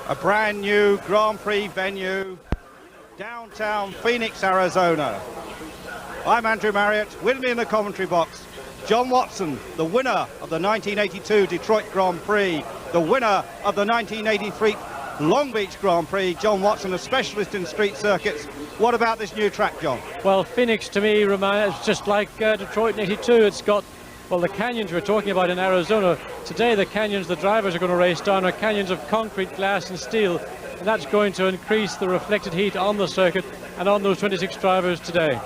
A brand new Grand Prix venue, downtown Phoenix, Arizona. I'm Andrew Marriott. With me in the commentary box, John Watson, the winner of the 1982 Detroit Grand Prix, the winner of the 1983 Long Beach Grand Prix. John Watson, a specialist in street circuits. What about this new track, John? Well, Phoenix to me reminds just like Detroit in 82. It's got, well, the canyons we're talking about in Arizona. Today the canyons the drivers are going to race down are canyons of concrete, glass and steel, and that's going to increase the reflected heat on the circuit and on those 26 drivers today.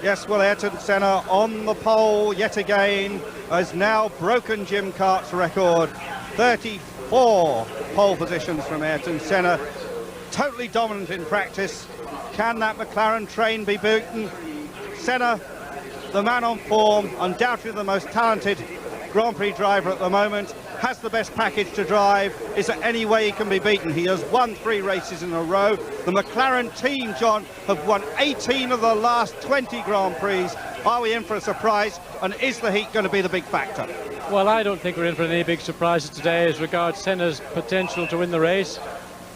Yes, well, Ayrton Senna on the pole yet again has now broken Jim Clark's record. 34 pole positions from Ayrton Senna. Totally dominant in practice. Can that McLaren train be beaten? Senna, the man on form, undoubtedly the most talented Grand Prix driver at the moment, has the best package to drive. Is there any way he can be beaten? He has won 3 races in a row. The McLaren team, John, have won 18 of the last 20 Grand Prix. Are we in for a surprise? And is the heat going to be the big factor? Well, I don't think we're in for any big surprises today as regards Senna's potential to win the race.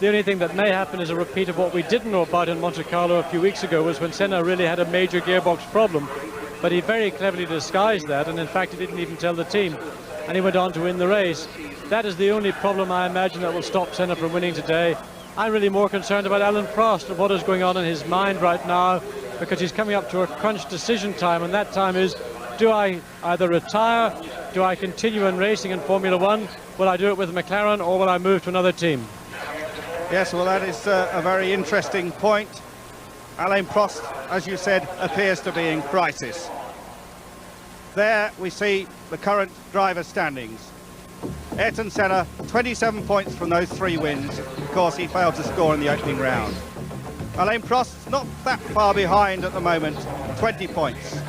The only thing that may happen is a repeat of what we didn't know about in Monte Carlo a few weeks ago, was when Senna really had a major gearbox problem. But he very cleverly disguised that, and in fact he didn't even tell the team, and he went on to win the race. That is the only problem I imagine that will stop Senna from winning today. I'm really more concerned about Alan Prost and what is going on in his mind right now, because he's coming up to a crunch decision time, and that time is, do I either retire, do I continue in racing in Formula One, will I do it with McLaren, or will I move to another team? Yes, well, that is a very interesting point. Alain Prost, as you said, appears to be in crisis. There we see the current driver standings. Ayrton Senna, 27 points from those 3 wins. Of course, he failed to score in the opening round. Alain Prost's not that far behind at the moment, 20 points.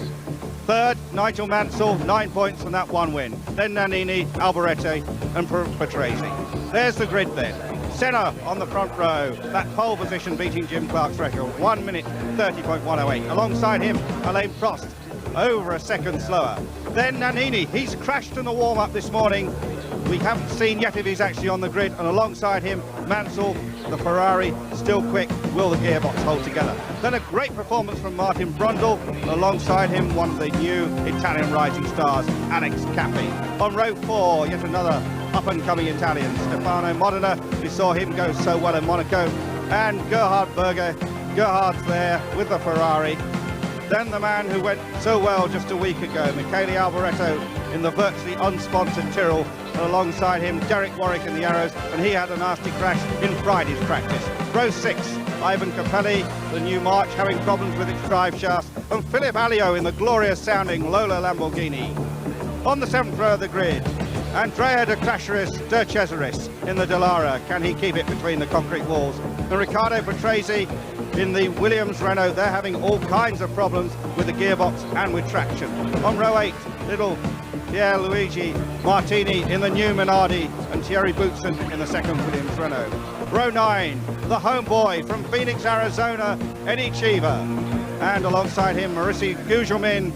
Third, Nigel Mansell, 9 points from that 1 win. Then Nannini, Alboreto and Patrese. There's the grid then. Senna on the front row, that pole position beating Jim Clark's record, 1 minute 30.108. Alongside him, Alain Prost, over a second slower. Then Nannini, he's crashed in the warm-up this morning. We haven't seen yet if he's actually on the grid, and alongside him, Mansell, the Ferrari, still quick. Will the gearbox hold together? Then a great performance from Martin Brundle, alongside him, one of the new Italian rising stars, Alex Cappi. On row 4, yet another up-and-coming Italian, Stefano Modena. We saw him go so well in Monaco. And Gerhard Berger, Gerhard's there with the Ferrari. Then the man who went so well just a week ago, Michele Alboreto, in the virtually unsponsored Tyrrell. And alongside him, Derek Warwick in the Arrows, and he had a nasty crash in Friday's practice. Row 6, Ivan Capelli, the new March, having problems with its drive shafts, and Philip Alliot in the glorious-sounding Lola Lamborghini. On the 7th row of the grid, Andrea de Cesaris in the Dallara. Can he keep it between the concrete walls? And Riccardo Patrese in the Williams Renault. They're having all kinds of problems with the gearbox and with traction. On row 8, little Pierluigi Martini in the new Minardi, and Thierry Boutsen in the 2nd Williams Renault. Row 9, the homeboy from Phoenix, Arizona, Eddie Cheever. And alongside him, Mauricio Gugelmin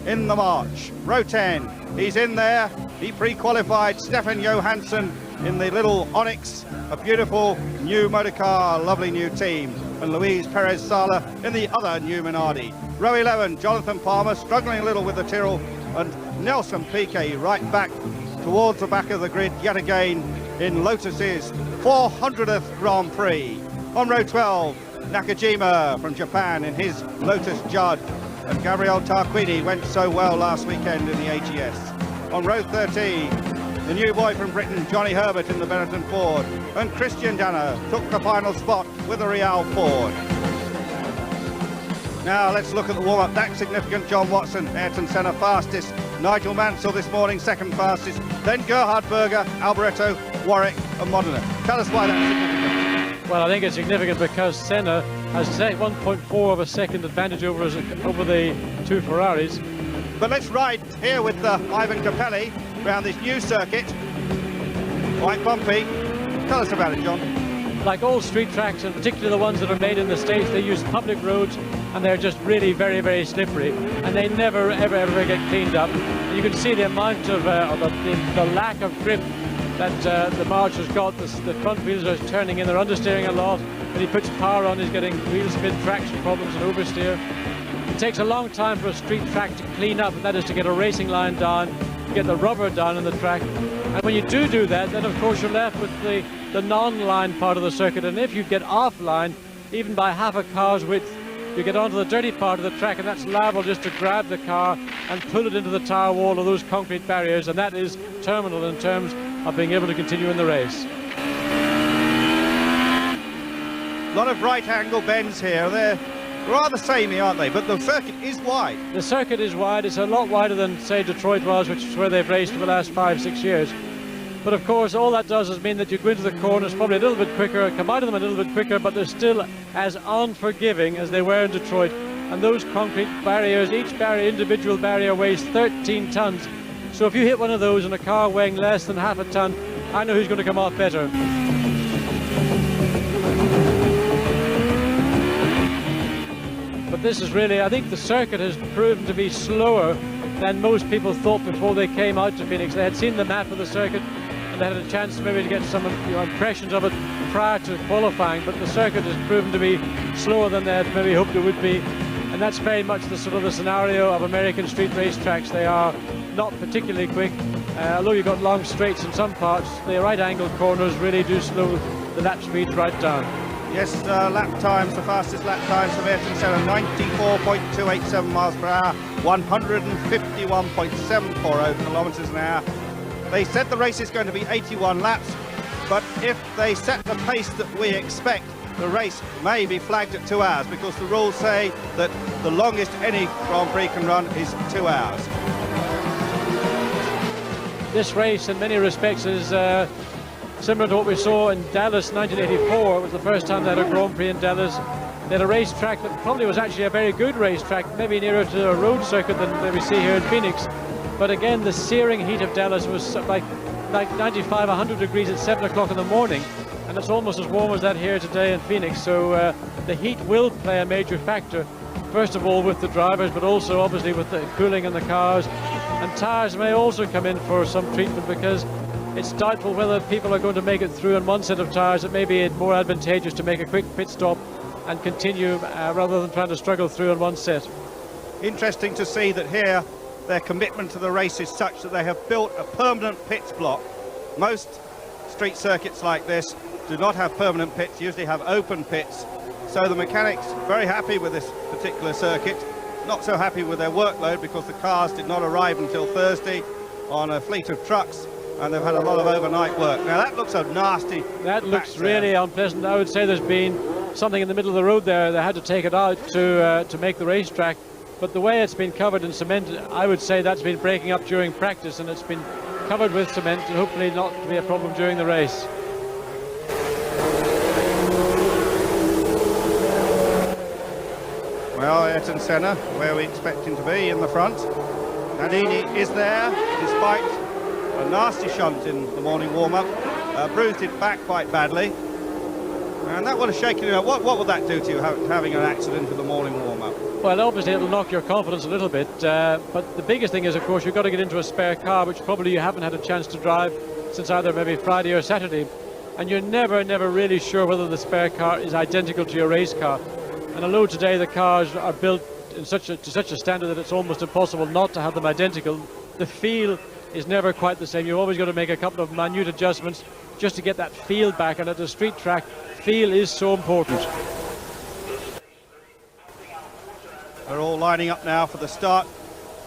in the March. Row 10, he's in there. He pre-qualified Stefan Johansson in the little Onyx, a beautiful new motor car, lovely new team. And Luis Perez Sala in the other new Minardi. Row 11, Jonathan Palmer struggling a little with the Tyrrell, and Nelson Piquet right back towards the back of the grid yet again in Lotus's 400th Grand Prix. On row 12, Nakajima from Japan in his Lotus Judd, and Gabriel Tarquini went so well last weekend in the AGS. On row 13, the new boy from Britain, Johnny Herbert in the Benetton Ford, and Christian Danner took the final spot with the Real Ford. Now let's look at the warm-up. That's significant. John Watson, Ayrton Senna fastest. Nigel Mansell this morning, 2nd fastest. Then Gerhard Berger, Alboreto, Warwick and Modena. Tell us why that's significant. Well, I think it's significant because Senna has 1.4 of a second advantage over the 2 Ferraris. But let's ride here with Ivan Capelli around this new circuit. Quite bumpy. Tell us about it, John. Like all street tracks, and particularly the ones that are made in the States, they use public roads, and they're just really very, very slippery, and they never, ever get cleaned up. And you can see the amount of the lack of grip that the marshal's got. The front wheels are turning in, they're understeering a lot. When he puts power on, he's getting wheel spin traction problems and oversteer. It takes a long time for a street track to clean up, and that is to get a racing line down, get the rubber down on the track. And when you do that, then of course you're left with the non-line part of the circuit. And if you get offline, even by half a car's width, you get onto the dirty part of the track, and that's liable just to grab the car and pull it into the tire wall or those concrete barriers, and that is terminal in terms of being able to continue in the race. A lot of right angle bends here. They're rather samey, aren't they? But the circuit is wide. The circuit is wide. It's a lot wider than, say, Detroit was, which is where they've raced for the last 5-6 years. But of course, all that does is mean that you go into the corners probably a little bit quicker, come out of them a little bit quicker, but they're still as unforgiving as they were in Detroit. And those concrete barriers, each individual barrier weighs 13 tons. So if you hit one of those in a car weighing less than half a ton, I know who's going to come off better. But this is really, I think the circuit has proven to be slower than most people thought before they came out to Phoenix. They had seen the map of the circuit and they had a chance maybe to get some impressions of it prior to qualifying, but the circuit has proven to be slower than they had maybe hoped it would be. And that's very much the sort of the scenario of American street race tracks. They are not particularly quick. Although you've got long straights in some parts, the right angle corners really do slow the lap speeds right down. Yes, lap times, the fastest lap times for Ayrton Senna, 94.287 miles per hour, 151.740 kilometers an hour. They said the race is going to be 81 laps, but if they set the pace that we expect, the race may be flagged at 2 hours, because the rules say that the longest any Grand Prix can run is 2 hours. This race in many respects is similar to what we saw in Dallas 1984. It was the first time they had a Grand Prix in Dallas. They had a racetrack that probably was actually a very good racetrack, maybe nearer to a road circuit than we see here in Phoenix. But again, the searing heat of Dallas was like 95, 100 degrees at 7 o'clock in the morning, and it's almost as warm as that here today in Phoenix. So the heat will play a major factor, first of all with the drivers, but also obviously with the cooling in the cars. And tyres may also come in for some treatment, because it's doubtful whether people are going to make it through on one set of tyres. It may be more advantageous to make a quick pit stop and continue rather than trying to struggle through on one set. Interesting to see that here their commitment to the race is such that they have built a permanent pits block. Most street circuits like this do not have permanent pits, usually have open pits. So the mechanics very happy with this particular circuit, not so happy with their workload, because the cars did not arrive until Thursday on a fleet of trucks, and they've had a lot of overnight work. Now that looks a nasty. That looks really unpleasant. I would say there's been something in the middle of the road there. They had to take it out to make the racetrack. But the way it's been covered in cement, I would say that's been breaking up during practice, and it's been covered with cement, and hopefully not to be a problem during the race. Well, Ayrton Senna, where we expect him to be, in the front. Nannini is there, despite a nasty shunt in the morning warm-up. Bruised his back quite badly. And that would have shaken him up. What would that do to you, having an accident in the morning warm-up? Well, obviously it'll knock your confidence a little bit, but the biggest thing is, of course, you've got to get into a spare car, which probably you haven't had a chance to drive since either maybe Friday or Saturday, and you're never really sure whether the spare car is identical to your race car. And although today the cars are built to such a standard that it's almost impossible not to have them identical, the feel is never quite the same. You've always got to make a couple of minute adjustments just to get that feel back, and at the street track, feel is so important. They're all lining up now for the start.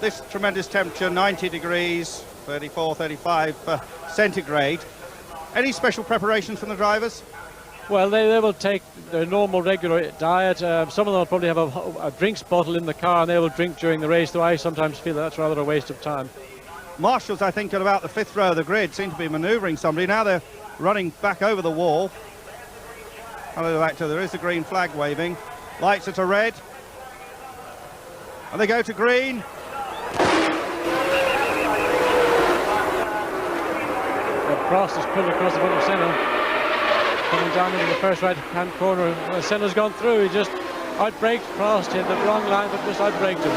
This tremendous temperature, 90 degrees, 34, 35 centigrade. Any special preparations from the drivers? Well, they will take their normal regular diet. Some of them will probably have a drinks bottle in the car, and they will drink during the race, though I sometimes feel that's rather a waste of time. Marshals, I think, at about the 5th row of the grid, seem to be manoeuvring somebody. Now they're running back over the wall. Hello, back to, there is the green flag waving. Lights are to red. And they go to green. Prost is pulled across the front of Senna, coming down into the first right-hand corner. Senna's gone through. He just outbraked Prost, hit the wrong line, but just outbraked him.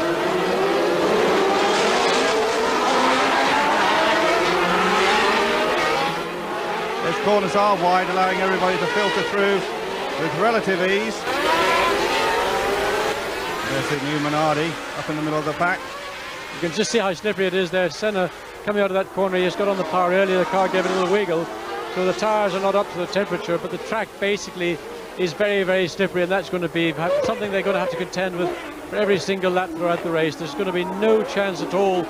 corners are wide, allowing everybody to filter through with relative ease. There's the new Minardi up in the middle of the pack. You can just see how slippery it is there. Senna coming out of that corner, he just got on the power earlier, the car gave it a little wiggle. So the tyres are not up to the temperature, but the track basically is very, very slippery, and that's going to be something they're going to have to contend with for every single lap throughout the race. There's going to be no chance at all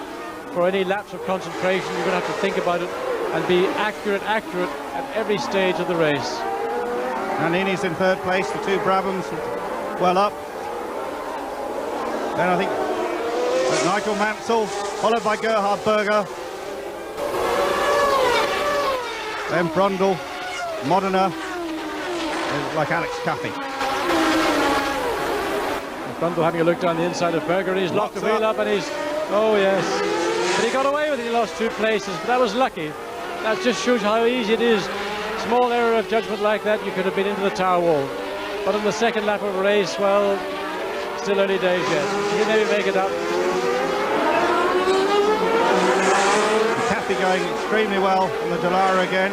for any lapse of concentration. You're going to have to think about it and be accurate at every stage of the race. Nannini's in third place, the two Brabhams well up. Then I think Nigel Mansell, followed by Gerhard Berger. Then Brundle, Modena, like Alex Caffey. Brundle having a look down the inside of Berger, and he's locked the wheel up, and he's, oh yes. But he got away with it, he lost 2 places, but that was lucky. That just shows how easy it is. Small error of judgment like that, you could have been into the tower wall. But in the second lap of a race, well, still early days yet. You maybe make it up. Caffey going extremely well on the Dallara again.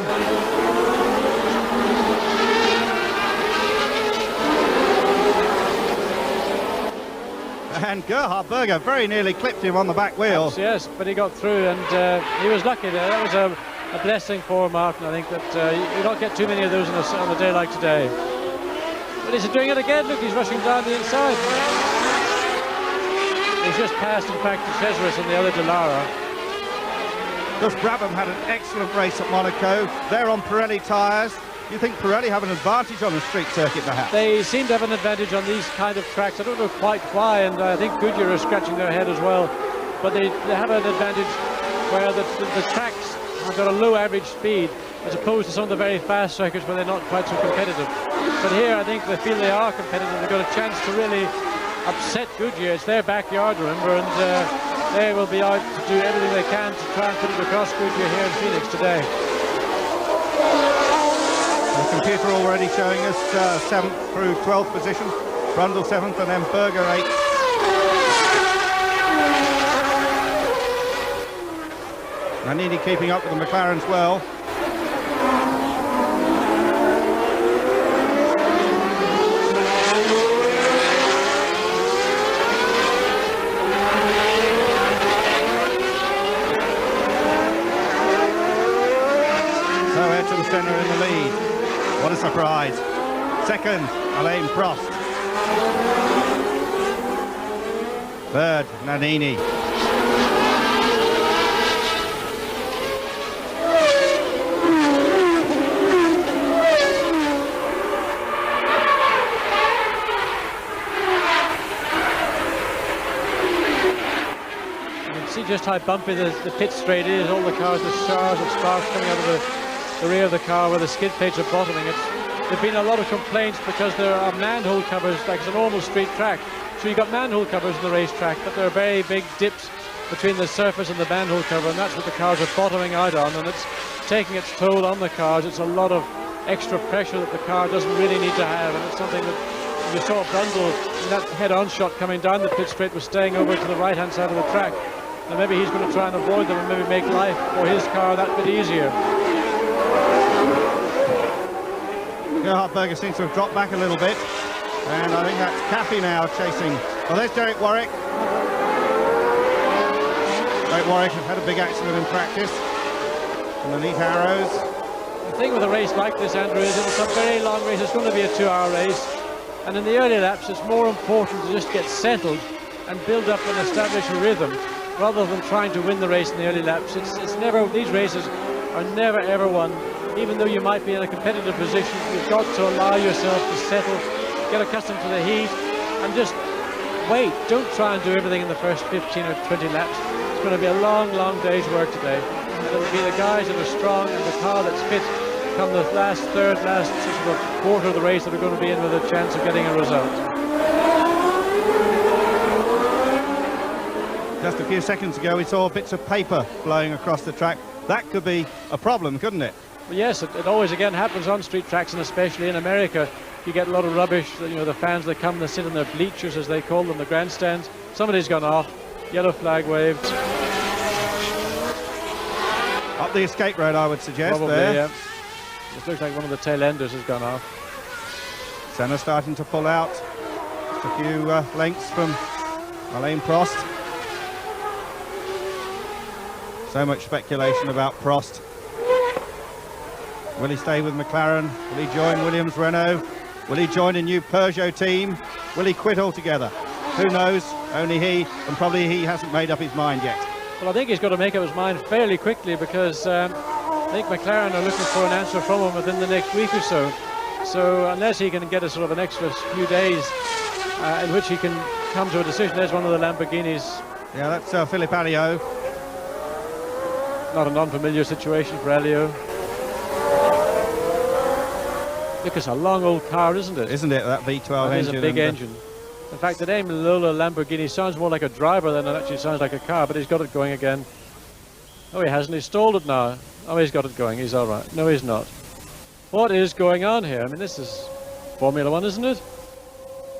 And Gerhard Berger very nearly clipped him on the back wheel. Yes, but he got through, and he was lucky there. That was a blessing for Martin. I think that you don't get too many of those on a day like today. But he's doing it again. Look, he's rushing down the inside. He's just passed, in fact, to Cesaris on the other Dallara. Gus Brabham had an excellent race at Monaco. They're on Pirelli tyres. You think Pirelli have an advantage on the street circuit, perhaps? They seem to have an advantage on these kind of tracks. I don't know quite why, and I think Goodyear are scratching their head as well. But they have an advantage where the tracks have got a low average speed, as opposed to some of the very fast circuits where they're not quite so competitive. But here, I think they feel they are competitive. They've got a chance to really upset Goodyear. It's their backyard, remember, and they will be out to do everything they can to try and put it across Goodyear here in Phoenix today. The computer already showing us 7th through 12th position. Brundle 7th and then Berger 8th. Nannini keeping up with the McLarens well. Senna in the lead. What a surprise. Second, Alain Prost. Third, Nannini. You can see just how bumpy the pit straight is. All the cars, the showers of sparks coming out of the rear of the car where the skid plates are bottoming. There've been a lot of complaints because there are manhole covers, like it's a normal street track. So you've got manhole covers in the racetrack, but there are very big dips between the surface and the manhole cover, and that's what the cars are bottoming out on, and it's taking its toll on the cars. It's a lot of extra pressure that the car doesn't really need to have, and it's something that you saw Brundle in that head-on shot coming down the pit straight was staying over to the right-hand side of the track. And maybe he's going to try and avoid them and maybe make life for his car that bit easier. Gerhard Berger seems to have dropped back a little bit, and I think that's Caffey now chasing. Well, there's Derek Warwick. Derek Warwick had a big accident in practice underneath arrows. The thing with a race like this, Andrew, is it's a very long race. It's going to be a 2-hour race, and in the early laps it's more important to just get settled and build up and establish a rhythm rather than trying to win the race in the early laps. It's never, these races are never ever won. Even though you might be in a competitive position, you've got to allow yourself to settle, get accustomed to the heat, and just wait. Don't try and do everything in the first 15 or 20 laps. It's going to be a long, long day's work today. And it'll be the guys that are strong and the car that's fit come the last third, last sort of quarter of the race that are going to be in with a chance of getting a result. Just a few seconds ago, we saw bits of paper blowing across the track. That could be a problem, couldn't it? Well, yes, it always again happens on street tracks, and especially in America. You get a lot of rubbish. You know, the fans that come, they sit in their bleachers, as they call them, the grandstands. Somebody's gone off. Yellow flag waved. Up the escape road, I would suggest. Probably, there. yeah. It looks like one of the tail enders has gone off. Senna starting to pull out. Just a few lengths from Alain Prost. So much speculation about Prost. Will he stay with McLaren? Will he join Williams Renault? Will he join a new Peugeot team? Will he quit altogether? Who knows? Only he, and probably he hasn't made up his mind yet. Well, I think he's got to make up his mind fairly quickly, because I think McLaren are looking for an answer from him within the next week or so. So unless he can get a sort of an extra few days in which he can come to a decision, there's one of the Lamborghinis. Yeah, that's Philippe Alliot. Not an unfamiliar situation for Alliot. Look, it's a long old car, isn't it? Isn't it, that V12 engine? It is a big engine. In fact, the name Lola Lamborghini sounds more like a driver than it actually sounds like a car, but he's got it going again. Oh, he hasn't. He's stalled it now. Oh, he's got it going. He's all right. No, he's not. What is going on here? I mean, this is Formula One, isn't it?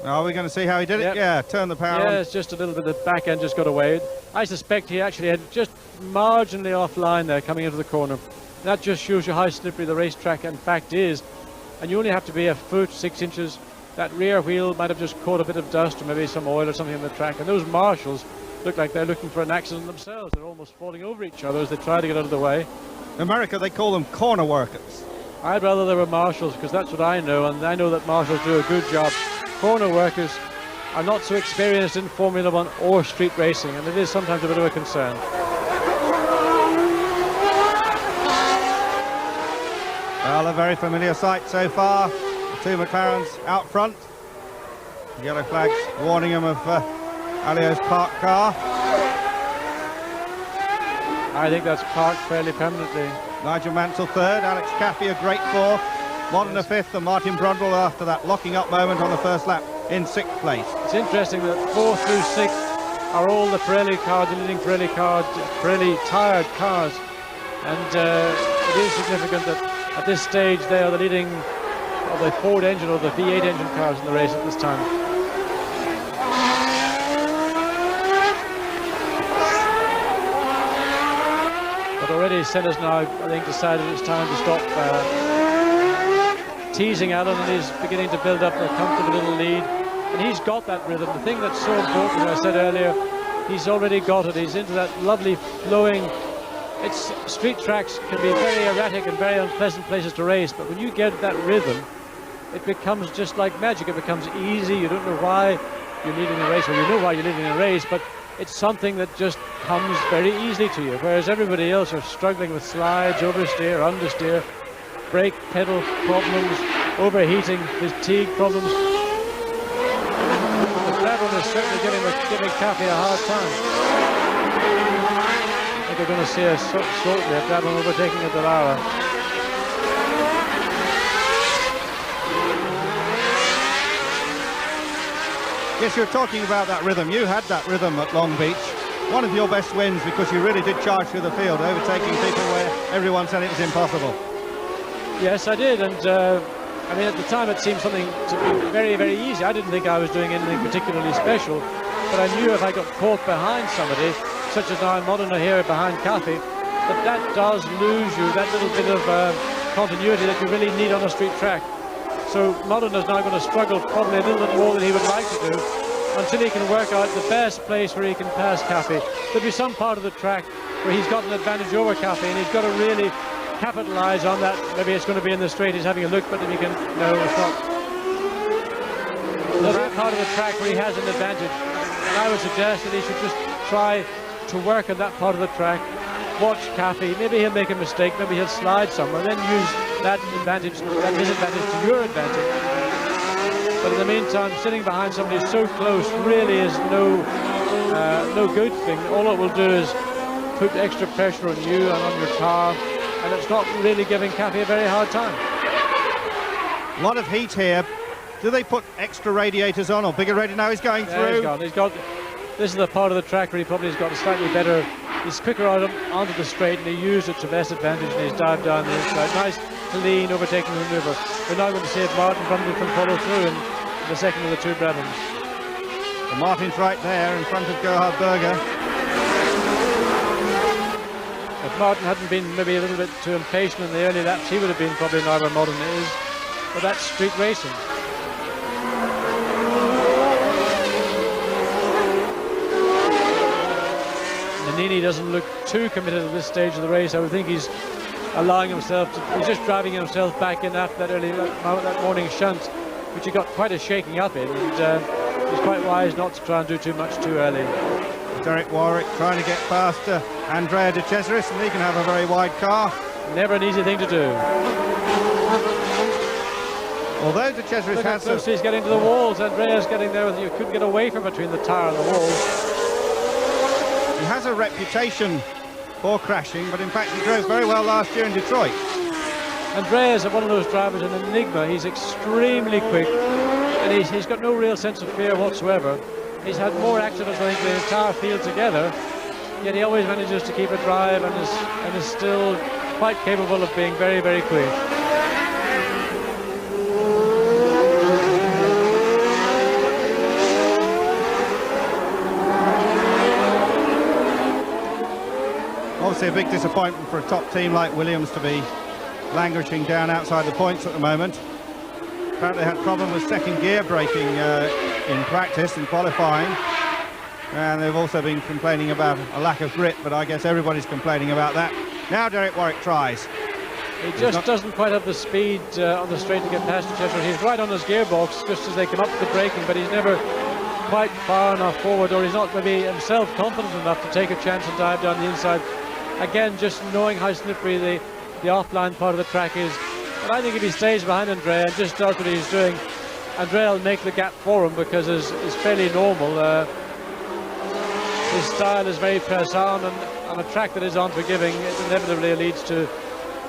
Are we going to see how he did Yep. it? Yeah, turn the power on. Yeah, it's just a little bit of the back end just got away. I suspect he actually had just marginally offline there coming into the corner. That just shows you how slippery the racetrack in fact is. And you only have to be a foot, 6 inches. That rear wheel might have just caught a bit of dust or maybe some oil or something on the track. And those marshals look like they're looking for an accident themselves. They're almost falling over each other as they try to get out of the way. In America, they call them corner workers. I'd rather they were marshals, because that's what I know, and I know that marshals do a good job. Corner workers are not so experienced in Formula One or street racing, and it is sometimes a bit of a concern. Well, a very familiar sight so far. The two McLarens out front. The yellow flags warning them of Alliot's parked car. I think that's parked fairly permanently. Nigel Mansell third, Alex Caffey a great fourth, Modena fifth, and Martin Brundle after that locking up moment on the first lap in sixth place. It's interesting that 4 through 6 are all the Pirelli cars, the leading Pirelli tired cars, and it is significant that at this stage they are the leading of the Ford engine or the V8 engine cars in the race at this time. But already Senna's now, I think, decided it's time to stop teasing Alan, and he's beginning to build up a comfortable little lead. And he's got that rhythm. The thing that's so important, as I said earlier, he's already got it. He's into that lovely flowing. Street tracks can be very erratic and very unpleasant places to race, but when you get that rhythm, it becomes just like magic. It becomes easy. You don't know why you're leading a race, or you know why you're leading a race, but it's something that just comes very easily to you, whereas everybody else are struggling with slides, oversteer, understeer, brake pedal problems, overheating, fatigue problems. The Brabham is certainly giving Caffey a hard time. I think we're going to see a shortly a Brabham overtaking at the Lara. Yes, you're talking about that rhythm. You had that rhythm at Long Beach. One of your best wins, because you really did charge through the field, overtaking people where everyone said it was impossible. Yes, I did, and I mean, at the time it seemed something to be very, very easy. I didn't think I was doing anything particularly special, but I knew if I got caught behind somebody, such as now in Modena here behind Caffey, that does lose you that little bit of continuity that you really need on a street track. So Modena's now going to struggle probably a little bit more than he would like to do until he can work out the best place where he can pass Caffey. There'll be some part of the track where he's got an advantage over Caffey, and he's got to really capitalize on that. Maybe it's going to be in the straight. He's having a look, but if he can, no, it's not. There's a part of the track where he has an advantage, and I would suggest that he should just try to work on that part of the track. Watch Caffey. Maybe he'll make a mistake. Maybe he'll slide somewhere. Then use that advantage, that disadvantage to your advantage. But in the meantime, sitting behind somebody so close really is no good thing. All it will do is put extra pressure on you and on your car, and it's not really giving Caffey a very hard time. A lot of heat here. Do they put extra radiators on, or bigger radiators? Now he's going through. He's got. This is the part of the track where he probably has got a slightly better. He's quicker onto the straight, and he used it to his best advantage, and he's dived down the inside. Nice, clean overtaking maneuver. We're now going to see if Martin Brundle can follow through in the second of the two Brabhams. Well, Martin's right there in front of Gerhard Berger. If Martin hadn't been maybe a little bit too impatient in the early laps, he would have been probably not where Martin is. But that's street racing. Nannini doesn't look too committed at this stage of the race. I would think he's allowing himself to, he's just driving himself back in after that morning shunt, which he got quite a shaking up in, and he's quite wise not to try and do too much too early. Derek Warwick trying to get past Andrea De Cesaris, and he can have a very wide car. Never an easy thing to do. Although De Cesaris has... Look, he's getting to the walls. Andrea's getting there. You couldn't get away from between the tyre and the walls. He has a reputation for crashing, but in fact he drove very well last year in Detroit. Andrea's one of those drivers, an enigma. He's extremely quick, and he's got no real sense of fear whatsoever. He's had more accidents, I think, than the entire field together, yet he always manages to keep a drive and is still quite capable of being very, very quick. Obviously a big disappointment for a top team like Williams to be languishing down outside the points at the moment. Apparently had a problem with second gear braking in practice and qualifying, and they've also been complaining about a lack of grip, but I guess everybody's complaining about that. Now Derek Warwick tries. He just doesn't quite have the speed on the straight to get past each other. He's right on his gearbox just as they come up to the braking, but he's never quite far enough forward, or he's not maybe himself confident enough to take a chance and dive down the inside. Again, just knowing how slippery the offline part of the track is. But I think if he stays behind Andrea and just does what he's doing, Andrea will make the gap for him, because it's fairly normal. His style is very press-on, and on a track that is unforgiving, it inevitably leads to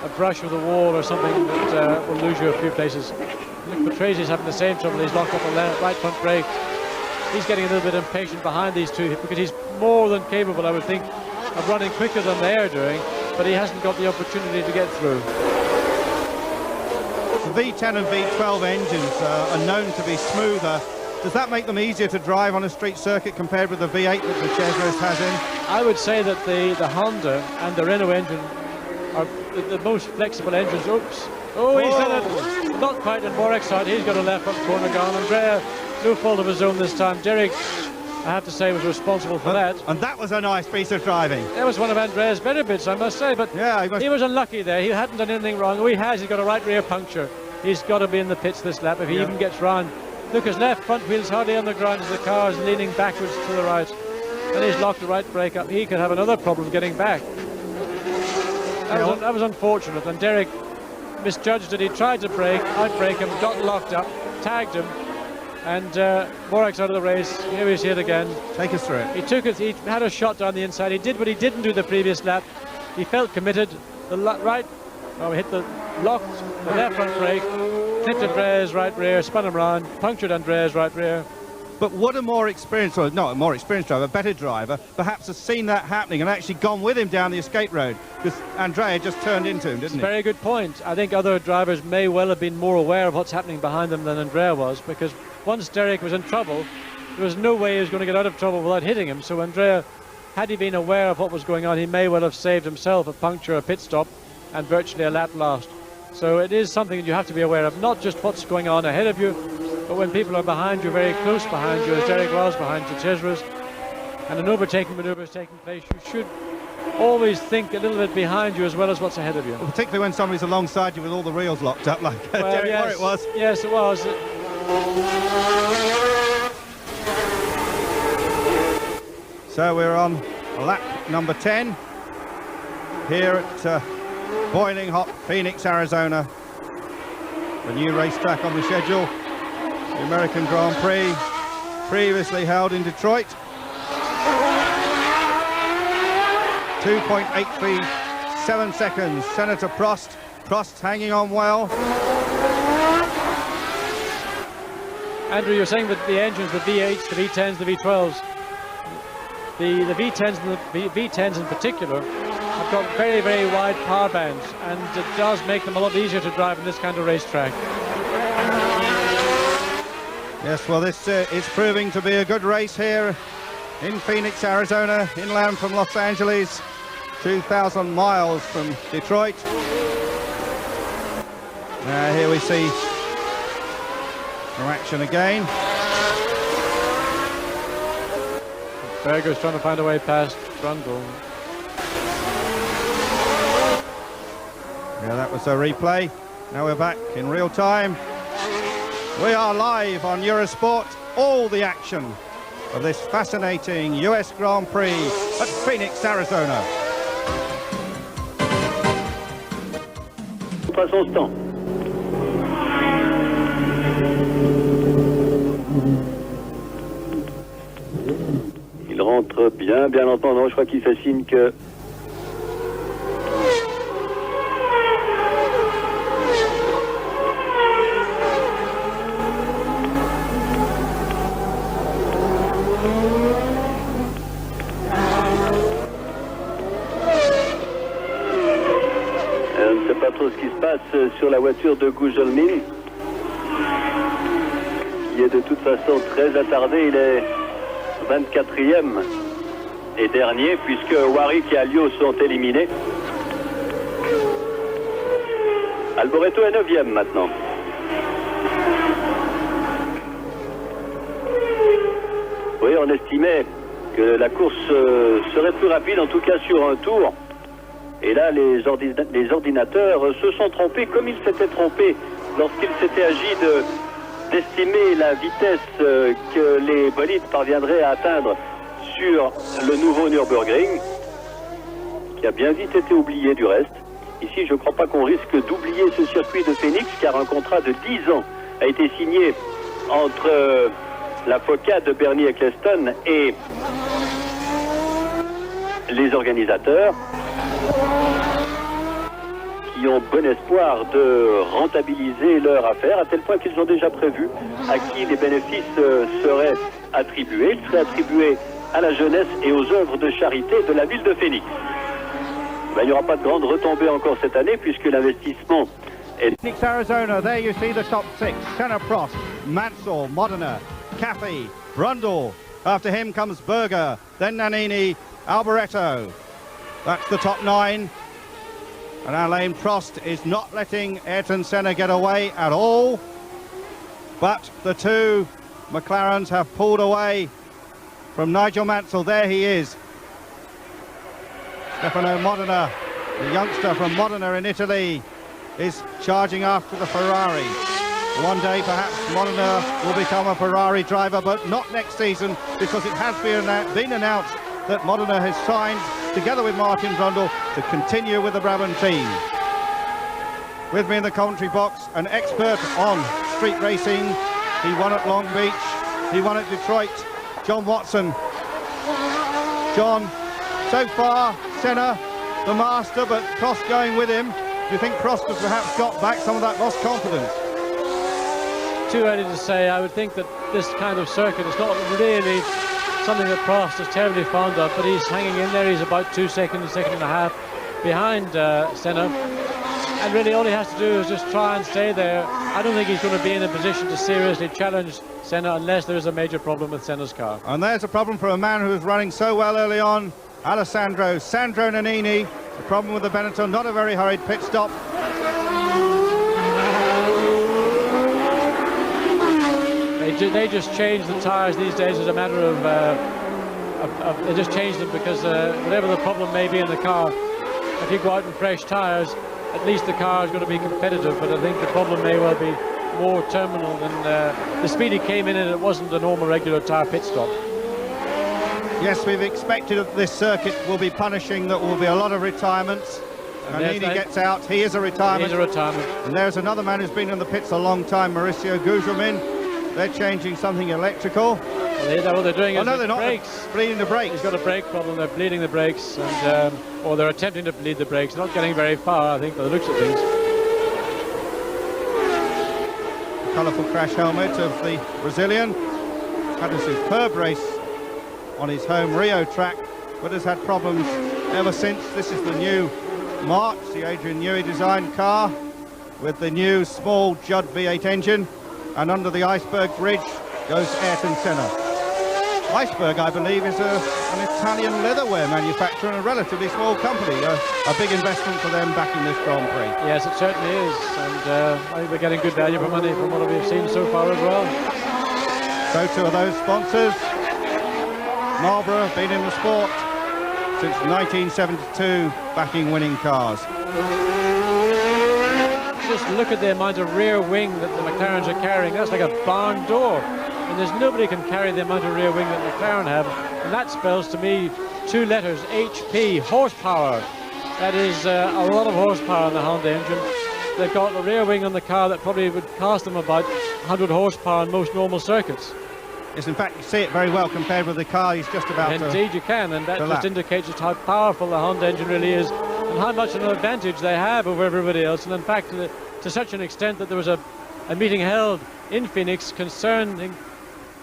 a brush with the wall or something that will lose you a few places. Look, Patrese is having the same trouble. He's locked up a right front brake. He's getting a little bit impatient behind these two, because he's more than capable, I would think, of running quicker than they are doing, but he hasn't got the opportunity to get through. The V10 and V12 engines are known to be smoother. Does that make them easier to drive on a street circuit compared with the V8 that De Cesaris has in? I would say that the Honda and the Renault engine are the most flexible engines. Oops. Oh, he said it. Not quite in Warwick's side. He's got a left front corner gone. Andrea, no fault of his own this time. Derek, I have to say, was responsible for that. And that was a nice piece of driving. That was one of Andrea's better bits, I must say, but yeah, he was unlucky there. He hadn't done anything wrong. Oh, he has. He's got a right rear puncture. He's got to be in the pits this lap if he even gets round. Look, his left front wheel's hardly on the ground as the car is leaning backwards to the right. And he's locked the right brake up. He could have another problem getting back. That was unfortunate, and Derek misjudged it. He tried to outbrake him, got locked up, tagged him, and Warwick's out of the race. Here we see it again. Take us through it. He took it. He had a shot down the inside. He did what he didn't do the previous lap. He felt committed. He hit the left front brake, clipped Andrea's right rear, spun him round, punctured Andrea's right rear. But would a more experienced, or not a more experienced driver, a better driver, perhaps has seen that happening and actually gone with him down the escape road? Because Andrea just turned into him, didn't he? Very good point. I think other drivers may well have been more aware of what's happening behind them than Andrea was, because once Derek was in trouble, there was no way he was going to get out of trouble without hitting him. So Andrea, had he been aware of what was going on, he may well have saved himself a puncture, a pit stop, and virtually a lap lost. So it is something that you have to be aware of, not just what's going on ahead of you, but when people are behind you, very close behind you, as Derek was behind De Cesaris, and an overtaking manoeuvre is taking place, you should always think a little bit behind you as well as what's ahead of you. Well, particularly when somebody's alongside you with all the reels locked up, like Derek Warwick was. Yes, it was. So we're on lap number 10 here at boiling hot Phoenix, Arizona. The new racetrack on the schedule, the American Grand Prix, previously held in Detroit. 2.837 seconds. Senator Prost. Prost hanging on well. Andrew, you're saying that the engines, the V8s, the V10s, the V12s, the V10s and the V10s in particular, have got very, very wide power bands, and it does make them a lot easier to drive in this kind of racetrack. Yes, well, this is proving to be a good race here in Phoenix, Arizona, inland from Los Angeles. 2,000 miles from Detroit. Now here we see some action again. Berger's trying to find a way past Brundle. Yeah, that was a replay. Now we're back in real time. We are live on Eurosport. All the action of this fascinating US Grand Prix at Phoenix, Arizona. À son stand. Il rentre bien lentement. Non, je crois qu'il fait signe que... On ne sait pas trop ce qui se passe sur la voiture de Gugelmin, qui est de toute façon très attardé. Il est 24e et dernier, puisque Warwick et Alliot sont éliminés. Alboreto est 9e maintenant. Oui, on estimait que la course serait plus rapide, en tout cas sur un tour. Et là, les ordinateurs se sont trompés, comme ils s'étaient trompés lorsqu'il s'était agi d'estimer la vitesse que les bolides parviendraient à atteindre sur le nouveau Nürburgring, qui a bien vite été oublié du reste. Ici, je ne crois pas qu'on risque d'oublier ce circuit de Phoenix, car un contrat de 10 ans a été signé entre la FOCA de Bernie Eccleston et les organisateurs, qui ont bon espoir de rentabiliser leur affaire, à tel point qu'ils ont déjà prévu à qui les bénéfices seraient attribués. Ils seraient attribués à la jeunesse et aux œuvres de charité de la ville de Phoenix. Ben, il n'y aura pas de grande retombée encore cette année, puisque l'investissement est... Phoenix, Arizona, there you see the top six. Senna, Prost, Mansell, Modena, Caffey, Brundle. After him comes Berger, then Nannini, Alboreto. That's the top 9. And Alain Prost is not letting Ayrton Senna get away at all. But the two McLarens have pulled away from Nigel Mansell. There he is. Stefano Modena, the youngster from Modena in Italy, is charging after the Ferrari. One day perhaps Modena will become a Ferrari driver, but not next season, because it has been announced that Modena has signed, together with Martin Brundle, to continue with the Brabham team. With me in the commentary box, an expert on street racing. He won at Long Beach, he won at Detroit, John Watson. John, so far, Senna, the master, but Prost going with him. Do you think Prost has perhaps got back some of that lost confidence? Too early to say. I would think that this kind of circuit is not really something that Prost is terribly fond of, but he's hanging in there. He's about 2 seconds, a second and a half behind Senna. And really all he has to do is just try and stay there. I don't think he's going to be in a position to seriously challenge Senna unless there is a major problem with Senna's car. And there's a problem for a man who was running so well early on, Sandro Nannini. The problem with the Benetton, not a very hurried pit stop. They just change the tyres these days as a matter of they just change them because whatever the problem may be in the car, if you go out in fresh tyres, at least the car is going to be competitive. But I think the problem may well be more terminal than the speed he came in, and it wasn't a normal regular tyre pit stop. Yes, we've expected that this circuit will be punishing, that will be a lot of retirements. And Nannini gets out, he is a retirement. He's a retirement. And there's another man who's been in the pits a long time, Mauricio Gugelmin. They're changing something electrical. Well, they're doing is no, they're not. Brakes. They're bleeding the brakes. He's got a brake problem. They're bleeding the brakes, and or they're attempting to bleed the brakes. Not getting very far, I think, by the looks of things. The colourful crash helmet of the Brazilian. Had a superb race on his home Rio track, but has had problems ever since. This is the new March, the Adrian Newey designed car with the new small Judd V8 engine. And under the iceberg bridge goes Ayrton Senna. Iceberg, I believe, is an Italian leatherware manufacturer and a relatively small company. A big investment for them backing this Grand Prix. Yes, it certainly is, and I think we're getting good value for money from what we've seen so far as well. So two of those sponsors. Marlboro have been in the sport since 1972, backing winning cars. Just look at the amount of rear wing that the McLarens are carrying. That's like a barn door. And there's nobody can carry the amount of rear wing that McLaren have. And that spells to me two letters, HP, horsepower. That is a lot of horsepower in the Honda engine. They've got a rear wing on the car that probably would cost them about 100 horsepower on most normal circuits. Yes, in fact, you see it very well compared with the car he's just about to... Indeed you can, and that just indicates just how powerful the Honda engine really is and how much of an advantage they have over everybody else. And in fact, to such an extent that there was a meeting held in Phoenix concerning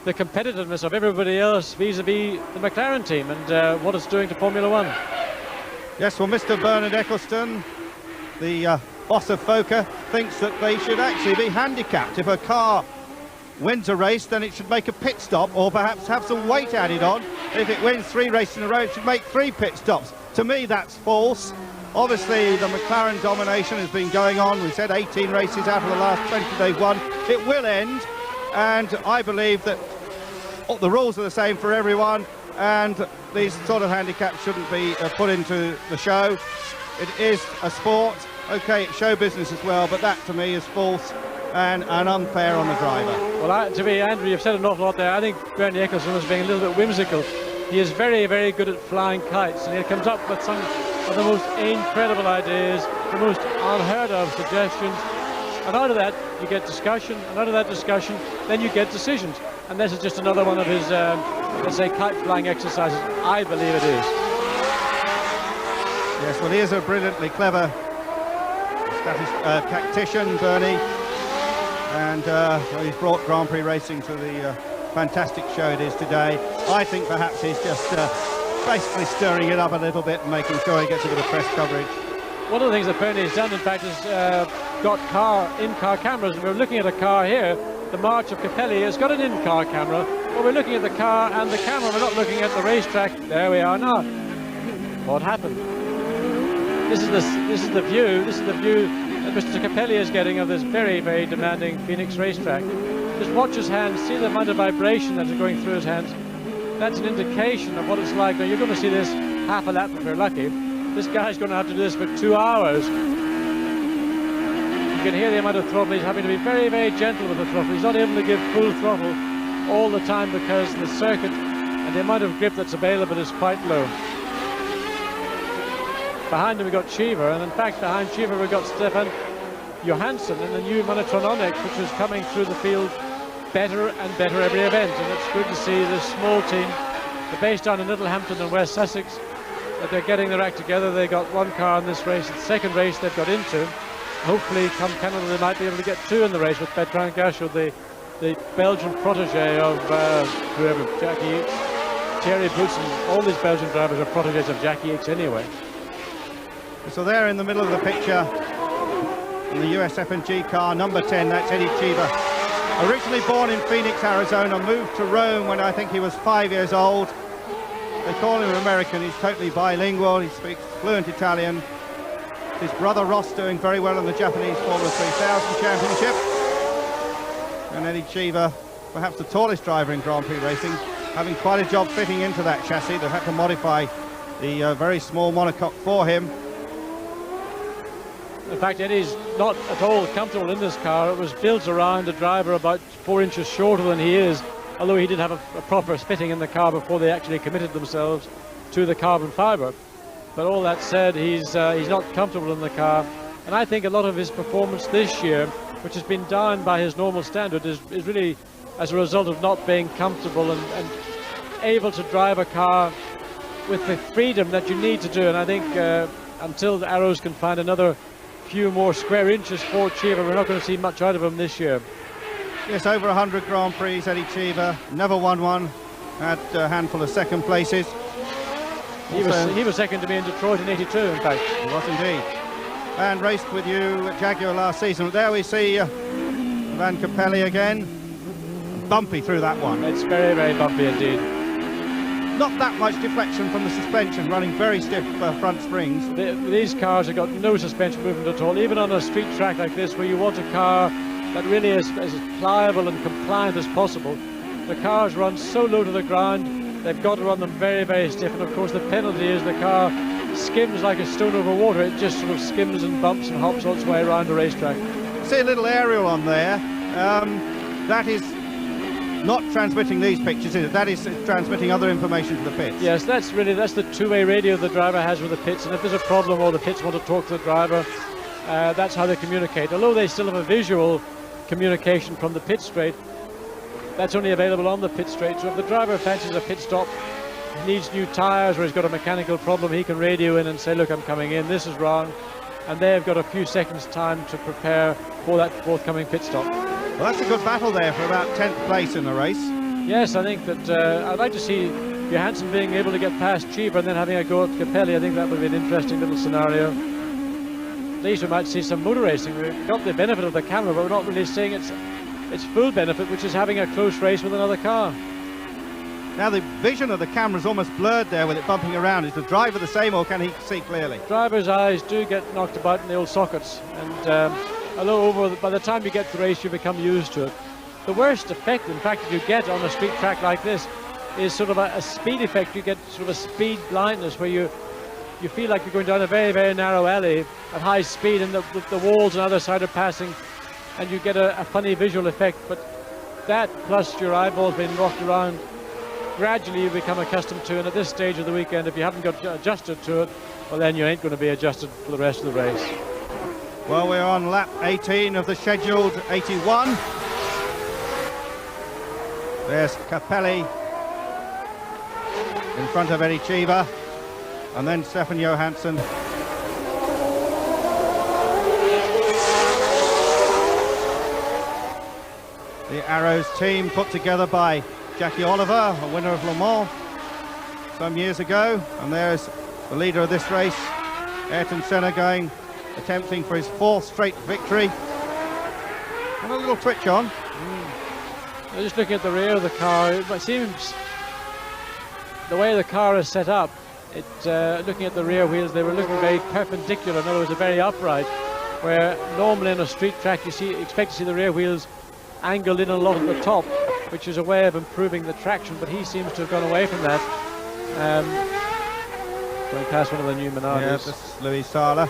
the competitiveness of everybody else vis-a-vis the McLaren team and what it's doing to Formula One. Yes, well, Mr. Bernard Eccleston, the boss of FOCA, thinks that they should actually be handicapped. If a car wins a race, then it should make a pit stop or perhaps have some weight added on. If it wins 3 races in a row, it should make 3 pit stops. To me, that's false. Obviously, the McLaren domination has been going on. We said 18 races out of the last 20 they've won. It will end, and I believe that the rules are the same for everyone, and these sort of handicaps shouldn't be put into the show. It is a sport. Okay, it's show business as well, but that to me is false and unfair on the driver. Well, to me, Andrew, you've said an awful lot there. I think Bernie Eccleston was being a little bit whimsical. He is very, very good at flying kites, and he comes up with some of the most incredible ideas, the most unheard of suggestions, and out of that you get discussion, and out of that discussion then you get decisions. And this is just another one of his, let's say, kite flying exercises. I believe it is. Yes, well, he is a brilliantly clever tactician, Bernie, and well, he's brought Grand Prix racing to the fantastic show it is today. I think perhaps he's just basically stirring it up a little bit and making sure he gets a bit of press coverage. One of the things that Bernie has done, in fact, is got in-car cameras. And we're looking at a car here, the March of Capelli. It's got an in-car camera, but we're looking at the car and the camera. We're not looking at the racetrack. There we are now. What happened? This is the view. This is the view that Mr. Capelli is getting of this very, very demanding Phoenix racetrack. Just watch his hands. See the amount of vibration that is going through his hands. That's an indication of what it's like. Now, you're going to see this half a lap if you're lucky. This guy's going to have to do this for 2 hours. You can hear the amount of throttle. He's having to be very, very gentle with the throttle. He's not able to give full throttle all the time because the circuit and the amount of grip that's available is quite low. Behind him we've got Cheever, and in fact behind Cheever we've got Stefan Johansson in the new Monotronic, which is coming through the field better and better every event. And it's good to see this small team, they're based down in Littlehampton and West Sussex, that they're getting their act together. They got 1 car in this race. The second race they've got into. Hopefully come Canada they might be able to get 2 in the race with Bertrand Gachot, the Belgian protege of whoever, Jackie Ickx, Thierry Boutsen. All these Belgian drivers are proteges of Jackie Ickx anyway. So there in the middle of the picture, in the US F&G car, number 10, that's Eddie Cheever. Originally born in Phoenix, Arizona, moved to Rome when I think he was 5 years old. They call him American. He's totally bilingual. He speaks fluent Italian. His brother Ross doing very well in the Japanese Formula 3000 Championship. And Eddie Cheever, perhaps the tallest driver in Grand Prix racing, having quite a job fitting into that chassis. They've had to modify the very small monocoque for him. In fact, Eddie's not at all comfortable in this car. It was built around a driver about 4 inches shorter than he is, although he did have a proper fitting in the car before they actually committed themselves to the carbon fibre. But all that said, he's not comfortable in the car. And I think a lot of his performance this year, which has been down by his normal standard, is really as a result of not being comfortable and able to drive a car with the freedom that you need to do. And I think until the Arrows can find another few more square inches for Cheever, we're not going to see much out of him this year. Yes, over 100 Grand Prix, Eddie Cheever, never won one, had a handful of second places. He was second to me in Detroit in '82, in fact. He was indeed. And raced with you at Jaguar last season. There we see Van Capelli again. Bumpy through that one. It's very, very bumpy indeed. not that much deflection from the suspension, running very stiff front springs. These cars have got no suspension movement at all, even on a street track like this where you want a car that really is as pliable and compliant as possible. The cars run so low to the ground, they've got to run them very, very stiff, and of course the penalty is the car skims like a stone over water. It just sort of skims and bumps and hops its way around the racetrack. See a little aerial on there. That is not transmitting these pictures, is it? That is transmitting other information to the pits. Yes, that's the two-way radio the driver has with the pits, and if there's a problem or the pits want to talk to the driver, that's how they communicate. Although they still have a visual communication from the pit straight, that's only available on the pit straight. So if the driver fancies a pit stop, needs new tyres, or he's got a mechanical problem, he can radio in and say, look, I'm coming in, this is wrong, and they've got a few seconds time to prepare for that forthcoming pit stop. Well, that's a good battle there for about 10th place in the race. Yes, I think that I'd like to see Johansson being able to get past Cheever and then having a go at Capelli. I think that would be an interesting little scenario. At least we might see some motor racing. We've got the benefit of the camera, but we're not really seeing its full benefit, which is having a close race with another car. Now the vision of the camera is almost blurred there with it bumping around. Is the driver the same, or can he see clearly? Driver's eyes do get knocked about in the old sockets, and although by the time you get to the race you become used to it. The worst effect, in fact, that you get on a street track like this is sort of a speed effect. You get sort of a speed blindness where you feel like you're going down a very, very narrow alley at high speed, and the walls on the other side are passing, and you get a funny visual effect. But that, plus your eyeballs being rocked around, gradually you become accustomed to, and at this stage of the weekend, if you haven't got adjusted to it, well, then you ain't going to be adjusted for the rest of the race. Well, we're on lap 18 of the scheduled 81. There's Capelli in front of Eddie Cheever, and then Stefan Johansson. The Arrows team put together by Jackie Oliver, a winner of Le Mans some years ago, and there's the leader of this race, Ayrton Senna, attempting for his 4th straight victory. And a little twitch on. Just looking at the rear of the car, it seems the way the car is set up, looking at the rear wheels, they were looking very perpendicular. In other words, they're very upright, where normally in a street track you expect to see the rear wheels angled in a lot at the top, which is a way of improving the traction, but he seems to have gone away from that. Going past one of the new Minardis. Yeah, this is Luis Sala.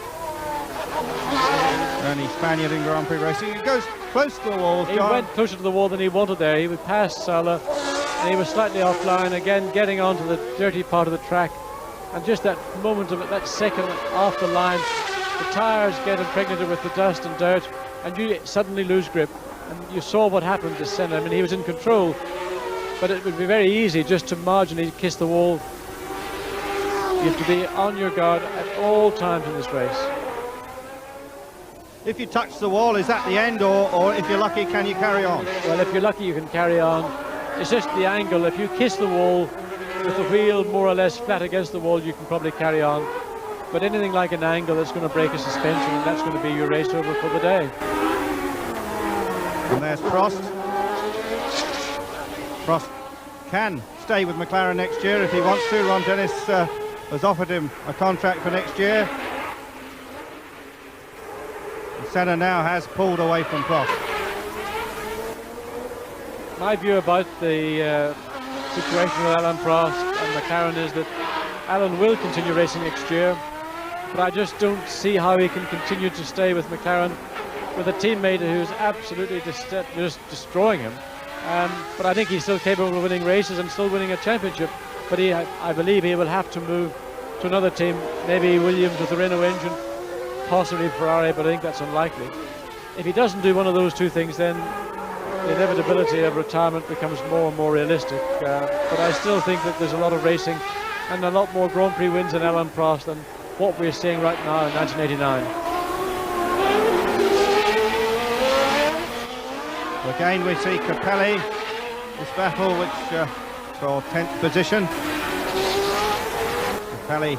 Only Spaniard in Grand Prix racing. He goes close to the wall. He went closer to the wall than he wanted there. He would pass Sala, and he was slightly offline, again getting onto the dirty part of the track. And just that moment of it, that second off the line, the tyres get impregnated with the dust and dirt, and you suddenly lose grip. And you saw what happened to Senna. I mean, he was in control, but it would be very easy just to marginally kiss the wall. You have to be on your guard at all times in this race. If you touch the wall, is that the end, or if you're lucky, can you carry on? Well, if you're lucky, you can carry on. It's just the angle. If you kiss the wall with the wheel more or less flat against the wall, you can probably carry on. But anything like an angle that's going to break a suspension, and that's going to be your race over for the day. And there's Prost. Prost can stay with McLaren next year if he wants to. Ron Dennis has offered him a contract for next year. And Senna now has pulled away from Prost. My view about the situation with Alain Prost and McLaren is that Alain will continue racing next year, but I just don't see how he can continue to stay with McLaren with a teammate who's absolutely just destroying him. But I think he's still capable of winning races and still winning a championship. But I believe he will have to move to another team, maybe Williams with the Renault engine, possibly Ferrari, but I think that's unlikely. If he doesn't do one of those two things, then the inevitability of retirement becomes more and more realistic. But I still think that there's a lot of racing and a lot more Grand Prix wins in Alain Prost than what we're seeing right now in 1989. Again, we see Capelli, this battle which for 10th position. Capelli,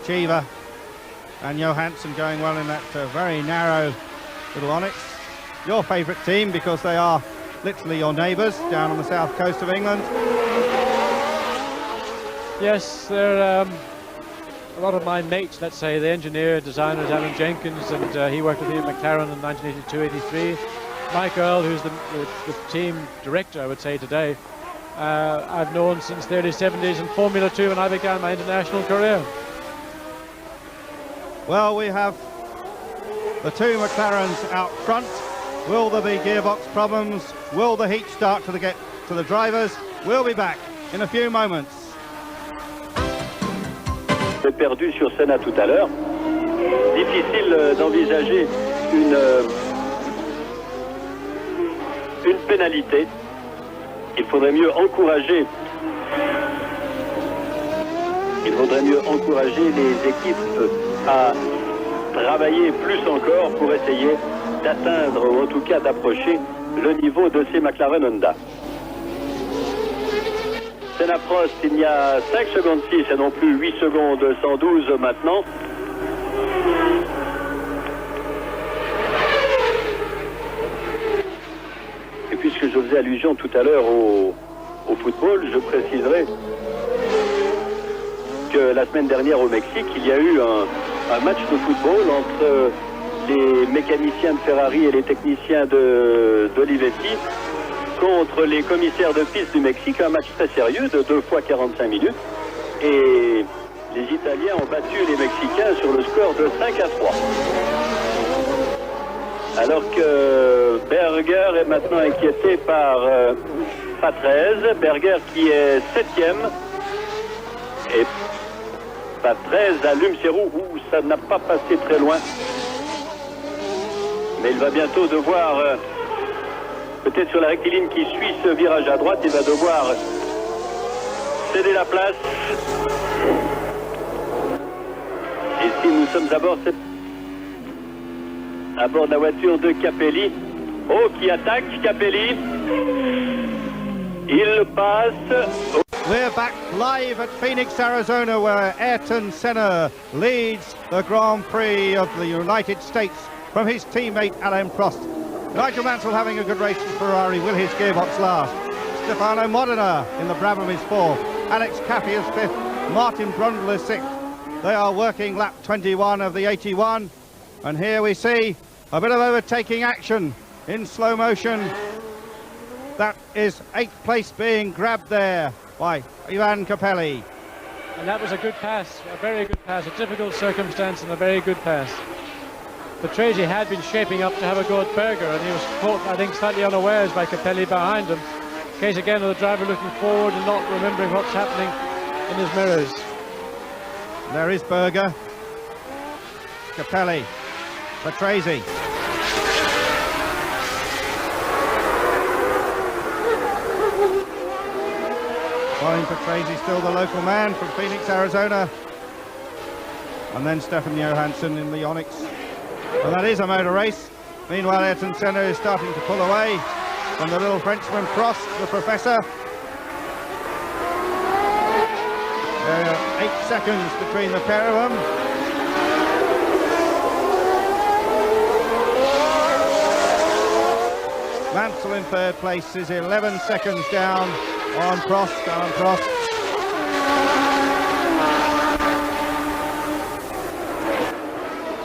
Cheever and Johansson going well in that very narrow little Onyx. Your favourite team, because they are literally your neighbours down on the south coast of England. Yes, they're a lot of my mates, let's say, the engineer, designer is Alan Jenkins, and he worked with me at McLaren in 1982-83. Mike Earl, who's the team director, I would say, today, I've known since the early 70s in Formula 2 when I began my international career. Well, we have the two McLarens out front. Will there be gearbox problems? Will the heat start to get to the drivers? We'll be back in a few moments. J'ai perdu sur Senna tout à l'heure. Difficile d'envisager une pénalité. Il faudrait mieux encourager les équipes à travailler plus encore pour essayer d'atteindre, ou en tout cas d'approcher, le niveau de ces McLaren Honda. Senna Prost, il y a 5 secondes 6 et non plus 8 secondes 112 maintenant. Et puisque je faisais allusion tout à l'heure au football, je préciserai que la semaine dernière au Mexique, il y a eu un match de football entre les mécaniciens de Ferrari et les techniciens d'Olivetti contre les commissaires de piste du Mexique, un match très sérieux de 2 fois 45 minutes. Et les Italiens ont battu les Mexicains sur le score de 5-3. Alors que Berger est maintenant inquiété par Patrese. Berger qui est 7e. Et Patrese allume ses roues où ça n'a pas passé très loin. Mais il va bientôt devoir, peut-être sur la rectiligne qui suit ce virage à droite, il va devoir céder la place. Ici, nous sommes à bord de la voiture de Capelli. Oh, qui attaque Capelli. Il passe. We're back live at Phoenix, Arizona, where Ayrton Senna leads the Grand Prix of the United States from his teammate Alain Prost. Nigel Mansell having a good race for Ferrari. Will his gearbox last? Stefano Modena in the Brabham is 4th. Alex Caffey is 5th. Martin Brundle is 6th. They are working lap 21 of the 81. And here we see a bit of overtaking action in slow motion. That is 8th place being grabbed there by Ivan Capelli. And that was a good pass, a very good pass, a difficult circumstance and a very good pass. Patrese had been shaping up to have a go at Berger, and he was caught, I think, slightly unawares by Capelli behind him. Case again of the driver looking forward and not remembering what's happening in his mirrors. There is Berger, Capelli, Patrese. Colin Patrese still the local man from Phoenix, Arizona. And then Stefan Johansson in the Onyx. And that is a motor race. Meanwhile, Ayrton Senna is starting to pull away from the little Frenchman Prost, the professor. There are 8 seconds between the pair of them. Mansell in 3rd place is 11 seconds down on Prost.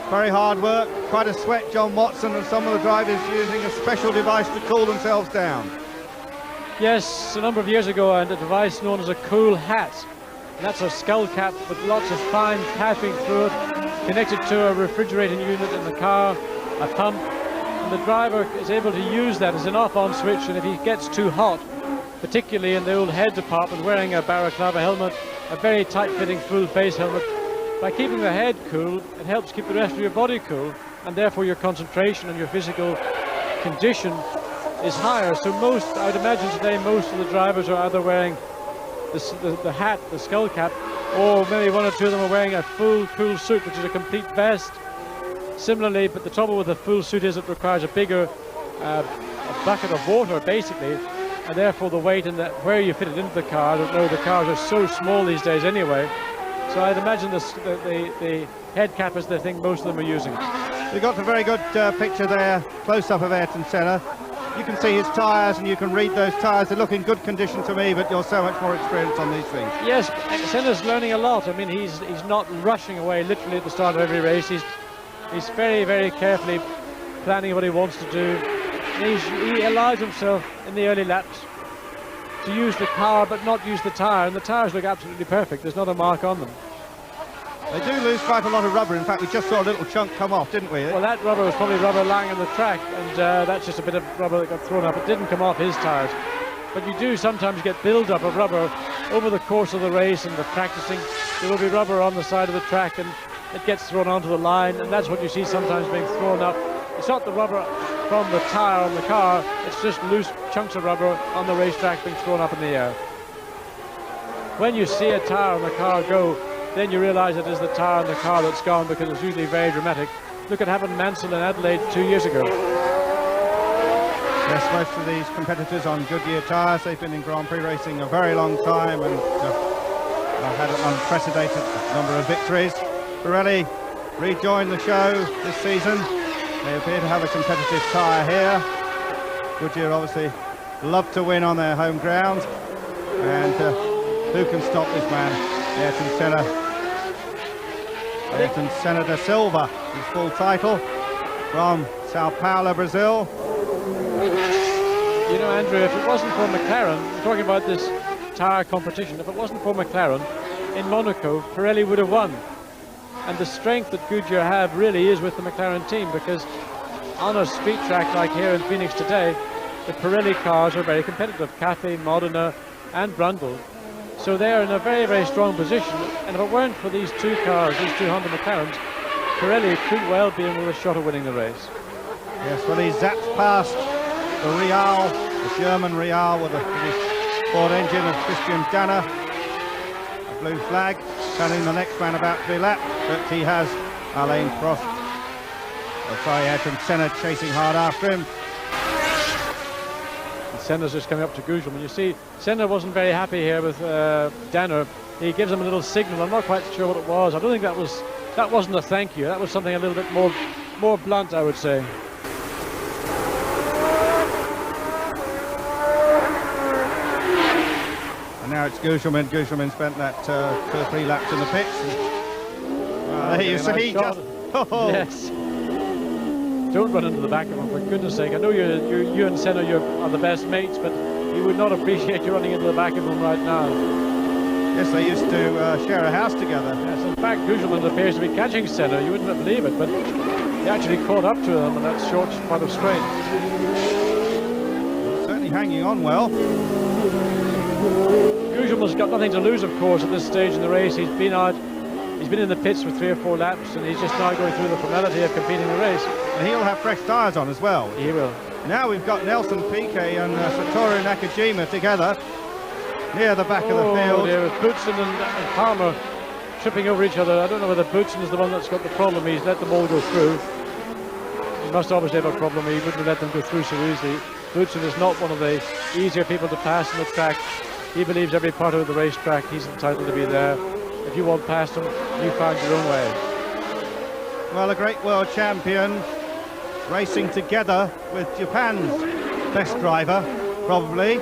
Very hard work, quite a sweat. John Watson and some of the drivers using a special device to cool themselves down. Yes, a number of years ago, and a device known as a cool hat. And that's a skull cap with lots of fine piping through it, connected to a refrigerating unit in the car, a pump, and the driver is able to use that as an off-on switch, and if he gets too hot, particularly in the old head department, wearing a balaclava helmet, a very tight-fitting full face helmet, by keeping the head cool, it helps keep the rest of your body cool, and therefore your concentration and your physical condition is higher. So I'd imagine today, most of the drivers are either wearing the hat, the skull cap, or maybe 1 or 2 of them are wearing a full cool suit, which is a complete vest. Similarly, but the trouble with the full suit is it requires a bigger a bucket of water, basically, and therefore the weight and where you fit it into the car. I don't know, the cars are so small these days anyway. So I'd imagine the head cap is the thing most of them are using. We got a very good picture there, close-up of Ayrton Senna. you can see his tyres and you can read those tyres. They look in good condition to me, but you're so much more experienced on these things. Yes, Senna's learning a lot. I mean, he's not rushing away literally at the start of every race. He's very, very carefully planning what he wants to do. He allows himself in the early laps to use the car but not use the tyre, and the tyres look absolutely perfect. There's not a mark on them. They do lose quite a lot of rubber. In fact, we just saw a little chunk come off, didn't we? Well, that rubber was probably rubber lying on the track, and that's just a bit of rubber that got thrown up. It didn't come off his tyres. But you do sometimes get build-up of rubber over the course of the race and the practicing. There will be rubber on the side of the track, and it gets thrown onto the line, and that's what you see sometimes being thrown up. It's not the rubber from the tyre on the car, it's just loose chunks of rubber on the racetrack being thrown up in the air. When you see a tyre on the car go, then you realise it is the tyre on the car that's gone, because it's usually very dramatic. Look at happened Mansell in Adelaide 2 years ago. Yes, most of these competitors on Goodyear tyres, they've been in Grand Prix racing a very long time and have had an unprecedented number of victories. Pirelli rejoined the show this season. They appear to have a competitive tyre here. Goodyear obviously love to win on their home ground. And who can stop this man? Ayrton Senna da Silva, his full title, from Sao Paulo, Brazil. You know, Andrew, if it wasn't for McLaren, we're talking about this tyre competition, if it wasn't for McLaren, in Monaco, Pirelli would have won. And the strength that Goodyear have really is with the McLaren team, because on a street track like here in Phoenix today, the Pirelli cars are very competitive. Cafe, Modena and Brundle. So they're in a very, very strong position. And if it weren't for these two cars, these two Honda McLarens, Pirelli could well be in with a shot of winning the race. Yes, well, he zapped past the Real, the German Real, with the Ford engine of Christian Danner. A blue flag telling the next man about to be lapped, but he has Alain Prost. Ayrton Senna chasing hard after him. Senna's just coming up to Gougelman, and you see Senna wasn't very happy here with Danner. He gives him a little signal. I'm not quite sure what it was. I don't think that wasn't a thank you. That was something a little bit more blunt, I would say. And now it's Gougelman. Gougelman spent that 2 or 3 laps in the pits. There you see, just yes. Don't run into the back of him, for goodness sake. I know you and Senna are the best mates, but he would not appreciate you running into the back of him right now. Yes, they used to share a house together. Yes, in fact, Gougelman appears to be catching Senna. You wouldn't believe it, but he actually caught up to him in that short spot of straight. Certainly hanging on well. Gougelman's got nothing to lose, of course, at this stage in the race. He's been in the pits for 3 or 4 laps, and he's just now going through the formality of competing the race. And he'll have fresh tyres on as well. He will. Now we've got Nelson Piquet and Satoru Nakajima together near the back of the field. Dear, with Boutsen and Palmer tripping over each other. I don't know whether Boutsen is the one that's got the problem. He's let them all go through. He must obviously have a problem. He wouldn't have let them go through so easily. Boutsen is not one of the easier people to pass on the track. He believes every part of the racetrack he's entitled to be there. If you want past him, you find your own way. Well, a great world champion racing together with Japan's best driver, probably.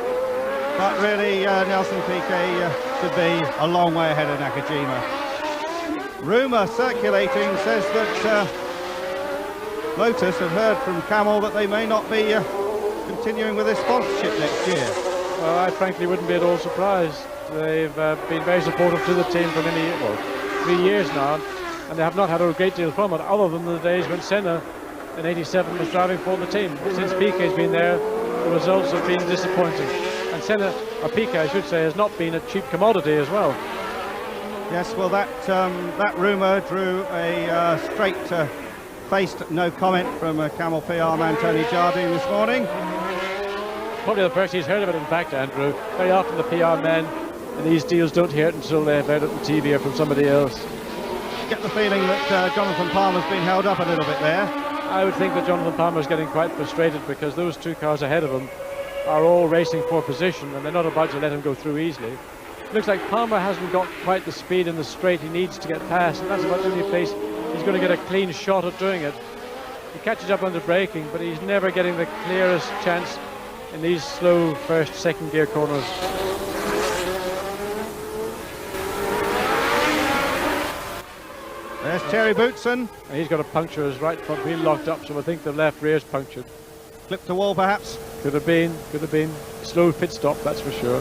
But really, Nelson Piquet should be a long way ahead of Nakajima. Rumour circulating says that Lotus have heard from Camel that they may not be continuing with their sponsorship next year. Well, I frankly wouldn't be at all surprised. They've been very supportive to the team for 3 years now, and they have not had a great deal from it, other than the days when Senna in '87 was driving for the team. Since Piquet's been there, the results have been disappointing. And Senna, or Piquet I should say, has not been a cheap commodity as well. Yes, well that rumour drew a straight-faced no comment from Camel PR man Tony Jardine this morning. Probably the first he's heard of it, in fact, Andrew. Very often the PR men in these deals don't hear it until they've heard it on TV or from somebody else. Get the feeling that Jonathan Palmer's been held up a little bit there. I would think that Jonathan Palmer's getting quite frustrated, because those 2 cars ahead of him are all racing for position, and they're not about to let him go through easily. Looks like Palmer hasn't got quite the speed in the straight he needs to get past, and that's about the only place he's going to get a clean shot at doing it. He catches up under braking, but he's never getting the clearest chance in these slow first, second gear corners. There's Terry Bootson. And he's got a puncture, his right front wheel locked up, so I think the left rear's punctured. Clipped the wall perhaps. Could have been. Slow pit stop, that's for sure.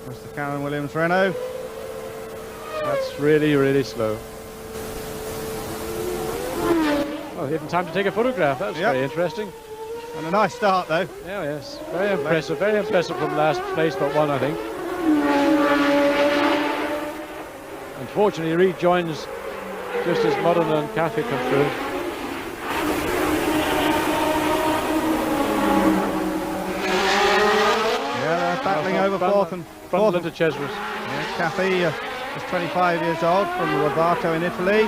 There's the Karen Williams Renault. That's really, really slow. Well, even time to take a photograph. That's very interesting. And a nice start though. Yeah, yes. Very impressive. Very impressive from last place but one, I think. Unfortunately, he rejoins just as Modena and Cafe come through. Yeah, they're battling over fourth and front into Cesarus. Yeah, Cafe is 25 years old from Rovato in Italy.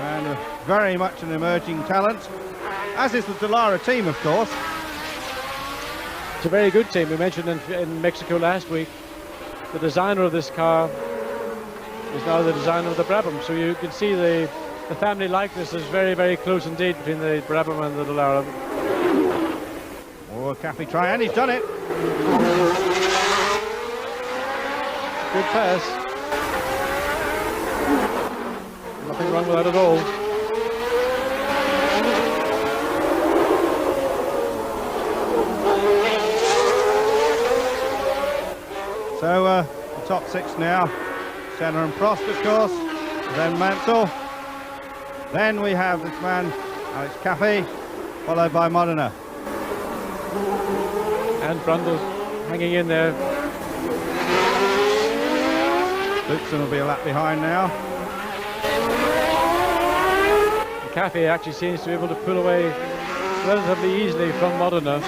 And very much an emerging talent, as is the Dallara team, of course. It's a very good team. We mentioned in Mexico last week, the designer of this car is now the designer of the Brabham. So you can see the family likeness is very, very close indeed between the Brabham and the Dallara. Oh, Cafe try, and he's done it. Good pass. Nothing wrong with that at all. So the top six now, Senna and Prost, of course, then Mansell. Then we have this man, Alex Cafe, followed by Modena. And Brundle hanging in there. Lutzen will be a lap behind now. Cafe actually seems to be able to pull away relatively easily from Modena.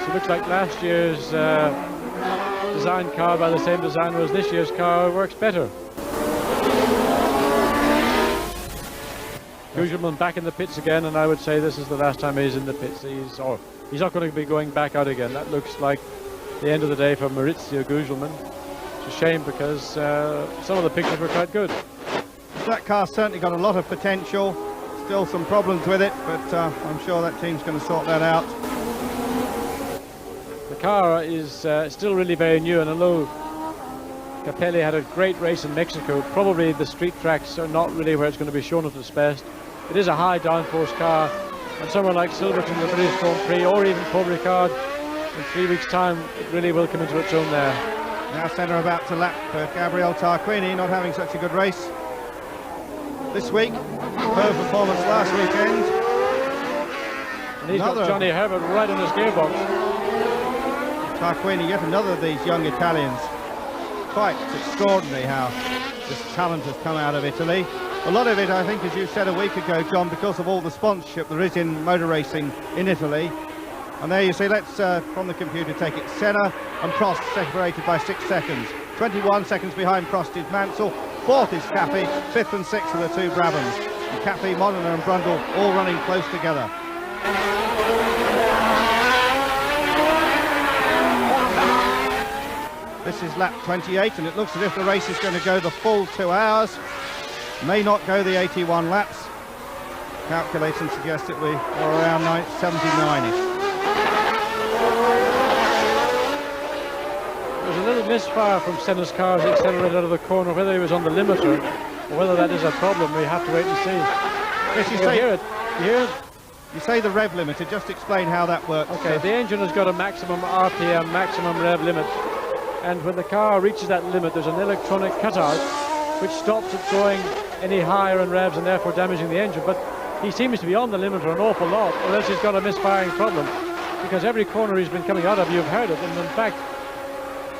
So it looks like last year's design car by the same designer as this year's car works better. Gugelman back in the pits again, and I would say this is the last time he's in the pits. He's not going to be going back out again. That looks like the end of the day for Maurizio Gugelman. It's a shame because some of the pictures were quite good. That car's certainly got a lot of potential, still some problems with it, but I'm sure that team's going to sort that out. The car is still really very new, and although Capelli had a great race in Mexico, probably the street tracks are not really where it's going to be shown at its best. It is a high downforce car, and somewhere like Silverstone, the British Grand Prix, or even Paul Ricard, in 3 weeks' time, it really will come into its own there. Now Senna about to lap Gabriele Tarquini, not having such a good race this week. Her performance last weekend. And he's got Johnny Herbert right on his gearbox. Tarquini, yet another of these young Italians. Quite extraordinary how this talent has come out of Italy. A lot of it, I think, as you said a week ago, John, because of all the sponsorship there is in motor racing in Italy. And there you see, let's, from the computer, take it. Senna and Prost separated by 6 seconds. 21 seconds behind Prost is Mansell. Fourth is Cafe. Fifth and sixth are the two Brabhams. And Cafe, Modena and Brundle all running close together. This is lap 28, and it looks as if the race is going to go the full 2 hours. May not go the 81 laps. Calculation suggests it will be around 79-ish. There's a little misfire from Senna's car as he accelerated out of the corner. Whether he was on the limiter or whether that is a problem, we have to wait and see. Yes, you hear it. You hear it? You say the rev limiter. Just explain how that works. Okay, the engine has got a maximum RPM, maximum rev limit. And when the car reaches that limit, there's an electronic cutout which stops it going any higher in revs and therefore damaging the engine. But he seems to be on the limiter an awful lot, or else he's got a misfiring problem. Because every corner he's been coming out of, you've heard it. And in fact,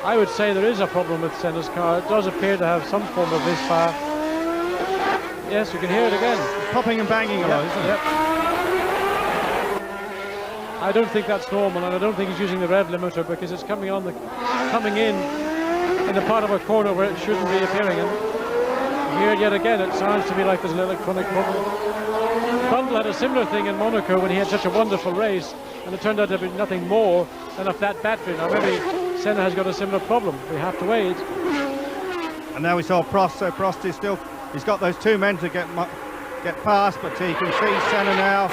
I would say there is a problem with Senna's car. It does appear to have some form of misfire. Yes, you can hear it again. It's popping and banging a lot, isn't it? Yep. I don't think that's normal, and I don't think he's using the rev limiter because it's coming in the part of a corner where it shouldn't be appearing. And here yet again, it sounds to me like there's an electronic problem. Brundle had a similar thing in Monaco when he had such a wonderful race, and it turned out to be nothing more than a flat battery. Now maybe Senna has got a similar problem. We have to wait. And now we saw Prost, so Prost is still, He's got those two men to get past, but he can see Senna now.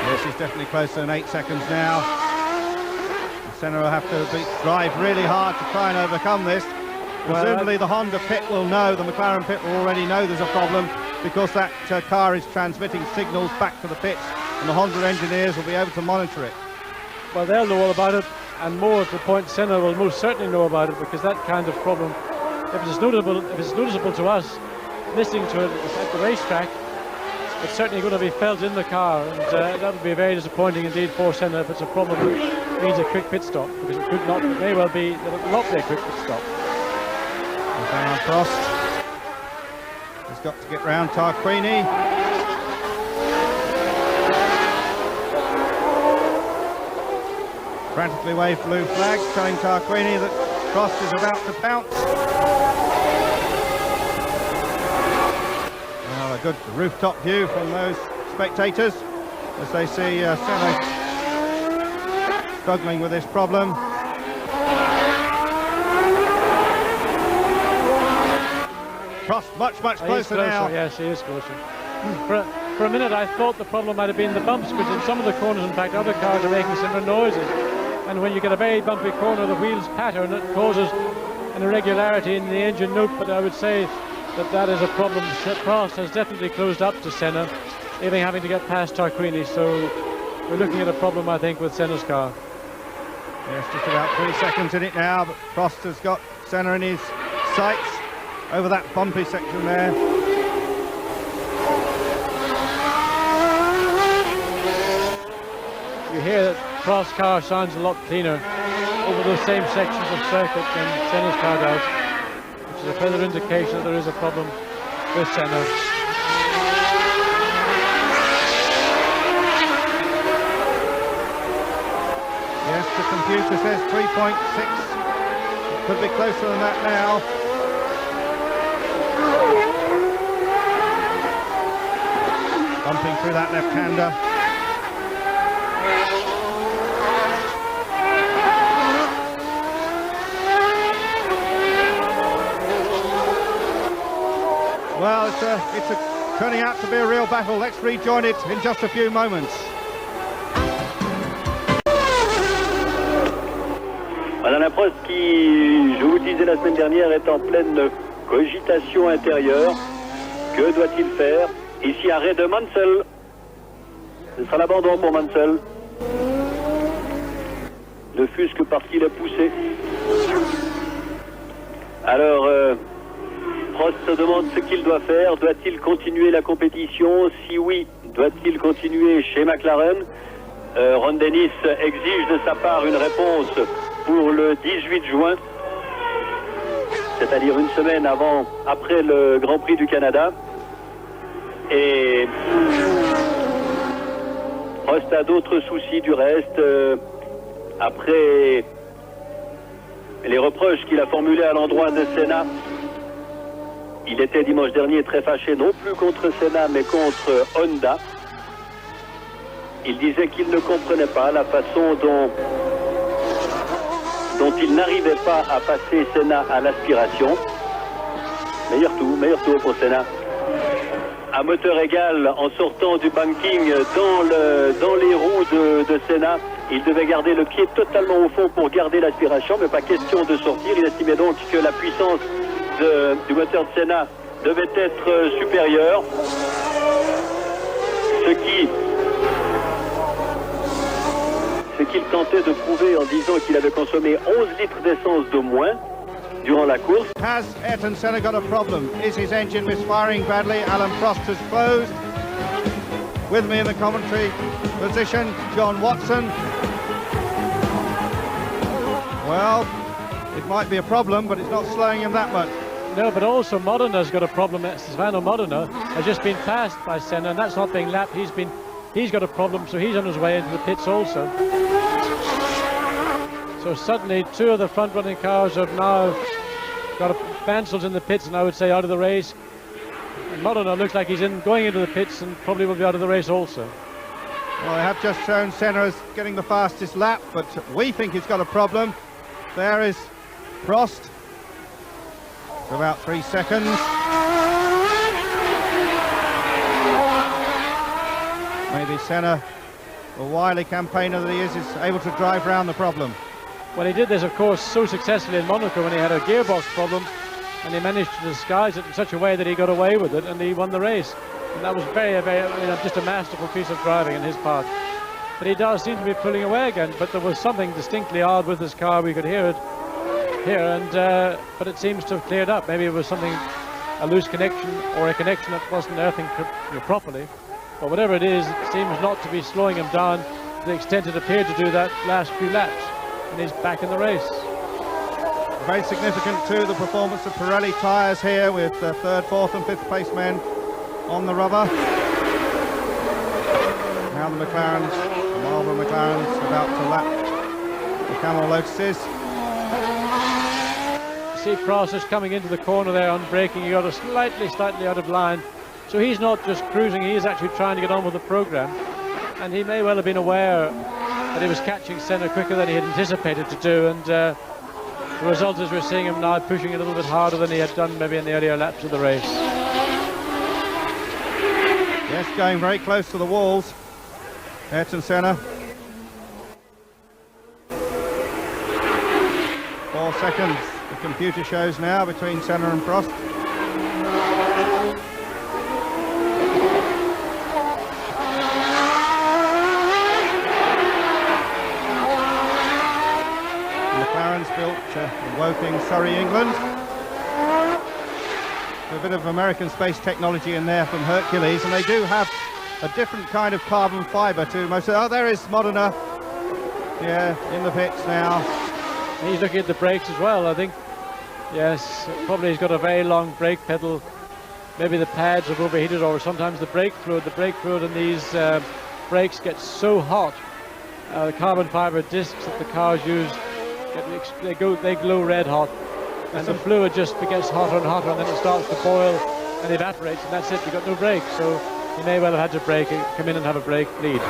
Yes, he's definitely closer than 8 seconds now. Senna will have to drive really hard to try and overcome this. Presumably the Honda pit will know, the McLaren pit will already know there's a problem, because that car is transmitting signals back to the pits, and the Honda engineers will be able to monitor it. Well, they'll know all about it, and more to the point, Senna will most certainly know about it, because that kind of problem, if it's noticeable to us, listening to it at the racetrack, it's certainly going to be felt in the car, and that would be very disappointing indeed for Senna if it's a problem that means a quick pit stop, because it could not, may well be that it will not be a quick pit stop. Prost has got to get round Tarquini. Frantically waved blue flags, telling Tarquini that Prost is about to pounce. Well, a good rooftop view from those spectators as they see Senna struggling with this problem. Prost much closer now. Yes, he is closer. For a minute I thought the problem might have been the bumps, because in some of the corners, in fact, other cars are making similar noises. And when you get a very bumpy corner, the wheels patter and it causes an irregularity in the engine note. But I would say that is a problem. Prost has definitely closed up to Senna, even having to get past Tarquini. So we're looking at a problem, I think, with Senna's car. Yes, just about 3 seconds in it now, but Prost has got Senna in his sights over that bumpy section there. You hear that Prost's car sounds a lot cleaner over those same sections of circuit than Senna's car does, which is a further indication that there is a problem with Senna. Yes, the computer says 3.6. It could be closer than that now. Bumping through that left-hander. Well, it's turning out to be a real battle. Let's rejoin it in just a few moments. Madame la Prost, qui, je vous disais la semaine dernière, est en pleine cogitation intérieure. Que doit-il faire? Ici, arrêt de Mansell. Ce sera l'abandon pour Mansell. Ne fût-ce que parce qu'il est poussé. Alors, Prost se demande ce qu'il doit faire. Doit-il continuer la compétition? Si oui, doit-il continuer chez McLaren? Ron Dennis exige de sa part une réponse pour le 18 juin, c'est-à-dire une semaine après le Grand Prix du Canada. Et Prost a d'autres soucis du reste. Après les reproches qu'il a formulés à l'endroit de Senna, il était dimanche dernier très fâché, non plus contre Senna, mais contre Honda. Il disait qu'il ne comprenait pas la façon dont il n'arrivait pas à passer Senna à l'aspiration. Meilleur tour pour Senna. À moteur égal, en sortant du banking dans les roues de Senna, il devait garder le pied totalement au fond pour garder l'aspiration, mais pas question de sortir. Il estimait donc que la puissance du moteur de Senna devait être supérieure, ce qu'il tentait de prouver en disant qu'il avait consommé 11 litres d'essence de moins durant la course. Has Ayrton Senna got a problem? Is his engine misfiring badly? Alan Prost has closed. With me in the commentary position, John Watson. Well, it might be a problem, but it's not slowing him that much. No, but also Modena got a problem. Stefano Modena has just been passed by Senna, and that's not being lapped. He's got a problem, so he's on his way into the pits also. So suddenly two of the front-running cars have now got Mansell's in the pits, and I would say out of the race. And Modena looks like he's going into the pits and probably will be out of the race also. Well, I have just shown Senna as getting the fastest lap, but we think he's got a problem. There is Prost. About 3 seconds. Maybe Senna, the wily campaigner that he is able to drive round the problem. Well, he did this, of course, so successfully in Monaco when he had a gearbox problem, and he managed to disguise it in such a way that he got away with it and he won the race. And that was very, very, just a masterful piece of driving on his part. But he does seem to be pulling away again, but there was something distinctly odd with his car. We could hear it here, and but it seems to have cleared up. Maybe it was something, a loose connection or a connection that wasn't earthing properly. But whatever it is, it seems not to be slowing him down to the extent it appeared to do that last few laps. And he's back in the race. Very significant too, the performance of Pirelli tyres here, with third, fourth and fifth place men on the rubber. Now the McLarens, the Marlboro McLarens, about to lap the Camel Lotuses. See Prost is coming into the corner there on braking. He got a slightly out of line. So he's not just cruising, he is actually trying to get on with the program. And he may well have been aware that he was catching Senna quicker than he had anticipated to do. And the result is we're seeing him now pushing a little bit harder than he had done maybe in the earlier laps of the race. Yes, going very close to the walls. Ayrton Senna. 4 seconds, the computer shows now, between Senna and Prost. McLaren's built in Woking, Surrey, England. A bit of American space technology in there from Hercules, and they do have a different kind of carbon fibre to most of. Oh, there is Modena. Yeah, in the pits now. He's looking at the brakes as well, I think. Yes, probably he's got a very long brake pedal. Maybe the pads have overheated, or sometimes the brake fluid in these brakes gets so hot. The carbon fibre discs that the cars use, they glow red hot. And the fluid just gets hotter and hotter, and then it starts to boil and evaporates, and that's it, you've got no brake. So he may well have had to come in and have a brake lead.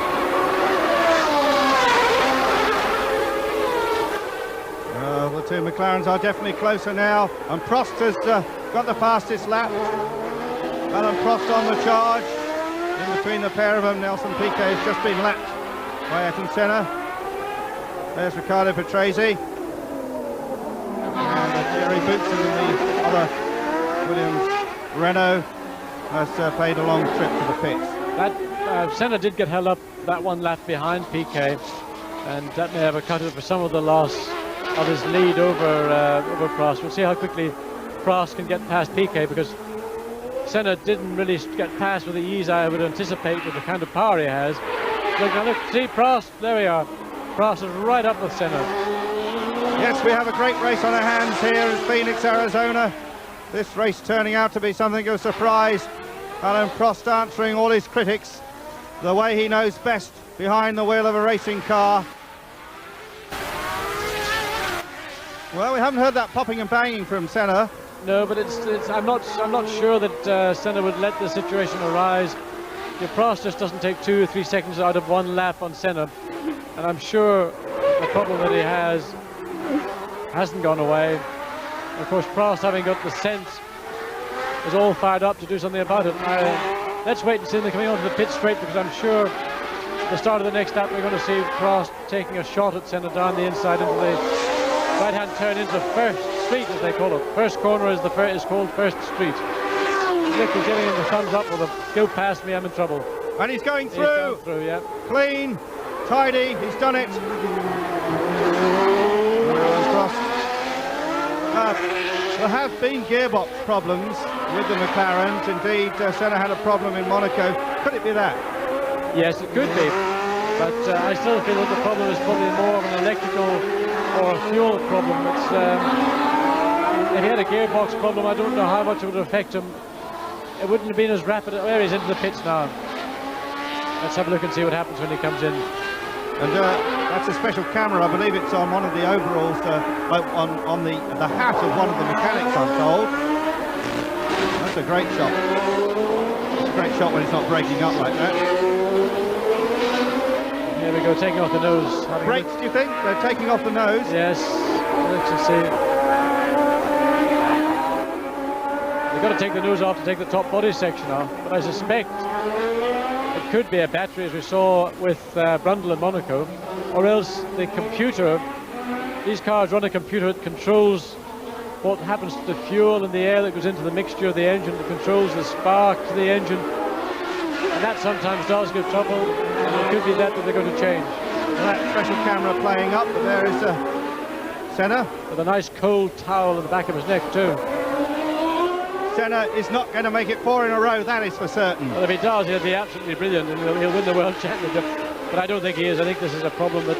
The two McLarens are definitely closer now, and Prost has got the fastest lap. Alan Prost on the charge. In between the pair of them, Nelson Piquet has just been lapped by Ayrton Senna. There's Riccardo Patrese. Jerry Boots and the other Williams Renault has paid a long trip to the pits. Senna did get held up that one lap behind Piquet, and that may have accounted for some of the loss of his lead over Prost. We'll see how quickly Prost can get past Piquet, because Senna didn't really get past with the ease I would anticipate with the kind of power he has. Look, see Prost, there we are. Prost is right up with Senna. Yes, we have a great race on our hands here in Phoenix, Arizona. This race turning out to be something of a surprise. Alan Prost answering all his critics the way he knows best, behind the wheel of a racing car. Well, we haven't heard that popping and banging from Senna. No, but I'm not sure that Senna would let the situation arise. Prost just doesn't take 2 or 3 seconds out of one lap on Senna, and I'm sure the problem that he hasn't gone away. Of course, Prost, having got the sense, is all fired up to do something about it. Let's wait and see them coming onto the pit straight, because I'm sure at the start of the next lap we're going to see Prost taking a shot at Senna down the inside into the right-hand turn into First Street, as they call it. First corner is called First Street. Nick is giving him the thumbs up with a go past me, I'm in trouble. And he's going through. He's going through, yeah. Clean, tidy, he's done it. There have been gearbox problems with the McLarens. Indeed, Senna had a problem in Monaco. Could it be that? Yes, it could be. But I still feel that the problem is probably more of an electrical or a fuel problem. If he had a gearbox problem, I don't know how much it would affect him. It wouldn't have been as rapid. Where he's into the pits now. Let's have a look and see what happens when he comes in. And that's a special camera. I believe it's on one of the overalls, on the hat of one of the mechanics, I'm told. That's a great shot. It's a great shot when it's not breaking up like that. Here we go, taking off the nose. Brakes, do you think? They're taking off the nose? Yes. Let's just see. They've got to take the nose off to take the top body section off, but I suspect it could be a battery, as we saw with Brundle in Monaco, or else the computer. These cars run a computer that controls what happens to the fuel and the air that goes into the mixture of the engine, that controls the spark to the engine, and that sometimes does give trouble, and it could be that they're going to change. And that special camera playing up, but there is Senna. With a nice cold towel in the back of his neck too. Senna is not going to make it 4 in a row, that is for certain. Well, if he does, he'll be absolutely brilliant and he'll win the World Championship. But I don't think he is. I think this is a problem that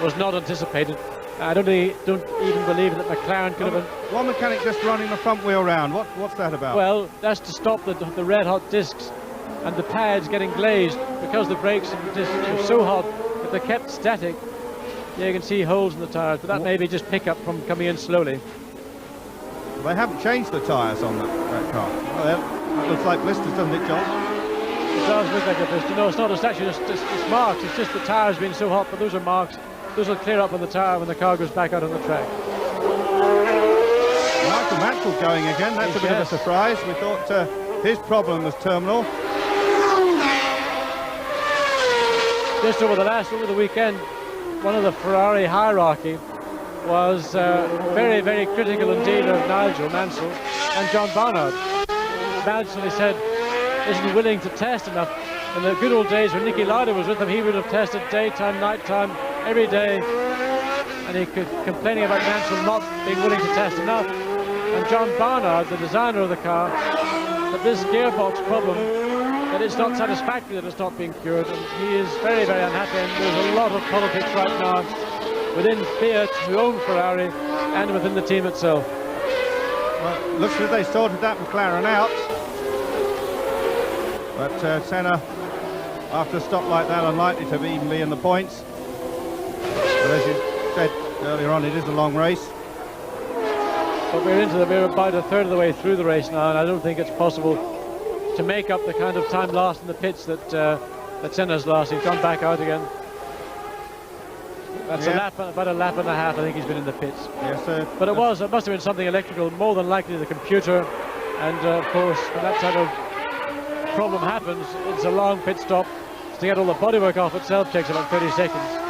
was not anticipated. I don't even believe that McLaren could have been... One mechanic just running the front wheel round. What's that about? Well, that's to stop the red-hot discs and the pads getting glazed, because the brakes and discs are so hot. If they're kept static, you can see holes in the tyres, but that may be just pickup from coming in slowly. They haven't changed the tyres on that car. Oh, that looks like blisters, doesn't it, John? It does look like a blister. No, it's not. It's actually it's marks. It's just the tyres being so hot, but those are marks. Those will clear up on the tyre when the car goes back out on the track. Michael Mansell going again. That's a bit of a surprise. We thought his problem was terminal. Just over the weekend, one of the Ferrari hierarchy was very, very critical indeed of Nigel Mansell and John Barnard. Mansell, he said, isn't willing to test enough. In the good old days when Nicky Lauda was with him, he would have tested daytime, nighttime, every day, and he could complaining about Mansell not being willing to test enough. And John Barnard, the designer of the car, that this gearbox problem, that it's not satisfactory, that it's not being cured, and he is very, very unhappy. And there's a lot of politics right now within Fiat, who own Ferrari, and within the team itself. Well, looks as if they sorted that McLaren out. But Senna, after a stop like that, unlikely to even be in the points. But as you said earlier on, it is a long race. But we're about a third of the way through the race now, and I don't think it's possible to make up the kind of time lost in the pits that Senna's lost. He's gone back out again. That's about a lap and a half, I think he's been in the pits. Yes, sir. But it must have been something electrical, more than likely the computer. And of course, when that type of problem happens, it's a long pit stop. To get all the bodywork off itself takes about 30 seconds.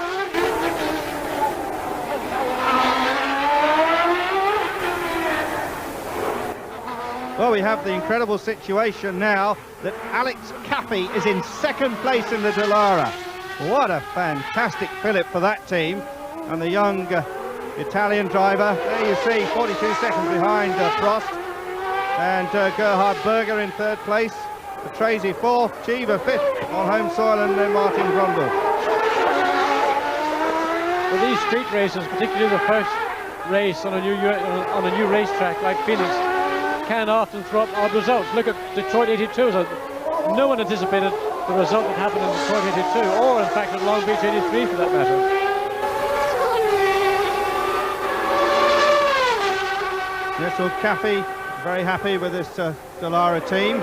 Well, we have the incredible situation now that Alex Caffey is in second place in the Dallara. What a fantastic fillip for that team. And the young Italian driver, there you see, 42 seconds behind Prost. And Gerhard Berger in third place. Patrese fourth, Cheever fifth on home soil, and then Martin Brundle. Well, these street races, particularly the first race on a new racetrack like Phoenix, can often throw up odd results. Look at Detroit 82. So no one anticipated the result that happened in Detroit 82, or in fact at Long Beach 83 for that matter. Yes, well, Caffey very happy with this Dallara team.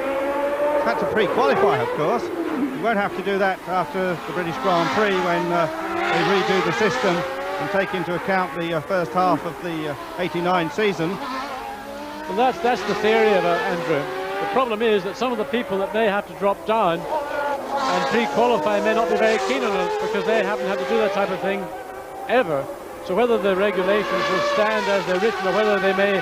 Had to pre-qualify, of course. You won't have to do that after the British Grand Prix when they redo the system and take into account the first half of the 89 season. Well, that's the theory of it, Andrew. The problem is that some of the people that may have to drop down and pre-qualify may not be very keen on it, because they haven't had to do that type of thing ever. So whether the regulations will stand as they're written, or whether they may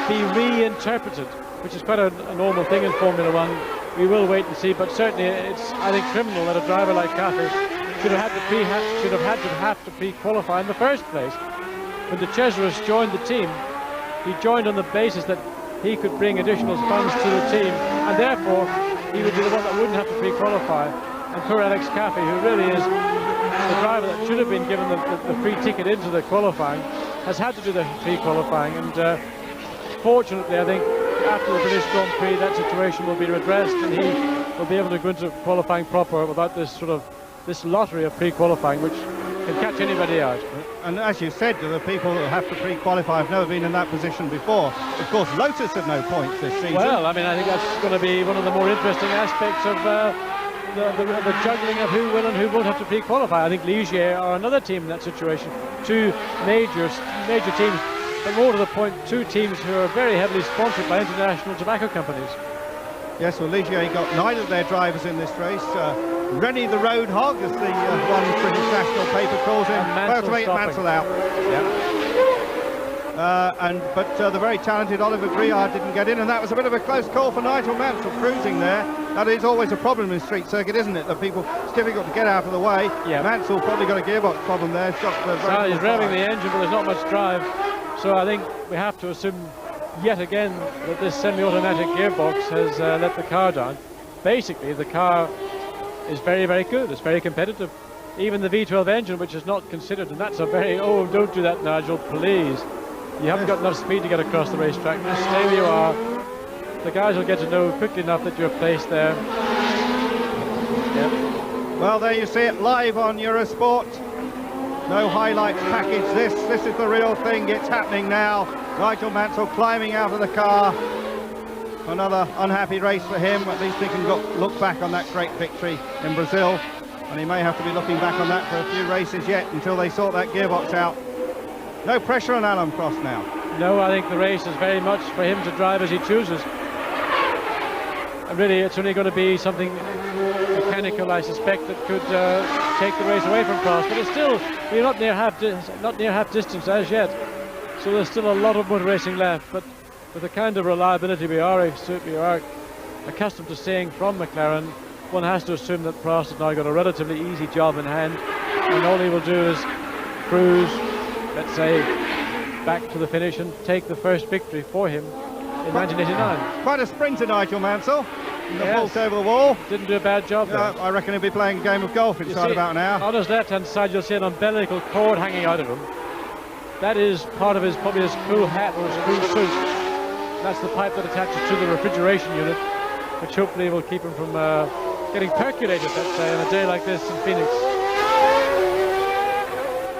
be reinterpreted, which is quite a normal thing in Formula One, we will wait and see. But certainly it's, I think, criminal that a driver like Caffey should have had to pre-qualify in the first place. When the Cesaris joined the team, he joined on the basis that he could bring additional funds to the team, and therefore he would be the one that wouldn't have to pre-qualify. And poor Alex Caffey, who really is the driver that should have been given the free ticket into the qualifying, has had to do the pre-qualifying. And fortunately, I think after the British Grand Prix, that situation will be redressed, and he will be able to go into qualifying proper without this lottery of pre-qualifying, which can catch anybody out. And as you said, the people that have to pre-qualify have never been in that position before. Of course, Lotus have no points this season. Well, I mean, I think that's going to be one of the more interesting aspects of the juggling of who will and who won't have to pre-qualify. I think Ligier are another team in that situation. Two major teams but more to the point, two teams who are very heavily sponsored by international tobacco companies. Yes, well, Ligier got neither of their drivers in this race. Rennie the Road Hog, as the one British national paper calls him. Mansell out. Yeah. But the very talented Oliver Griard didn't get in, and that was a bit of a close call for Nigel Mansell cruising there. That is always a problem in street circuit, isn't it? That it's difficult to get out of the way. Yeah. Mansell probably got a gearbox problem there. He's revving the engine, but there's not much drive. So I think we have to assume yet again that this semi-automatic gearbox has let the car down. Basically, the car is very, very good. It's very competitive. Even the V12 engine, which is not considered, and that's a very, oh, don't do that, Nigel, please. You haven't got enough speed to get across the racetrack. Just stay where you are. The guys will get to know quickly enough that you're placed there. Yep. Well, there you see it live on Eurosport. No highlights package. This is the real thing. It's happening now. Nigel Mansell climbing out of the car. Another unhappy race for him. At least he can look back on that great victory in Brazil. And he may have to be looking back on that for a few races yet until they sort that gearbox out. No pressure on Alain Prost now. No, I think the race is very much for him to drive as he chooses. And really, it's only going to be something mechanical, I suspect, that could take the race away from Prost. But it's still, we're not near half distance as yet. So there's still a lot of motor racing left. But with the kind of reliability we are accustomed to seeing from McLaren, one has to assume that Prost has now got a relatively easy job in hand, and all he will do is cruise, let's say, back to the finish and take the first victory for him in 1989. Quite a sprinter, Nigel Mansell. Vault over the wall. Didn't do a bad job there. I reckon he'll be playing a game of golf inside about an hour. On his left-hand side, you'll see an umbilical cord hanging out of him. That is part of probably his crew hat or his crew suit. That's the pipe that attaches to the refrigeration unit, which hopefully will keep him from getting percolated, let's say, on a day like this in Phoenix.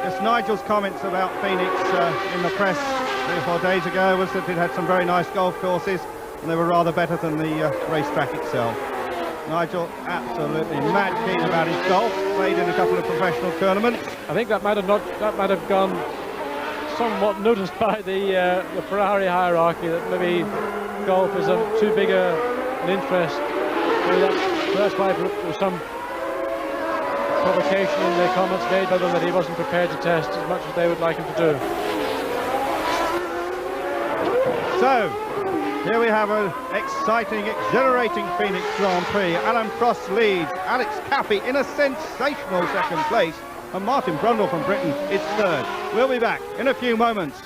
Yes, Nigel's comments about Phoenix in the press 3 or 4 days ago was that it had some very nice golf courses, and they were rather better than the racetrack itself. Nigel absolutely mad keen about his golf, played in a couple of professional tournaments. I think that might have gone somewhat noticed by the Ferrari hierarchy, that maybe golf is too big an interest. That's why there was some provocation in the comments made by them that he wasn't prepared to test as much as they would like him to do. So, here we have an exciting, exhilarating Phoenix Grand Prix. Alain Prost leads, Alex Cappy in a sensational second place, and Martin Brundle from Britain is third. We'll be back in a few moments.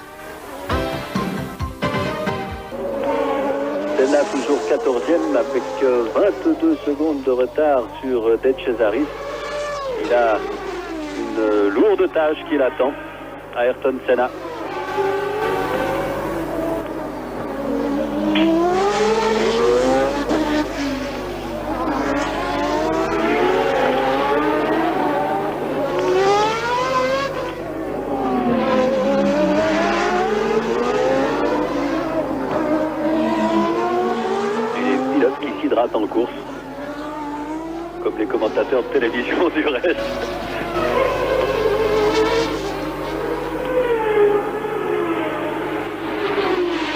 Senna toujours 14e avec 22 secondes de retard sur De Cesaris. Il a une lourde tâche qui l'attend, Ayrton Senna. En course, comme les commentateurs de télévision du reste.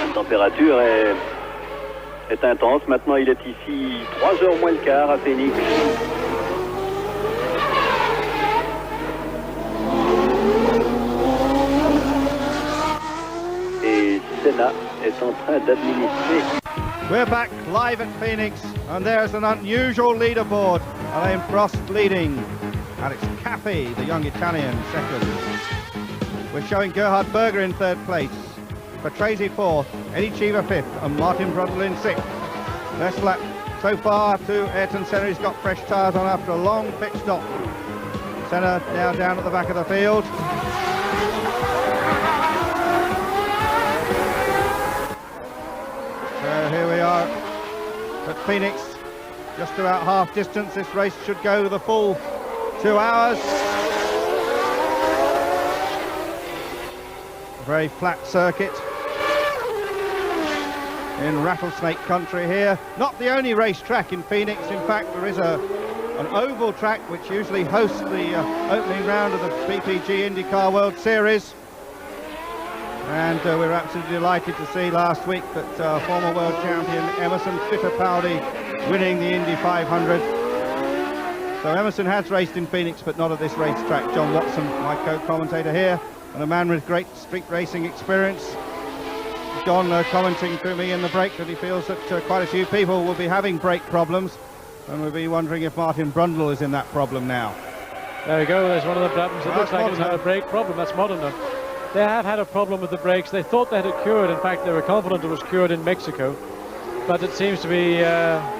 La température est intense. Maintenant, il est ici 3h moins le quart à Phoenix. Et Senna est en train d'administrer. We're back live at Phoenix, and there's an unusual leaderboard. Alain Prost leading, Alex Cappy, the young Italian, second. We're showing Gerhard Berger in third place, Patrese fourth, Eddie Cheever fifth, and Martin Brundle in sixth. Best lap so far to Ayrton Senna. He's got fresh tyres on after a long pit stop. Senna now down at the back of the field. Here we are at Phoenix, just about half distance. This race should go the full 2 hours. A very flat circuit in Rattlesnake Country here. Not the only racetrack in Phoenix. In fact, there is an oval track which usually hosts the opening round of the PPG IndyCar World Series. And we're absolutely delighted to see last week that former world champion Emerson Fittipaldi winning the Indy 500. So Emerson has raced in Phoenix, but not at this racetrack. John Watson, my co-commentator here, and a man with great street racing experience. John commenting to me in the break that he feels that quite a few people will be having brake problems, and we'll be wondering if Martin Brundle is in that problem now. There we go, there's one of the buttons. It looks like it's had a brake problem. That's Modena. They have had a problem with the brakes. They thought they had it cured. In fact, they were confident it was cured in Mexico, but it seems to be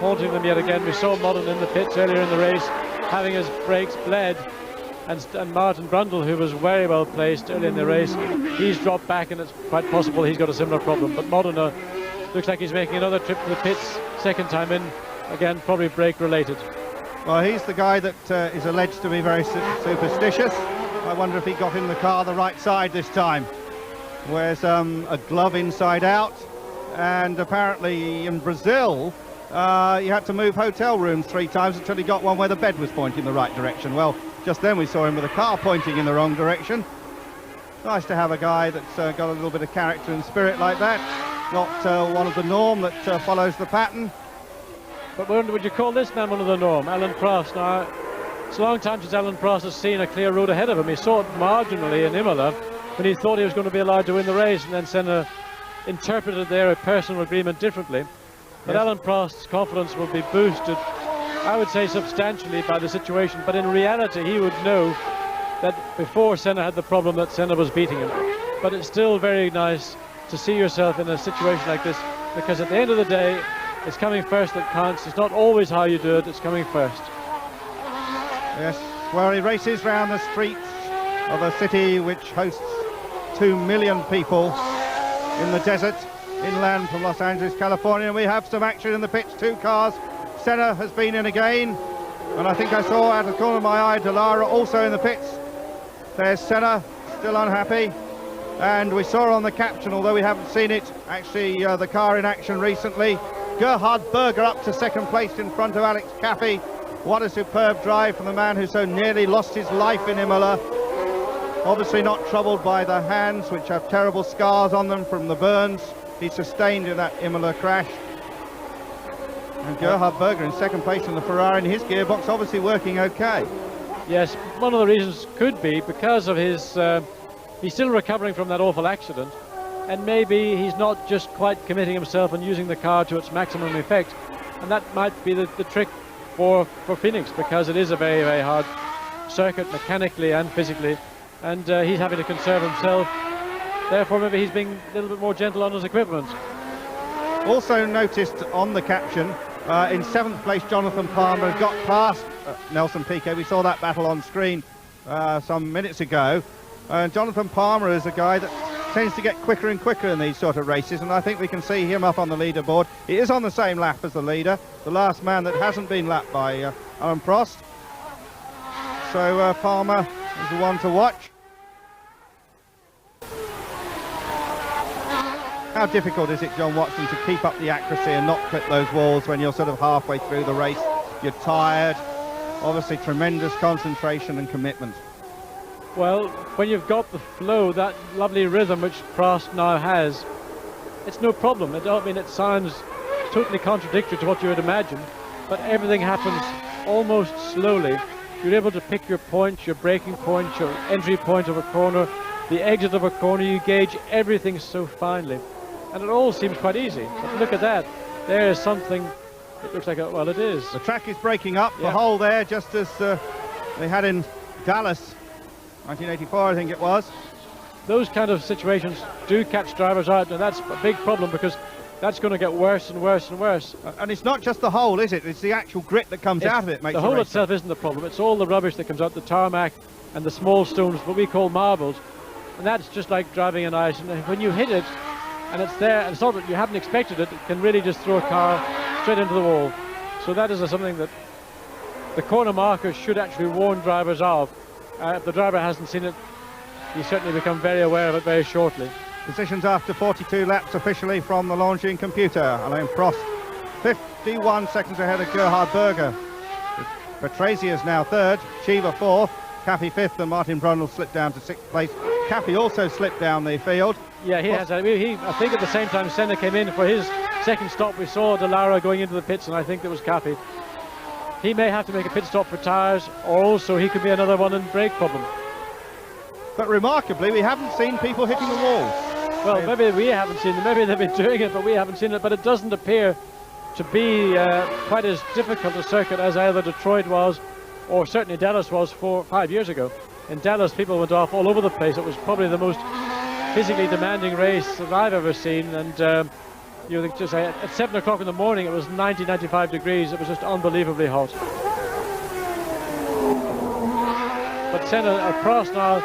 haunting them yet again. We saw Modena in the pits earlier in the race having his brakes bled, and Martin Brundle, who was very well placed early in the race, he's dropped back, and it's quite possible he's got a similar problem. But Modena looks like he's making another trip to the pits, second time in, again probably brake related. Well, he's the guy that is alleged to be very superstitious. I wonder if he got in the car the right side this time. Wears a glove inside out, and apparently in Brazil you had to move hotel rooms 3 times until he got one where the bed was pointing the right direction. Well, just then we saw him with a car pointing in the wrong direction. Nice to have a guy that's got a little bit of character and spirit like that. Not one of the norm that follows the pattern. But would you call this man one of the norm? Alan Prost. Now, it's a long time since Alan Prost has seen a clear road ahead of him. He saw it marginally in Imola when he thought he was going to be allowed to win the race, and then Senna interpreted their personal agreement differently. But yes, Alan Prost's confidence will be boosted, I would say, substantially by the situation. But in reality, he would know that before Senna had the problem that Senna was beating him. But it's still very nice to see yourself in a situation like this, because at the end of the day, it's coming first that counts. It's not always how you do it, it's coming first. Yes, well, he races round the streets of a city which hosts 2 million people in the desert, inland from Los Angeles, California, and we have some action in the pits. 2 cars. Senna has been in again, and I think I saw out of the corner of my eye Dallara also in the pits. There's Senna, still unhappy, and we saw on the caption, although we haven't seen it, actually the car in action recently. Gerhard Berger up to second place in front of Alex Caffey. What a superb drive from the man who so nearly lost his life in Imola. Obviously not troubled by the hands, which have terrible scars on them from the burns he sustained in that Imola crash. And Gerhard Berger in second place in the Ferrari, and his gearbox obviously working okay. Yes, one of the reasons could be because of his he's still recovering from that awful accident, and maybe he's not just quite committing himself and using the car to its maximum effect, and that might be the trick for Phoenix, because it is a very, very hard circuit mechanically and physically, and he's having to conserve himself. Therefore, maybe he's being a little bit more gentle on his equipment. Also noticed on the caption, in 7th place Jonathan Palmer got past Nelson Piquet. We saw that battle on screen some minutes ago. Jonathan Palmer is a guy that tends to get quicker and quicker in these sort of races, and I think we can see him up on the leaderboard. He is on the same lap as the leader, the last man that hasn't been lapped by Alan Prost. So Palmer is the one to watch. How difficult is it, John Watson, to keep up the accuracy and not clip those walls when you're sort of halfway through the race? You're tired, obviously tremendous concentration and commitment. Well, when you've got the flow, that lovely rhythm which Prost now has, it's no problem. I don't mean it sounds totally contradictory to what you would imagine, but everything happens almost slowly. You're able to pick your points, your braking point, your entry point of a corner, the exit of a corner. You gauge everything so finely, and it all seems quite easy. But look at that. There is something, it looks like, well, it is. The track is breaking up, the hole there, just as they had in Dallas 1984, I think it was. Those kind of situations do catch drivers out, and that's a big problem, because that's going to get worse and worse and worse. And it's not just the hole, is it? It's the actual grit that comes out of it. The hole itself isn't the problem. It's all the rubbish that comes out, the tarmac and the small stones, what we call marbles. And that's just like driving on ice. And when you hit it, and it's there, and it's not that you haven't expected it, it can really just throw a car straight into the wall. So that is something that the corner markers should actually warn drivers of. If the driver hasn't seen it, you certainly become very aware of it very shortly. Positions after 42 laps officially from the launching computer. Alain Prost 51 seconds ahead of Gerhard Berger. Petresi is now third, Shiva fourth, Caffey fifth, and Martin Brundle slipped down to 6th place. Cappy also slipped down the field. Yeah, he has. I think at the same time Senna came in for his second stop, we saw De Lara going into the pits, and I think it was Cappy. He may have to make a pit stop for tyres, or also he could be another one in brake problem. But remarkably, we haven't seen people hitting the walls. Well, maybe we haven't seen it. Maybe they've been doing it, but we haven't seen it. But it doesn't appear to be quite as difficult a circuit as either Detroit was, or certainly Dallas was 4 or 5 years ago. In Dallas, people went off all over the place. It was probably the most physically demanding race that I've ever seen. And you know, just at 7 o'clock in the morning, it was 90, 95 degrees. It was just unbelievably hot. But Senna, Prost now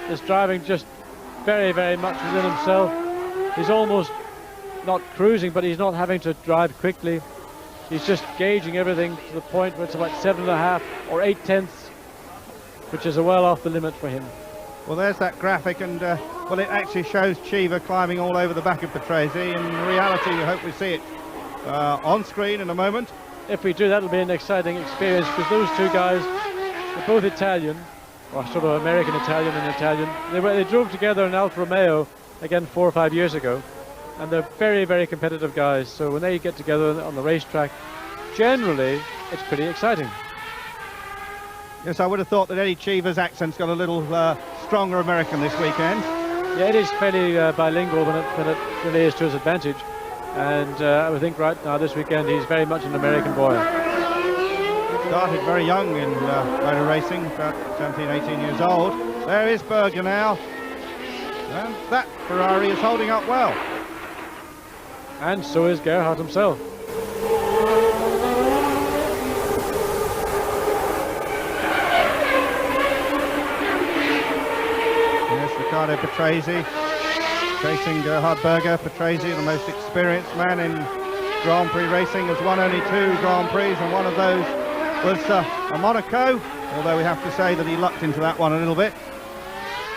is driving just very, very much within himself. He's almost not cruising, but he's not having to drive quickly. He's just gauging everything to the point where it's about 7.5 or 8/10, which is well off the limit for him. Well, there's that graphic, and well, it actually shows Cheever climbing all over the back of Patrese. In reality, we hope we see it on screen in a moment. If we do, that'll be an exciting experience, because those two guys are both Italian, or sort of American Italian and Italian. They drove together in Alfa Romeo again 4 or 5 years ago, and they're very, very competitive guys. So when they get together on the racetrack, generally it's pretty exciting. Yes, I would have thought that Eddie Cheever's accent's got a little stronger American this weekend. Yeah, it is fairly bilingual when it really is to his advantage, and I would think right now this weekend he's very much an American boy. Started very young in motor racing, about 17, 18 years old. There is Berger now, and that Ferrari is holding up well. And so is Gerhardt himself. Yes, Riccardo Patrese chasing Gerhard Berger. Patrese, the most experienced man in Grand Prix racing, has won only 2 Grand Prix, and one of those was a Monaco, although we have to say that he lucked into that one a little bit.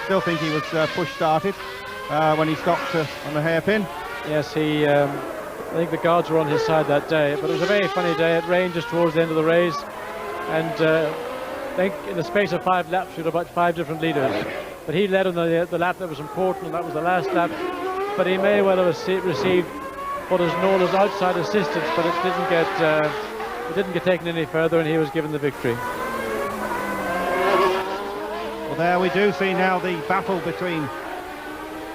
Still think he was push-started when he stopped on the hairpin. Yes, I think the guards were on his side that day, but it was a very funny day. It rained just towards the end of the race, and I think in the space of 5 laps we had about 5 different leaders. But he led on the lap that was important, and that was the last lap. But he may well have received what is known as outside assistance, but it didn't get taken any further, and he was given the victory. Well, there we do see now the battle between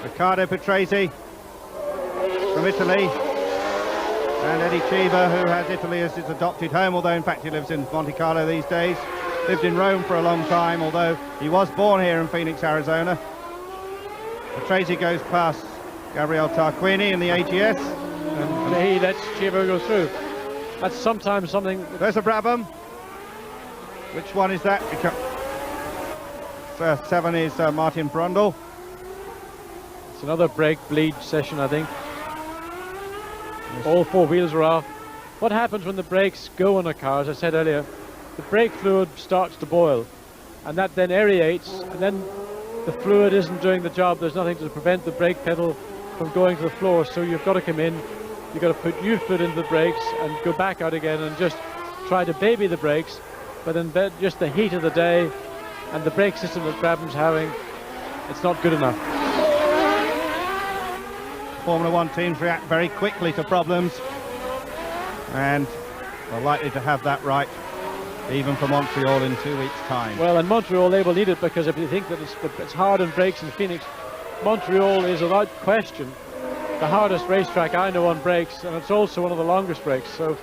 Riccardo Patrese from Italy and Eddie Cheever, who has Italy as his adopted home, although in fact he lives in Monte Carlo these days. Lived in Rome for a long time, although he was born here in Phoenix, Arizona. Patrese goes past Gabriele Tarquini in the AGS. And he lets Cheever go through. That's sometimes something... There's a Brabham. Which one is that? 7 is Martin Brundle. It's another brake bleed session, I think. All 4 wheels are off. What happens when the brakes go on a car, as I said earlier, the brake fluid starts to boil, and that then aerates, and then the fluid isn't doing the job. There's nothing to prevent the brake pedal from going to the floor, so you've got to come in, you've got to put new fluid into the brakes and go back out again and just try to baby the brakes. But in just the heat of the day and the brake system that Brabham's having, it's not good enough. Formula One teams react very quickly to problems, and are likely to have that right even for Montreal in 2 weeks' time. Well, in Montreal they will need it, because if you think that it's hard on brakes in Phoenix, Montreal is without question the hardest racetrack I know on brakes, and it's also one of the longest brakes. So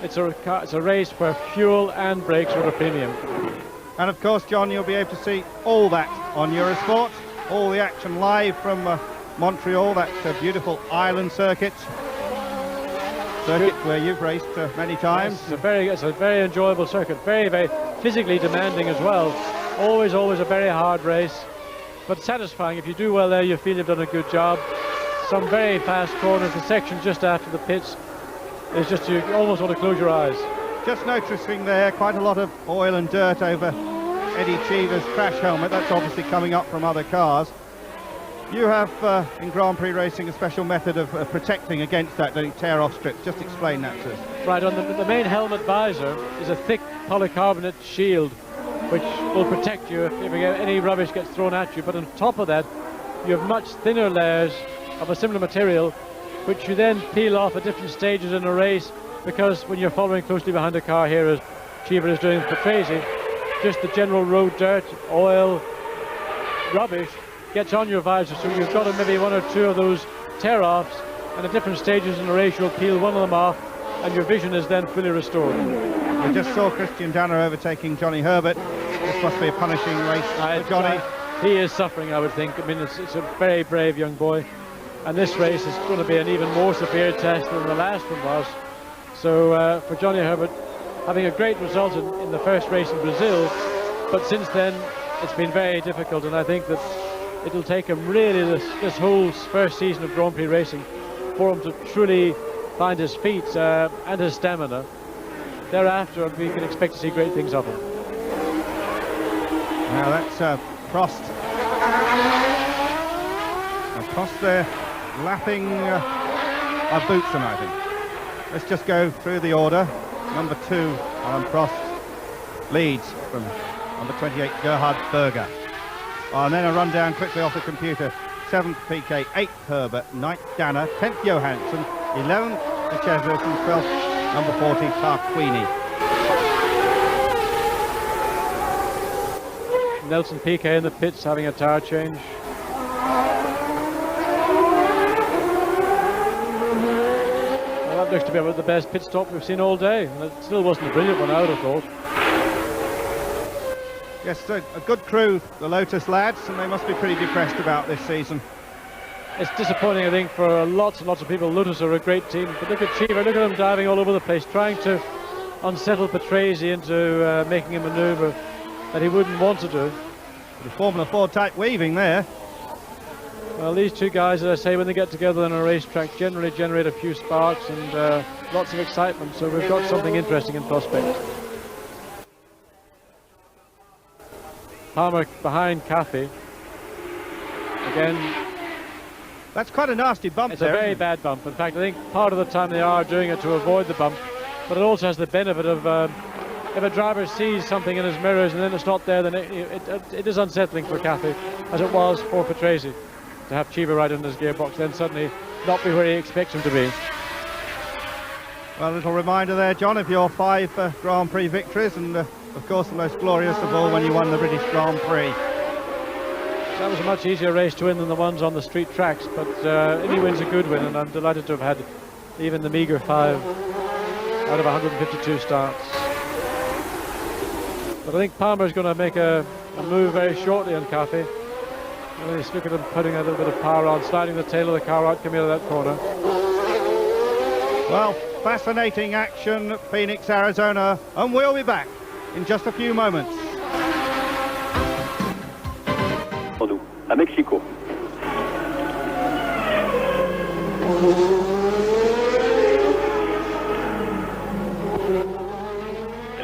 it's a race where fuel and brakes are at a premium. And of course, John, you'll be able to see all that on Eurosport, all the action live from Montreal, that beautiful island circuit where you've raced many times. It's a very enjoyable circuit, very, very physically demanding as well. Always a very hard race, but satisfying. If you do well there, you feel you've done a good job. Some very fast corners. The section just after the pits is just, you almost want to close your eyes. Just noticing there quite a lot of oil and dirt over Eddie Cheever's crash helmet. That's obviously coming up from other cars. You have in Grand Prix racing a special method of protecting against that, don't you? Tear off strips. Just explain that to us. Right, on the main helmet visor is a thick polycarbonate shield which will protect you if any rubbish gets thrown at you, but on top of that you have much thinner layers of a similar material, which you then peel off at different stages in a race, because when you're following closely behind a car here, as Cheever is doing for Tracy, just the general road dirt, oil, rubbish gets on your visor, so you've got maybe one or two of those tear-offs, and at different stages in a race you'll peel one of them off, and your vision is then fully restored. We just saw Christian Danner overtaking Johnny Herbert. This must be a punishing race for Johnny. He is suffering, I would think. I mean, it's a very brave young boy, and this race is going to be an even more severe test than the last one was. So for Johnny Herbert, having a great result in the first race in Brazil, but since then it's been very difficult, and I think that it'll take him really this whole first season of Grand Prix racing for him to truly find his feet and his stamina. Thereafter, we can expect to see great things of him. Now that's Prost. Prost there lapping Boutsen, I think. Let's just go through the order. Number 2, Alain Prost, leads from number 28, Gerhard Berger. And then a rundown quickly off the computer. 7th PK, 8th Herbert, 9th Danner, 10th Johansson, 11th De Chesers, and 12th number 40, Tarquini. Nelson Piquet in the pits having a tire change. Well, that looks to be about the best pit stop we've seen all day, and it still wasn't a brilliant one, I would have thought. Yes, a good crew, the Lotus lads, and they must be pretty depressed about this season. It's disappointing, I think, for lots and lots of people. Lotus are a great team, but look at Cheever, look at him diving all over the place, trying to unsettle Patrese into making a manoeuvre that he wouldn't want to do. The Formula 4 type weaving there. Well, these two guys, as I say, when they get together on a racetrack, generally generate a few sparks and lots of excitement, so we've got something interesting in prospect. Palmer behind Caffey. Again, that's quite a nasty bump. It's there, a very bad bump. In fact, I think part of the time they are doing it to avoid the bump, but it also has the benefit of if a driver sees something in his mirrors and then it's not there, then it is unsettling for Caffey, as it was for Patrese, to have Cheever right in his gearbox, then suddenly not be where he expects him to be. Well, a little reminder there, John, of your 5 Grand Prix victories, and of course the most glorious of all when you won the British Grand Prix. That was a much easier race to win than the ones on the street tracks, but any win's a good win, and I'm delighted to have had even the meagre 5 out of 152 starts. But I think Palmer's going to make a move very shortly on Caffey. Just look at him putting a little bit of power on, sliding the tail of the car out, coming out of that corner. Well, fascinating action at Phoenix, Arizona, and we'll be back in just a few moments. À Mexico.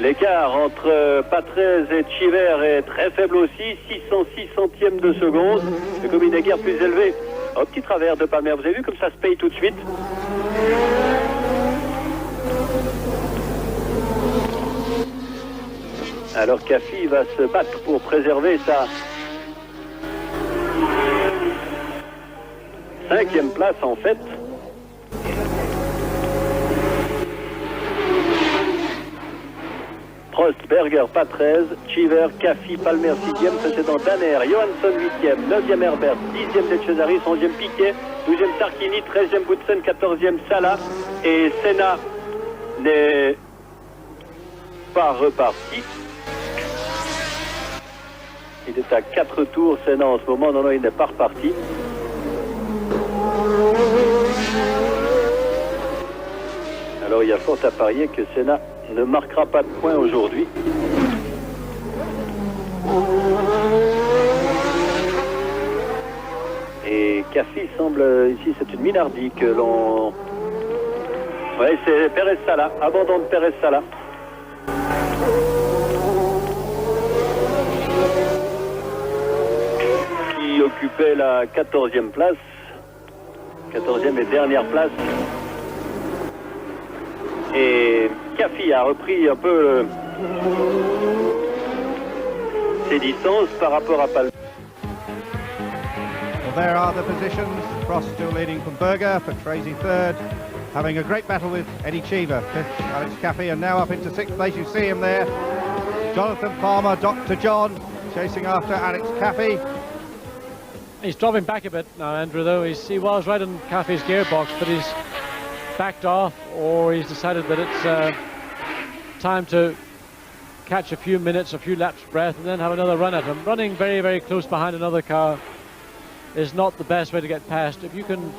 L'écart entre Patrese et Cheever est très faible aussi, 606 centièmes de seconde. Le combiné est guère plus élevé. Au petit travers de Palmer, vous avez vu comme ça se paye tout de suite. Alors Caffey va se battre pour préserver sa 5e place en fait. Prost, Berger, Patrese, Cheever, Caffey, Palmer 6e, précédent Danner, Johansson 8e, 9e Herbert, 10e De Cesari, 11e Piquet, 12e Tarquini, 13e Boutsen, 14e Salah, et Senna n'est pas reparti. Il est à 4 tours, Senna en ce moment, non, il n'est pas reparti. Alors il y a fort à parier que Senna ne marquera pas de points aujourd'hui. Et Caffey semble, ici c'est une minardie que l'on... Oui, c'est Pérez Sala, abandon de Pérez Sala. Qui occupait la 14e place. 14e et dernière place. Et Caffey a repris un peu ses distances par rapport à Palmer. Well, there are the positions. Prost still leading from Berger, Patrese third, having a great battle with Eddie Cheever, fifth, Alex Caffey, and now up into sixth place. You see him there, Jonathan Palmer, Dr. John, chasing after Alex Caffey. He's dropping back a bit now, Andrew, though. He was right on Caffey's gearbox, but he's backed off, or he's decided that it's time to catch a few minutes, a few laps breath, and then have another run at him. Running very, very close behind another car is not the best way to get past. If you can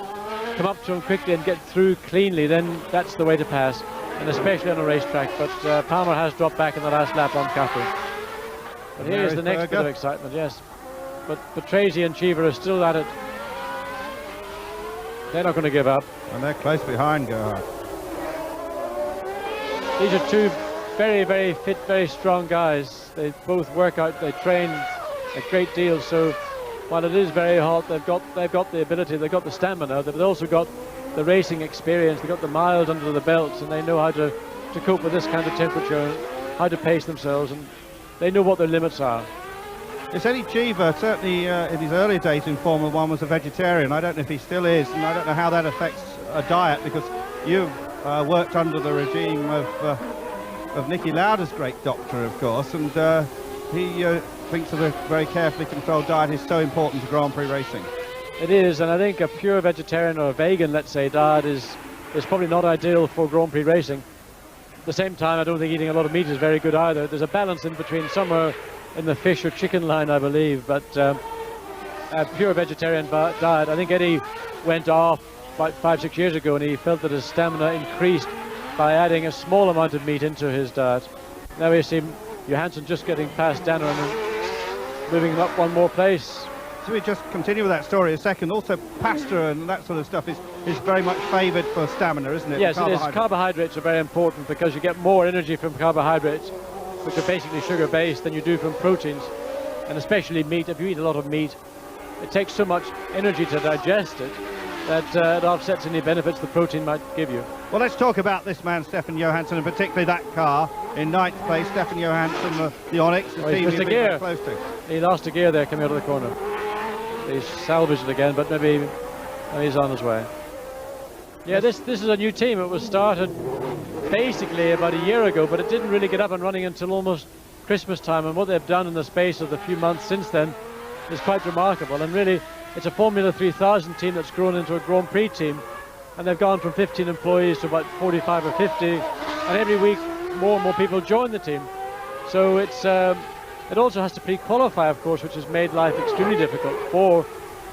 come up to him quickly and get through cleanly, then that's the way to pass, and especially on a racetrack. But Palmer has dropped back in the last lap on Caffey. But here's the next bit of excitement, yes. But Patrese and Cheever are still at it. They're not going to give up. And they're close behind Gerhard. These are two very, very fit, very strong guys. They both work out, they train a great deal. So while it is very hot, they've got the ability, they've got the stamina, they've also got the racing experience, they've got the miles under the belts, and they know how to cope with this kind of temperature, how to pace themselves, and they know what their limits are. Yes, Eddie Cheever, certainly in his early days in Formula One, was a vegetarian. I don't know if he still is, and I don't know how that affects a diet, because you've worked under the regime of Nicky Lauda's great doctor, of course, and he thinks that a very carefully controlled diet is so important to Grand Prix racing. It is, and I think a pure vegetarian or a vegan, let's say, diet is probably not ideal for Grand Prix racing. At the same time, I don't think eating a lot of meat is very good either. There's a balance in between, somewhere in the fish or chicken line, I believe, but a pure vegetarian diet. I think Eddie went off about 5-6 years ago, and he felt that his stamina increased by adding a small amount of meat into his diet. Now we see Johansson just getting past Danner and moving him up one more place. So we just continue with that story a second. Also, pasta and that sort of stuff is very much favoured for stamina, isn't it? Yes, it is. Carbohydrates are very important because you get more energy from carbohydrates, which are basically sugar-based, than you do from proteins, and especially meat. If you eat a lot of meat, it takes so much energy to digest it that it offsets any benefits the protein might give you. Well, let's talk about this man, Stefan Johansson, and particularly that car in ninth place. Stefan Johansson, the Onyx, the team he's been very close to. He lost a gear there coming out of the corner. He's salvaged it again, but maybe he's on his way. Yeah, this is a new team. It was started basically about a year ago, but it didn't really get up and running until almost Christmas time, and what they've done in the space of the few months since then is quite remarkable. And really, it's a Formula 3000 team that's grown into a Grand Prix team, and they've gone from 15 employees to about 45 or 50, and every week more and more people join the team. So it also has to pre-qualify, of course, which has made life extremely difficult for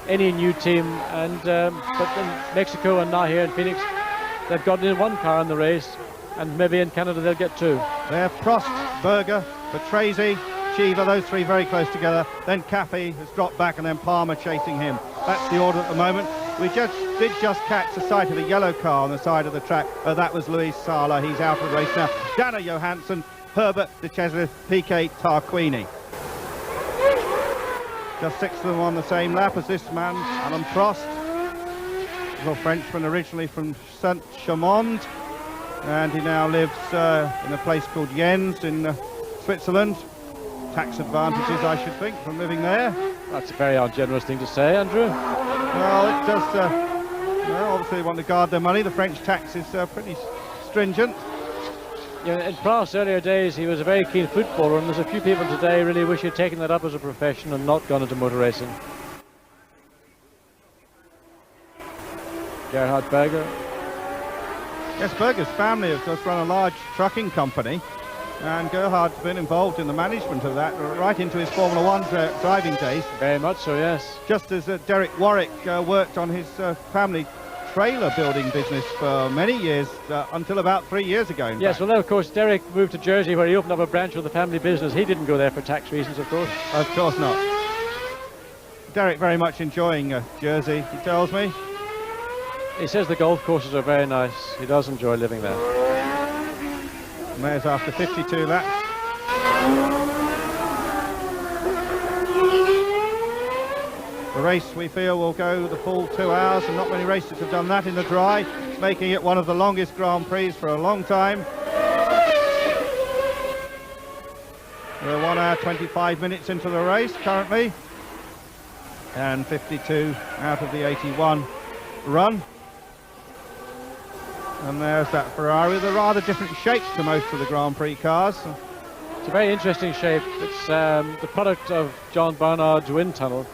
any new team. And but in Mexico and now here in Phoenix, they've gotten in one car in the race, and maybe in Canada they'll get two. They're Prost, Berger, Patrese, Cheever, those three very close together. Then Caffey has dropped back, and then Palmer chasing him. That's the order at the moment. We did just catch the sight of a yellow car on the side of the track. That was Luis Sala. He's out of the race now. Danner Johansson, Herbert de Cesare, Piquet Tarquini. Just 6 of them on the same lap as this man, Alain Prost. He's a Frenchman originally from Saint-Chamond, and he now lives in a place called Jens in Switzerland. Tax advantages, I should think, from living there. That's a very ungenerous thing to say, Andrew. Well, it does, obviously they want to guard their money. The French tax is pretty stringent. Yeah, in Prost's earlier days, he was a very keen footballer, and there's a few people today really wish he'd taken that up as a profession and not gone into motor racing. Gerhard Berger. Yes, Berger's family have just run a large trucking company, and Gerhard's been involved in the management of that right into his Formula One driving days. Very much so, yes. Just as Derek Warwick worked on his family trailer building business for many years, until about 3 years ago. Yes, well, then, of course, Derek moved to Jersey, where he opened up a branch of the family business. He didn't go there for tax reasons, of course. Of course not. Derek very much enjoying Jersey, he tells me. He says the golf courses are very nice. He does enjoy living there. And there's after 52 laps. The race, we feel, will go the full 2 hours, and not many races have done that in the dry, making it one of the longest Grand Prix for a long time. We're 1 hour 25 minutes into the race currently. and 52 out of the 81 run. And there's that Ferrari with a rather different shape to most of the Grand Prix cars. It's a very interesting shape. It's the product of John Barnard's wind tunnel,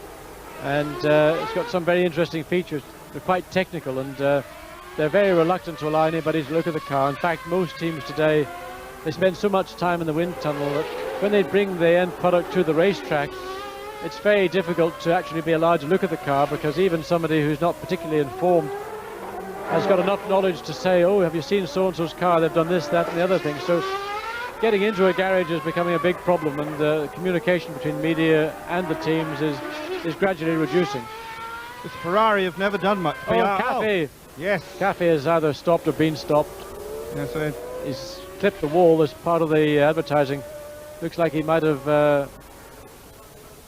and it's got some very interesting features. They're quite technical, and they're very reluctant to allow anybody to look at the car. In fact, most teams today, they spend so much time in the wind tunnel that when they bring the end product to the racetrack, it's very difficult to actually be allowed to look at the car, because even somebody who's not particularly informed has got enough knowledge to say, oh, have you seen so-and-so's car? They've done this, that, and the other thing. So getting into a garage is becoming a big problem, and the communication between media and the teams is gradually reducing. This Ferrari have never done much. Oh, Cafe. Yes. Cafe has either stopped or been stopped. Yes, He's clipped the wall as part of the advertising. Looks like he might have...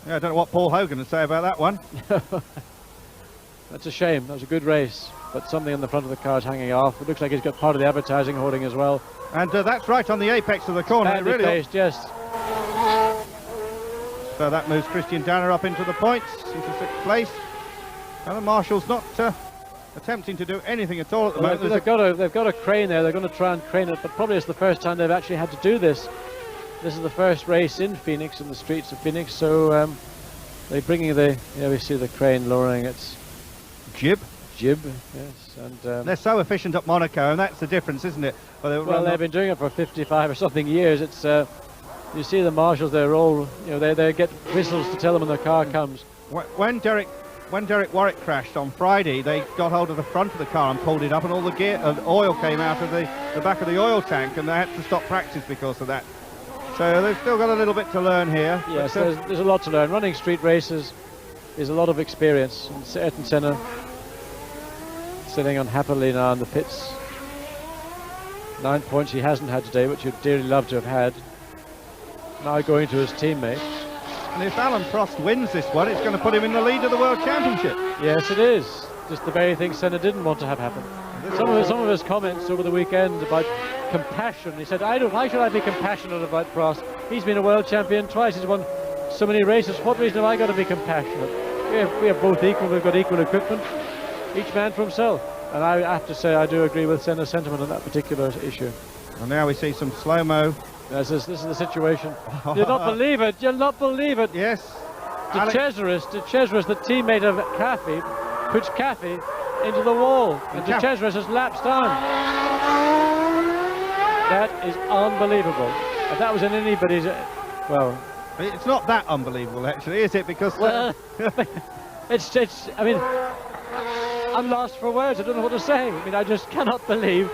Yeah, I don't know what Paul Hogan would say about that one. That's a shame. That was a good race, but something on the front of the car is hanging off. It looks like he's got part of the advertising hoarding as well. And that's right on the apex of the corner. Badly placed, yes. So that moves Christian Danner up into the points, into 6th place. And the Marshall's not attempting to do anything at all at the moment. They've got a crane there. They're going to try and crane it, but probably it's the first time they've actually had to do this. This is the first race in Phoenix, in the streets of Phoenix. So they're bringing we see the crane lowering its jib, yes. And they're so efficient at Monaco, and that's the difference, isn't it? Well, they've been doing it for 55 or something years. It's you see the marshals, they're all, they get whistles to tell them when the car comes. When Derek Warwick crashed on Friday, they got hold of the front of the car and pulled it up, and all the gear and oil came out of the back of the oil tank, and they had to stop practice because of that. So they've still got a little bit to learn here. Yes, there's a lot to learn. Running street races is a lot of experience. And Ayrton Senna sitting unhappily now in the pits. 9 points he hasn't had today, which he'd dearly love to have had. Now going to his teammate. And if Alan Prost wins this one, it's going to put him in the lead of the World Championship. Yes, it is. Just the very thing Senna didn't want to have happen. Some of his comments over the weekend about compassion. He said, why should I be compassionate about Prost? He's been a world champion twice. He's won so many races. What reason have I got to be compassionate? We are both equal. We've got equal equipment. Each man for himself. And I have to say, I do agree with Senna's sentiment on that particular issue. And now we see some slow-mo. This is the situation. You'll not believe it. You'll not believe it. Yes. De Cesaris, the teammate of Cafe, puts Cafe into the wall. And De Cesaris has lapsed on. That is unbelievable. If that was in anybody's... Well... It's not that unbelievable, actually, is it? Because... Well, I mean... I'm lost for words. I don't know what to say. I mean, I just cannot believe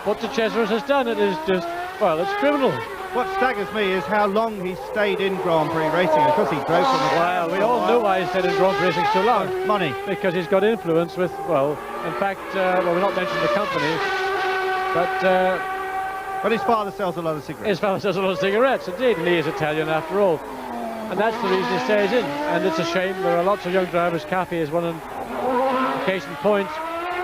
what De Cesaris has done. It is just... Well, it's criminal. What staggers me is how long he stayed in Grand Prix racing. Of course, he drove from the... Well, we all know why he stayed in Grand Prix racing so long. Money. Because he's got influence with, well, in fact, we're not mentioning the company, but his father sells a lot of cigarettes. His father sells a lot of cigarettes, indeed, and he is Italian after all. And that's the reason he stays in. And it's a shame. There are lots of young drivers. Cafe is one of case in point,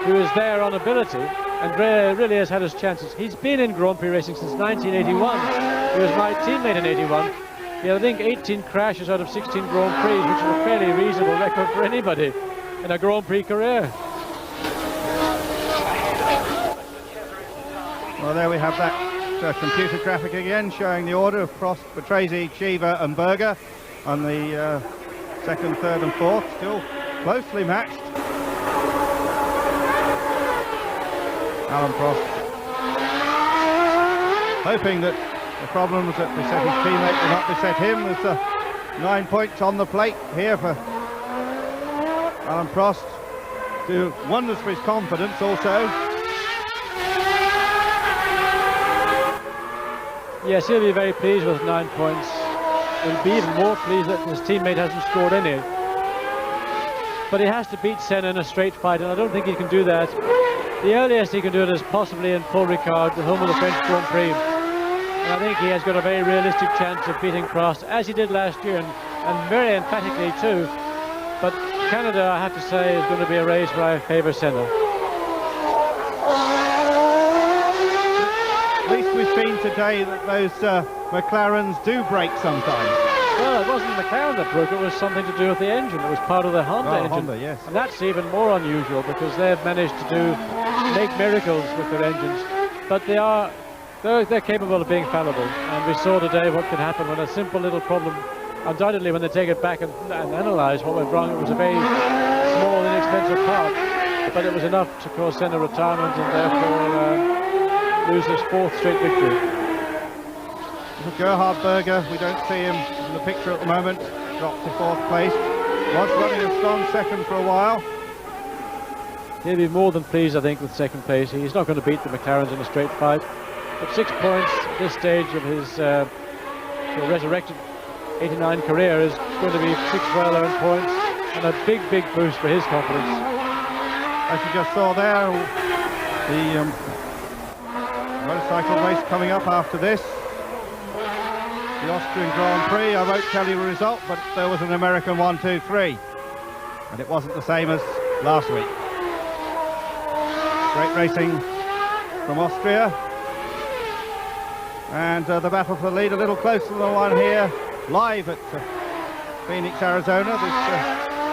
who is there on ability and really has had his chances. He's been in Grand Prix racing since 1981. He was my teammate in 81. He had, I think, 18 crashes out of 16 Grand Prix, which is a fairly reasonable record for anybody in a Grand Prix career. Well, there we have that computer graphic again, showing the order of Prost, Patrese, Cheever and Berger on the second, third and fourth, still closely matched. Alan Prost hoping that the problems that beset his teammate will not beset him. There's 9 points on the plate here for Alan Prost. Do wonders for his confidence also. Yes, he'll be very pleased with 9 points. He'll be even more pleased that his teammate hasn't scored any. But he has to beat Senna in a straight fight, and I don't think he can do that. The earliest he can do it is possibly in Paul Ricard, the home of the French Grand Prix. And I think he has got a very realistic chance of beating Prost, as he did last year, and very emphatically too. But Canada, I have to say, is going to be a race where I favour Senna. At least we've seen today that those McLarens do break sometimes. Well, wasn't McLaren that broke, it was something to do with the engine. It was part of the Honda engine. Honda, yes. And that's even more unusual because they've managed to make miracles with their engines. But they're capable of being fallible. And we saw today what could happen when a simple little problem, undoubtedly when they take it back and analyze what went wrong, it was a very small, inexpensive part. But it was enough to cause Senna retirement and therefore lose his 4th straight victory. Gerhard Berger, we don't see him in the picture at the moment, dropped to 4th place. Was running a strong second for a while. He'll be more than pleased, I think, with 2nd place. He's not going to beat the McLarens in a straight fight. But 6 points at this stage of his sort of resurrected 89 career is going to be 6 well-earned points and a big, big boost for his confidence. As you just saw there, the motorcycle race coming up after this. The Austrian Grand Prix, I won't tell you the result, but there was an American 1, 2, 3. And it wasn't the same as last week. Great racing from Austria. And the battle for the lead a little closer than the one here, live at Phoenix, Arizona. This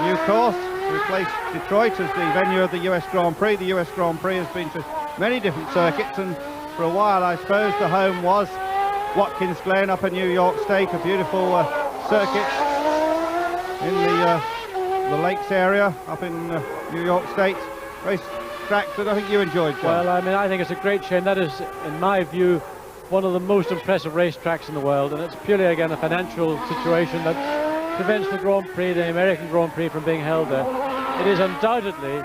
new course replaced Detroit as the venue of the US Grand Prix. The US Grand Prix has been to many different circuits, and for a while I suppose the home was Watkins Glen up in New York State, a beautiful circuit in the lakes area up in New York State. Race track that I think you enjoyed, John. Well, I mean, I think it's a great shame. That is, in my view, one of the most impressive racetracks in the world, and it's purely, again, a financial situation that prevents the Grand Prix, the American Grand Prix, from being held there. It is undoubtedly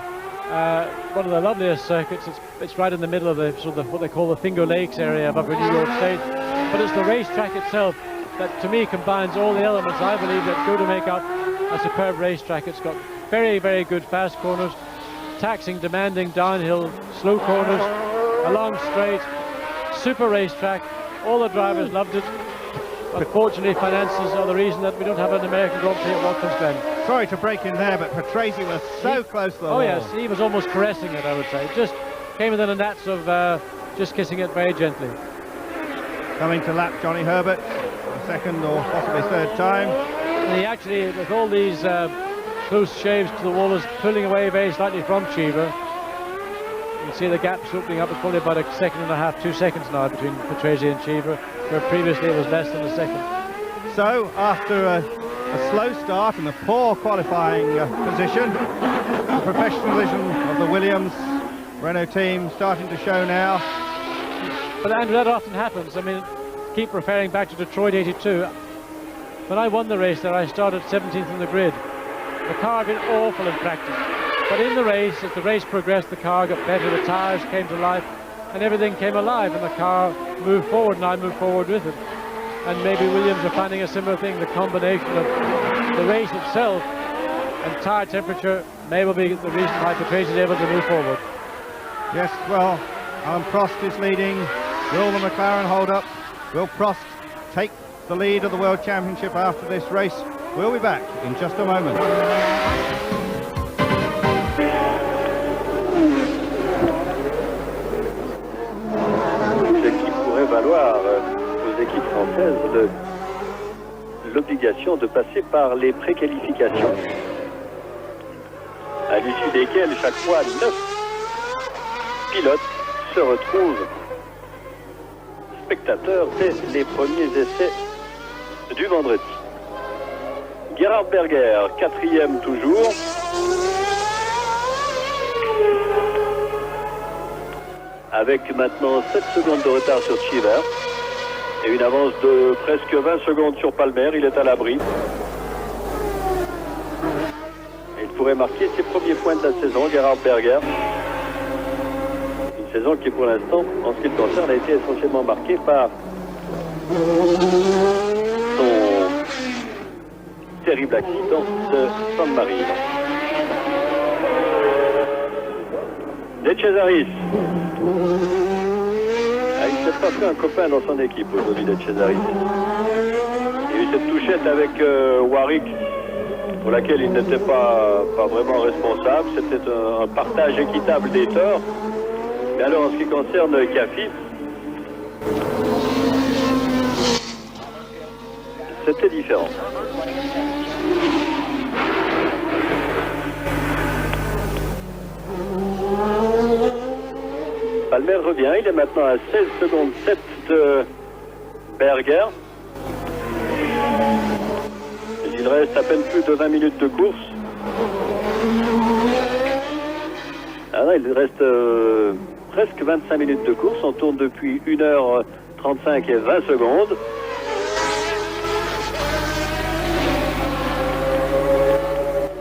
one of the loveliest circuits. It's right in the middle of the sort of what they call the Finger Lakes area of Upper New York State. But it's the racetrack itself that, to me, combines all the elements I believe that go to make up a superb racetrack. It's got very, very good fast corners, taxing, demanding downhill, slow corners, a long straight, super racetrack. All the drivers loved it. Unfortunately, finances are the reason that we don't have an American Grand Prix at Watkins Glen. Sorry to break in there, but Patrese was so close to the wall. Oh yes, he was almost caressing it, I would say. Just came within a gnats of just kissing it very gently. Coming to lap Johnny Herbert, a 2nd or possibly 3rd time. And he actually, with all these close shaves to the wall, is pulling away very slightly from Cheever. You can see the gaps opening up. It's probably about a 1.5 seconds, 2 seconds now between Patrese and Cheever, where previously it was less than a second. So, after a slow start and a poor qualifying position, the professionalism of the Williams Renault team starting to show now. But Andrew, that often happens. I mean, keep referring back to Detroit 82. When I won the race there, I started 17th in the grid. The car had been awful in practice. But in the race, as the race progressed, the car got better, the tyres came to life, and everything came alive, and the car moved forward, and I moved forward with it. And maybe Williams are finding a similar thing. The combination of the race itself and tyre temperature may well be the reason why Patrese is able to move forward. Yes, well, Alan Prost is leading. Will the McLaren hold up? Will Prost take the lead of the World Championship after this race? We'll be back in just a moment. Ce qui pourrait valoir aux équipes françaises l'obligation de passer par les préqualifications, à l'issue desquelles chaque fois 9 pilotes se retrouvent spectateurs dès les premiers essais du vendredi. Gerhard Berger, 4e toujours. Avec maintenant 7 secondes de retard sur Cheever et une avance de presque 20 secondes sur Palmer, il est à l'abri. Il pourrait marquer ses premiers points de la saison, Gerhard Berger. Une saison qui pour l'instant, en ce qui le concerne, a été essentiellement marquée par son terrible accident de San Marino. De Cesaris. Il ne s'est pas fait un copain dans son équipe aujourd'hui, de Cesaris. Il y a eu cette touchette avec Warwick, pour laquelle il n'était pas vraiment responsable. C'était un partage équitable des torts. Mais alors, en ce qui concerne Cafi, c'était différent. Palmer revient, il est maintenant à 16 secondes 7 de Berger. Il reste à peine plus de 20 minutes de course. Ah non, il reste presque 25 minutes de course. On tourne depuis 1h35 et 20 secondes.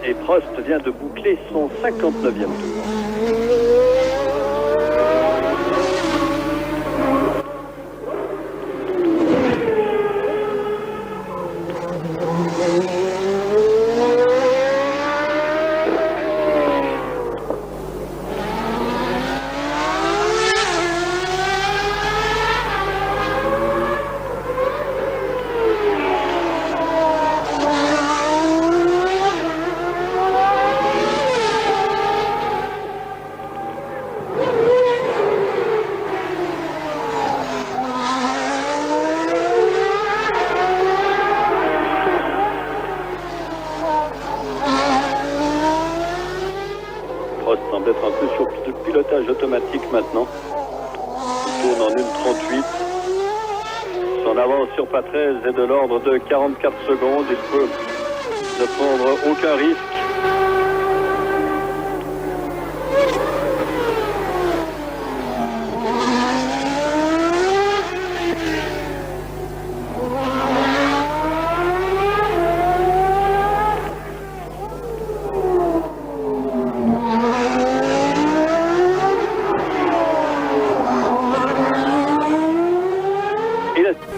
Et Prost vient de boucler son 59e tour. Semble être un peu sur le pilotage automatique maintenant. Il tourne en 1,38. Son avance sur Patrese est de l'ordre de 44 secondes. Il peut ne prendre aucun risque.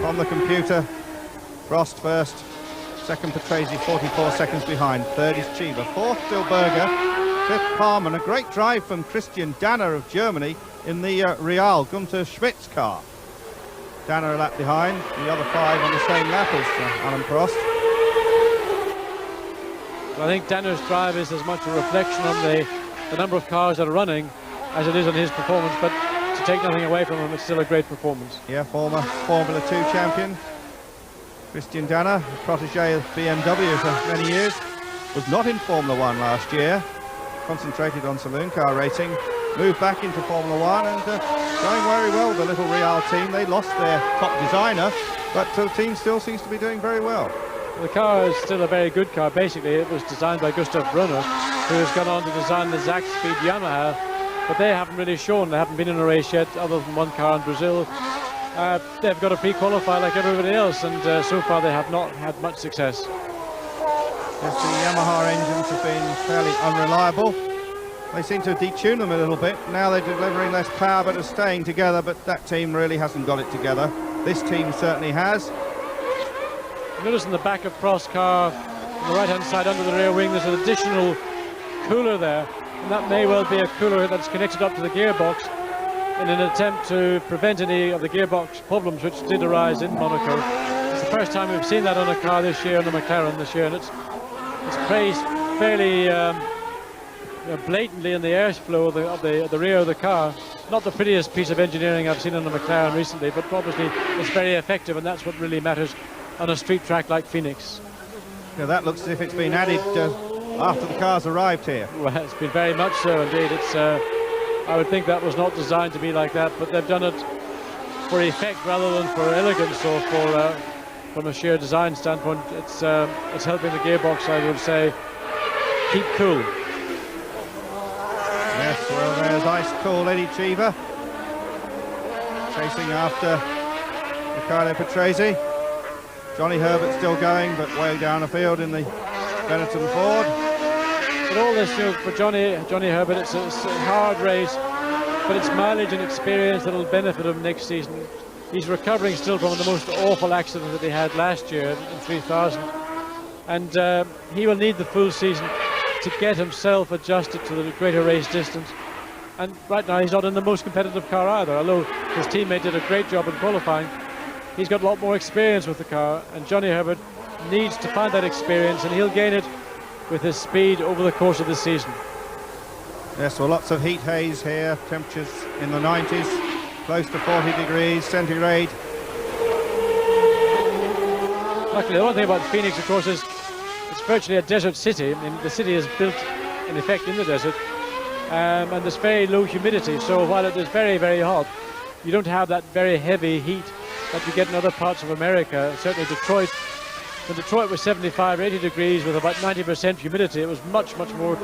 On the computer, Prost first, second Patrese 44 seconds behind, third is Cheever, fourth still Berger, fifth Palmer. A great drive from Christian Danner of Germany in the Real Gunter Schmitz car. Danner a lap behind, the other five on the same lap as Alain Prost. I think Danner's drive is as much a reflection on the number of cars that are running as it is on his performance, but to take nothing away from him, it's still a great performance. Yeah, former Formula 2 champion Christian Danner, protege of BMW for many years, was not in Formula 1 last year, concentrated on saloon car racing, moved back into Formula 1 and going very well with the little Real team. They lost their top designer, but the team still seems to be doing very well. The car is still a very good car. Basically, it was designed by Gustav Brunner, who has gone on to design the Zack Speed Yamaha, but they haven't really shown. They haven't been in a race yet, other than one car in Brazil. They've got to pre-qualify like everybody else, and so far they have not had much success. Yes, the Yamaha engines have been fairly unreliable. They seem to detune them a little bit. Now they're delivering less power, but are staying together, but that team really hasn't got it together. This team certainly has. Notice in the back of Prost's car, on the right-hand side under the rear wing, there's an additional cooler there, and that may well be a cooler that's connected up to the gearbox in an attempt to prevent any of the gearbox problems which did arise in Monaco. It's the first time we've seen that on a car this year, on a McLaren this year, and it's praised fairly blatantly in the airflow of the rear of the car. Not the prettiest piece of engineering I've seen on a McLaren recently, but obviously it's very effective, and that's what really matters on a street track like Phoenix. Yeah, that looks as if it's been added after the cars arrived here. Well, it's been very much so indeed. It's I would think that was not designed to be like that, but they've done it for effect rather than for elegance or for from a sheer design standpoint. It's helping the gearbox, I would say, keep cool. Yes, well, there's ice cool Eddie Cheever chasing after Riccardo Patrese. Johnny Herbert still going, but way down the field in the Benetton Ford. But all this, for Johnny Herbert, it's a hard race, but it's mileage and experience that'll benefit him next season. He's recovering still from the most awful accident that he had last year in 3000, and he will need the full season to get himself adjusted to the greater race distance. And right now he's not in the most competitive car either, although his teammate did a great job in qualifying. He's got a lot more experience with the car, and Johnny Herbert needs to find that experience, and he'll gain it with his speed over the course of the season. Yes, well, lots of heat haze here, temperatures in the 90s, close to 40 degrees centigrade. Luckily, the one thing about Phoenix, of course, is it's virtually a desert city. I mean, the city is built, in effect, in the desert, and there's very low humidity. So while it is very, very hot, you don't have that very heavy heat that you get in other parts of America. Certainly Detroit, when Detroit was 75 or 80 degrees with about 90% humidity, it was much, much more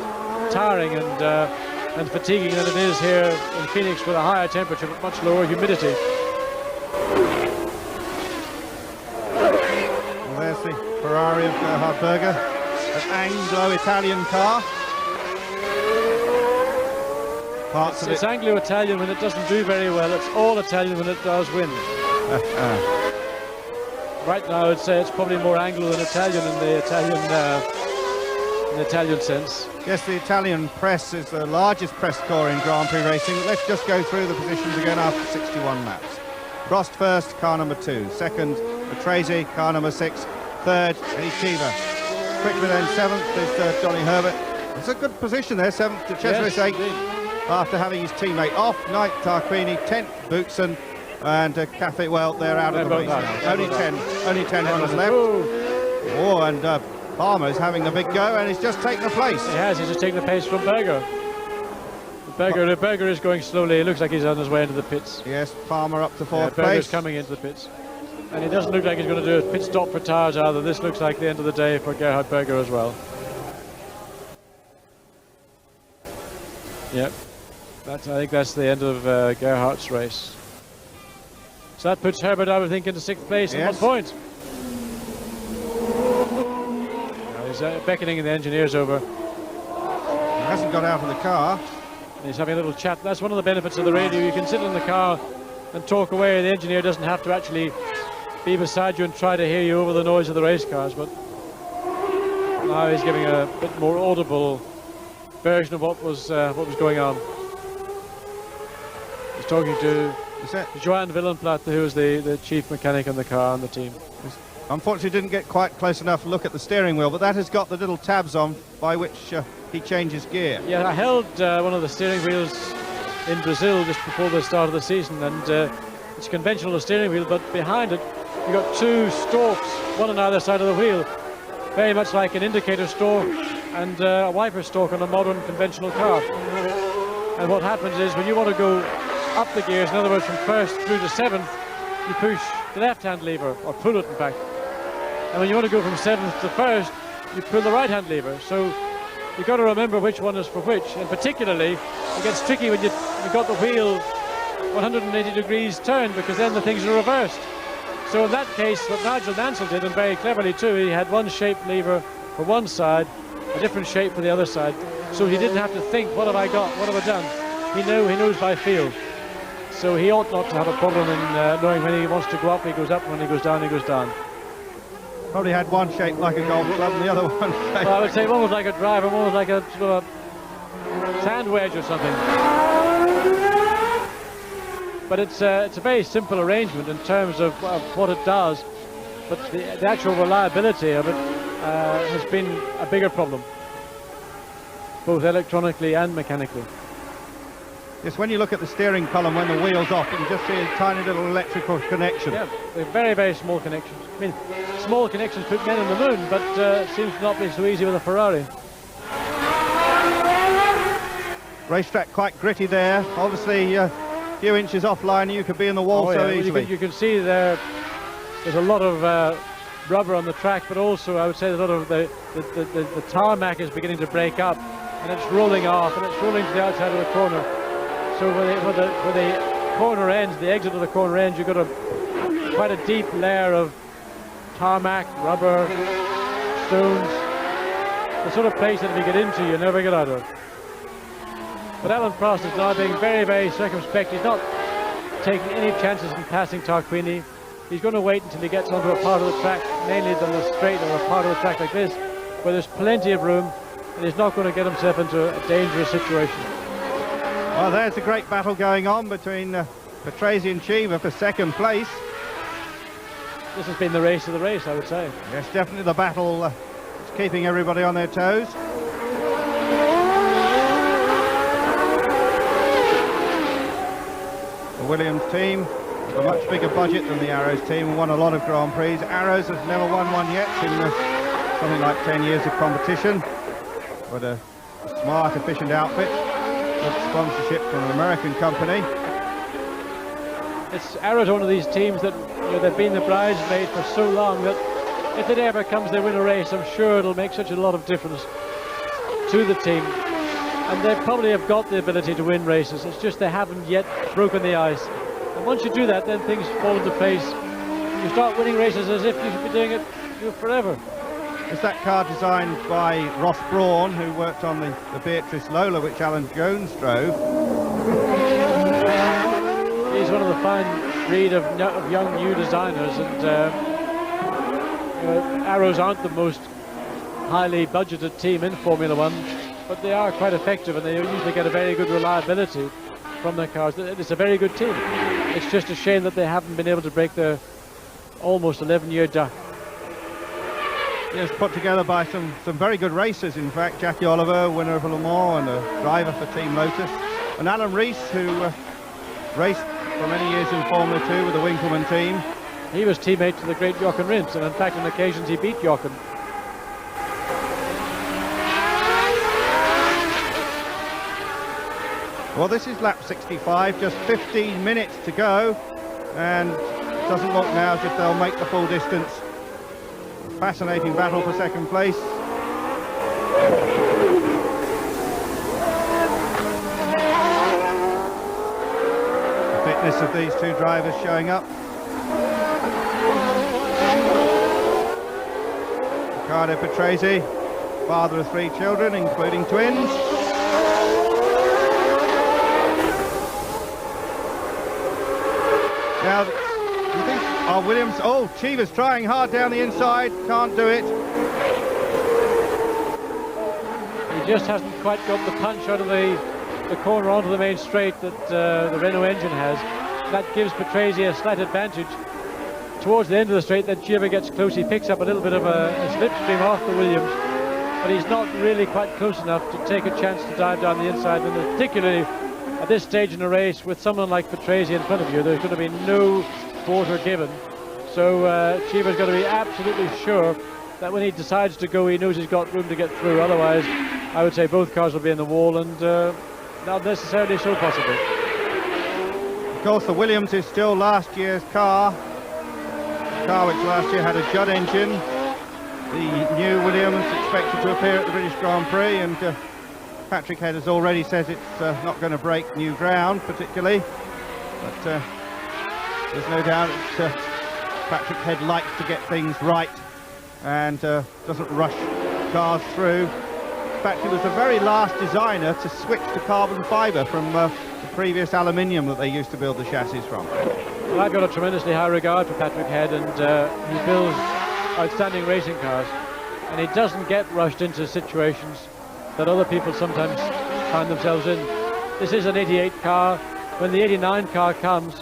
tiring and fatiguing than it is here in Phoenix with a higher temperature but much lower humidity. Well, there's the Ferrari of Gerhard Berger, an Anglo-Italian car. It's Anglo-Italian when it doesn't do very well. It's all Italian when it does win. Right now, I'd say it's probably more Anglo than Italian in the Italian sense. Yes, the Italian press is the largest press corps in Grand-Prix racing. Let's just go through the positions again after 61 laps. Prost first, car number 2. Second, Patrese, car number 6. Third, Eddie Cheever. Quickly then, 7th is Johnny Herbert. It's a good position there, 7th to Cheseris, 8th. After having his teammate off, 9th Tarquini, 10th Boutsen, and Cathy, well, they're out of the race now. Only 10 runners left. Oh, and Palmer's having a big go, and he's just taken the place. He has, he's just taken the pace from Berger. Berger is going slowly. It looks like he's on his way into the pits. Yes, Palmer up to 4th place. Berger's coming into the pits. And it doesn't look like he's going to do a pit stop for tyres either. This looks like the end of the day for Gerhard Berger as well. Yep. I think that's the end of Gerhardt's race. So that puts Herbert, I would think, into 6th place at 1 point. Now he's beckoning the engineers over. He hasn't got out of the car. And he's having a little chat. That's one of the benefits of the radio. You can sit in the car and talk away. The engineer doesn't have to actually be beside you and try to hear you over the noise of the race cars. But now he's giving a bit more audible version of what was going on. He's talking to Johan Willenplatte, who is the chief mechanic on the car and the team. Unfortunately didn't get quite close enough to look at the steering wheel, but that has got the little tabs on by which he changes gear. Yeah, I held one of the steering wheels in Brazil just before the start of the season, and it's a conventional steering wheel, but behind it you've got 2 stalks, one on either side of the wheel, very much like an indicator stalk and a wiper stalk on a modern conventional car. And what happens is when you want to go up the gears, in other words from 1st through to 7th, you push the left-hand lever, or pull it in fact. And when you want to go from 7th to 1st, you pull the right-hand lever. So you've got to remember which one is for which, and particularly it gets tricky when you've got the wheel 180 degrees turned, because then the things are reversed. So in that case, what Nigel Mansell did, and very cleverly too, he had one shaped lever for one side, a different shape for the other side, so he didn't have to think, what have I got, what have I done? He knows by feel. So he ought not to have a problem in knowing when he wants to go up, he goes up, when he goes down, he goes down. Probably had one shaped like a golf club and the other one shaped. Well, I would say one was like a driver, one was like a sort of a sand wedge or something. But it's a very simple arrangement in terms of what it does, but the actual reliability of it has been a bigger problem, both electronically and mechanically. Yes, when you look at the steering column when the wheel's off, you can just see a tiny little electrical connection. Yeah, they're very, very small connections. I mean, small connections put men on the moon, but it seems to not be so easy with a Ferrari. Racetrack quite gritty there. Obviously, a few inches offline, you could be in the wall so easily. You can see there's a lot of rubber on the track, but also I would say a lot of the tarmac is beginning to break up, and it's rolling off, and it's rolling to the outside of the corner. So where the corner ends, the exit of the corner ends, you've got quite a deep layer of tarmac, rubber, stones, the sort of place that if you get into, you never get out of. But Alain Prost is now being very, very circumspect. He's not taking any chances in passing Tarquini. He's going to wait until he gets onto a part of the track, mainly on the straight or a part of the track like this, where there's plenty of room, and he's not going to get himself into a dangerous situation. Well, there's a great battle going on between Patrese and Cheever for 2nd place. This has been the race of the race, I would say. Yes, definitely the battle that's keeping everybody on their toes. The Williams team a much bigger budget than the Arrows team and won a lot of Grand Prix. Arrows has never won one yet in something like 10 years of competition, but a smart, efficient outfit with sponsorship from an American company. It's Arrows, one of these teams that, you know, they've been the bridesmaid for so long that if it ever comes they win a race, I'm sure it'll make such a lot of difference to the team. And they probably have got the ability to win races. It's just they haven't yet broken the ice. And once you do that, then things fall into place. You start winning races as if you should be doing it, you know, forever. Is that car designed by Ross Brawn, who worked on the Beatrice Lola, which Alan Jones drove? He's one of the fine breed of young new designers, and you know, Arrows aren't the most highly budgeted team in Formula One, but they are quite effective and they usually get a very good reliability from their cars. It's a very good team. It's just a shame that they haven't been able to break their almost 11-year duck. Yes, put together by some very good racers, in fact. Jackie Oliver, winner of Le Mans and a driver for Team Lotus. And Alan Rees, who raced for many years in Formula 2 with the Winkleman team. He was teammate to the great Jochen Rindt, and in fact on occasions he beat Jochen. Well, this is lap 65, just 15 minutes to go, and it doesn't look now as if they'll make the full distance. Fascinating battle for second place. The fitness of these two drivers showing up. Riccardo Patrese, father of 3 children, including twins. Now, do you think, Williams, Cheever's trying hard down the inside, can't do it. He just hasn't quite got the punch out of the corner onto the main straight that the Renault engine has. That gives Patrese a slight advantage. Towards the end of the straight, then Cheever gets close, he picks up a little bit of a slipstream off the Williams, but he's not really quite close enough to take a chance to dive down the inside, and particularly at this stage in the race, with someone like Patrese in front of you, there's going to be no quarter given. So Cheever's got to be absolutely sure that when he decides to go, he knows he's got room to get through. Otherwise, I would say both cars will be in the wall, and not necessarily so possible. Of course, the Williams is still last year's car. The car which last year had a Judd engine. The new Williams expected to appear at the British Grand Prix, and Patrick Head has already said it's not going to break new ground particularly, but there's no doubt that Patrick Head likes to get things right and doesn't rush cars through. In fact, he was the very last designer to switch to carbon fibre from the previous aluminium that they used to build the chassis from. Well, I've got a tremendously high regard for Patrick Head, and he builds outstanding racing cars, and he doesn't get rushed into situations that other people sometimes find themselves in. This is an 88 car. When the 89 car comes,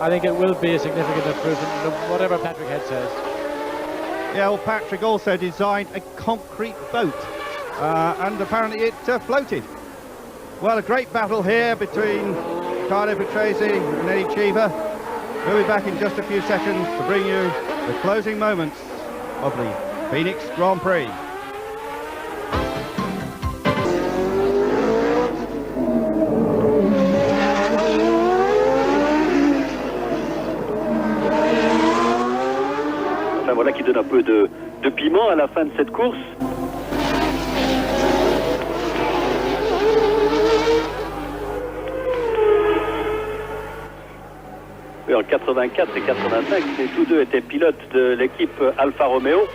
I think it will be a significant improvement, whatever Patrick Head says. Yeah, well, Patrick also designed a concrete boat, and apparently it floated. Well, a great battle here between Riccardo Patrese and Eddie Cheever. We'll be back in just a few seconds to bring you the closing moments of the Phoenix Grand Prix. Enfin voilà qui donne un peu de piment à la fin de cette course. Oui, en 84 et 85, ces tous deux étaient pilotes de l'équipe Alfa Romeo.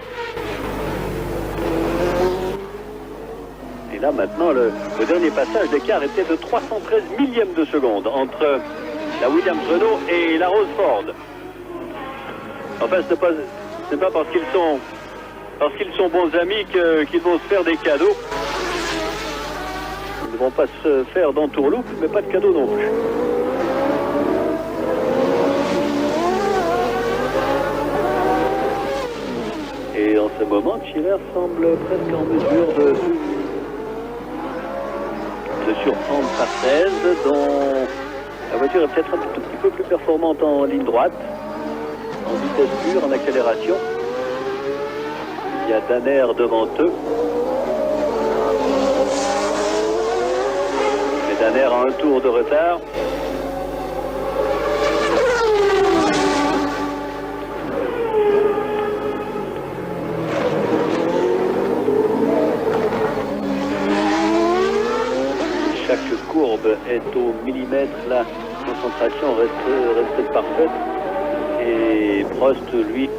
Et là maintenant, le dernier passage d'écart était de 313 millièmes de seconde entre la Williams Renault et la Rose Ford. Enfin, ce n'est pas parce qu'ils sont bons amis qu'ils vont se faire des cadeaux. Ils ne vont pas se faire d'entourloupe, mais pas de cadeaux non plus. Et en ce moment, Cheever semble presque en mesure de surprendre Patrese, dont La voiture est peut-être un tout petit peu plus performante en ligne droite, en vitesse pure, en accélération. Il y a Danner devant eux. Mais Danner a un tour de retard. Chaque courbe est au millimètre, la concentration reste parfaite. Et Prost, lui,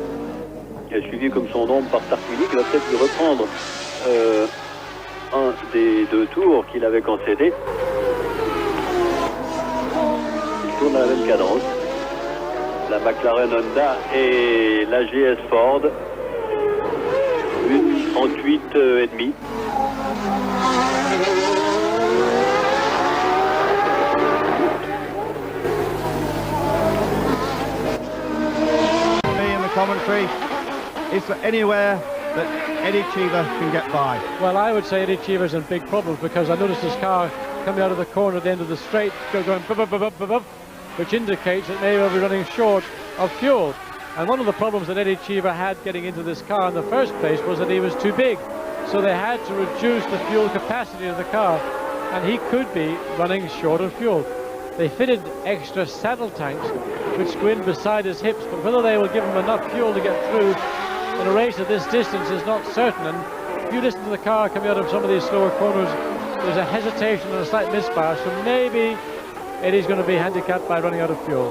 est suivi comme son ombre par Tarquini, qui va peut-être lui reprendre un des 2 tours qu'il avait concédé. Il tourne à la même cadence. La McLaren Honda et la GS Ford. 1:38,5. Commentary, is there anywhere that Eddie Cheever can get by? Well, I would say Eddie Cheever's in big problems, because I noticed his car coming out of the corner at the end of the straight, going bub, bub, bub, bub, bub, which indicates it may well be running short of fuel. And one of the problems that Eddie Cheever had getting into this car in the first place was that he was too big. So they had to reduce the fuel capacity of the car, and he could be running short of fuel. They fitted extra saddle tanks which go in beside his hips, but whether they will give him enough fuel to get through in a race of this distance is not certain. And if you listen to the car coming out of some of these slower corners, there's a hesitation and a slight misfire, so maybe Eddie's going to be handicapped by running out of fuel.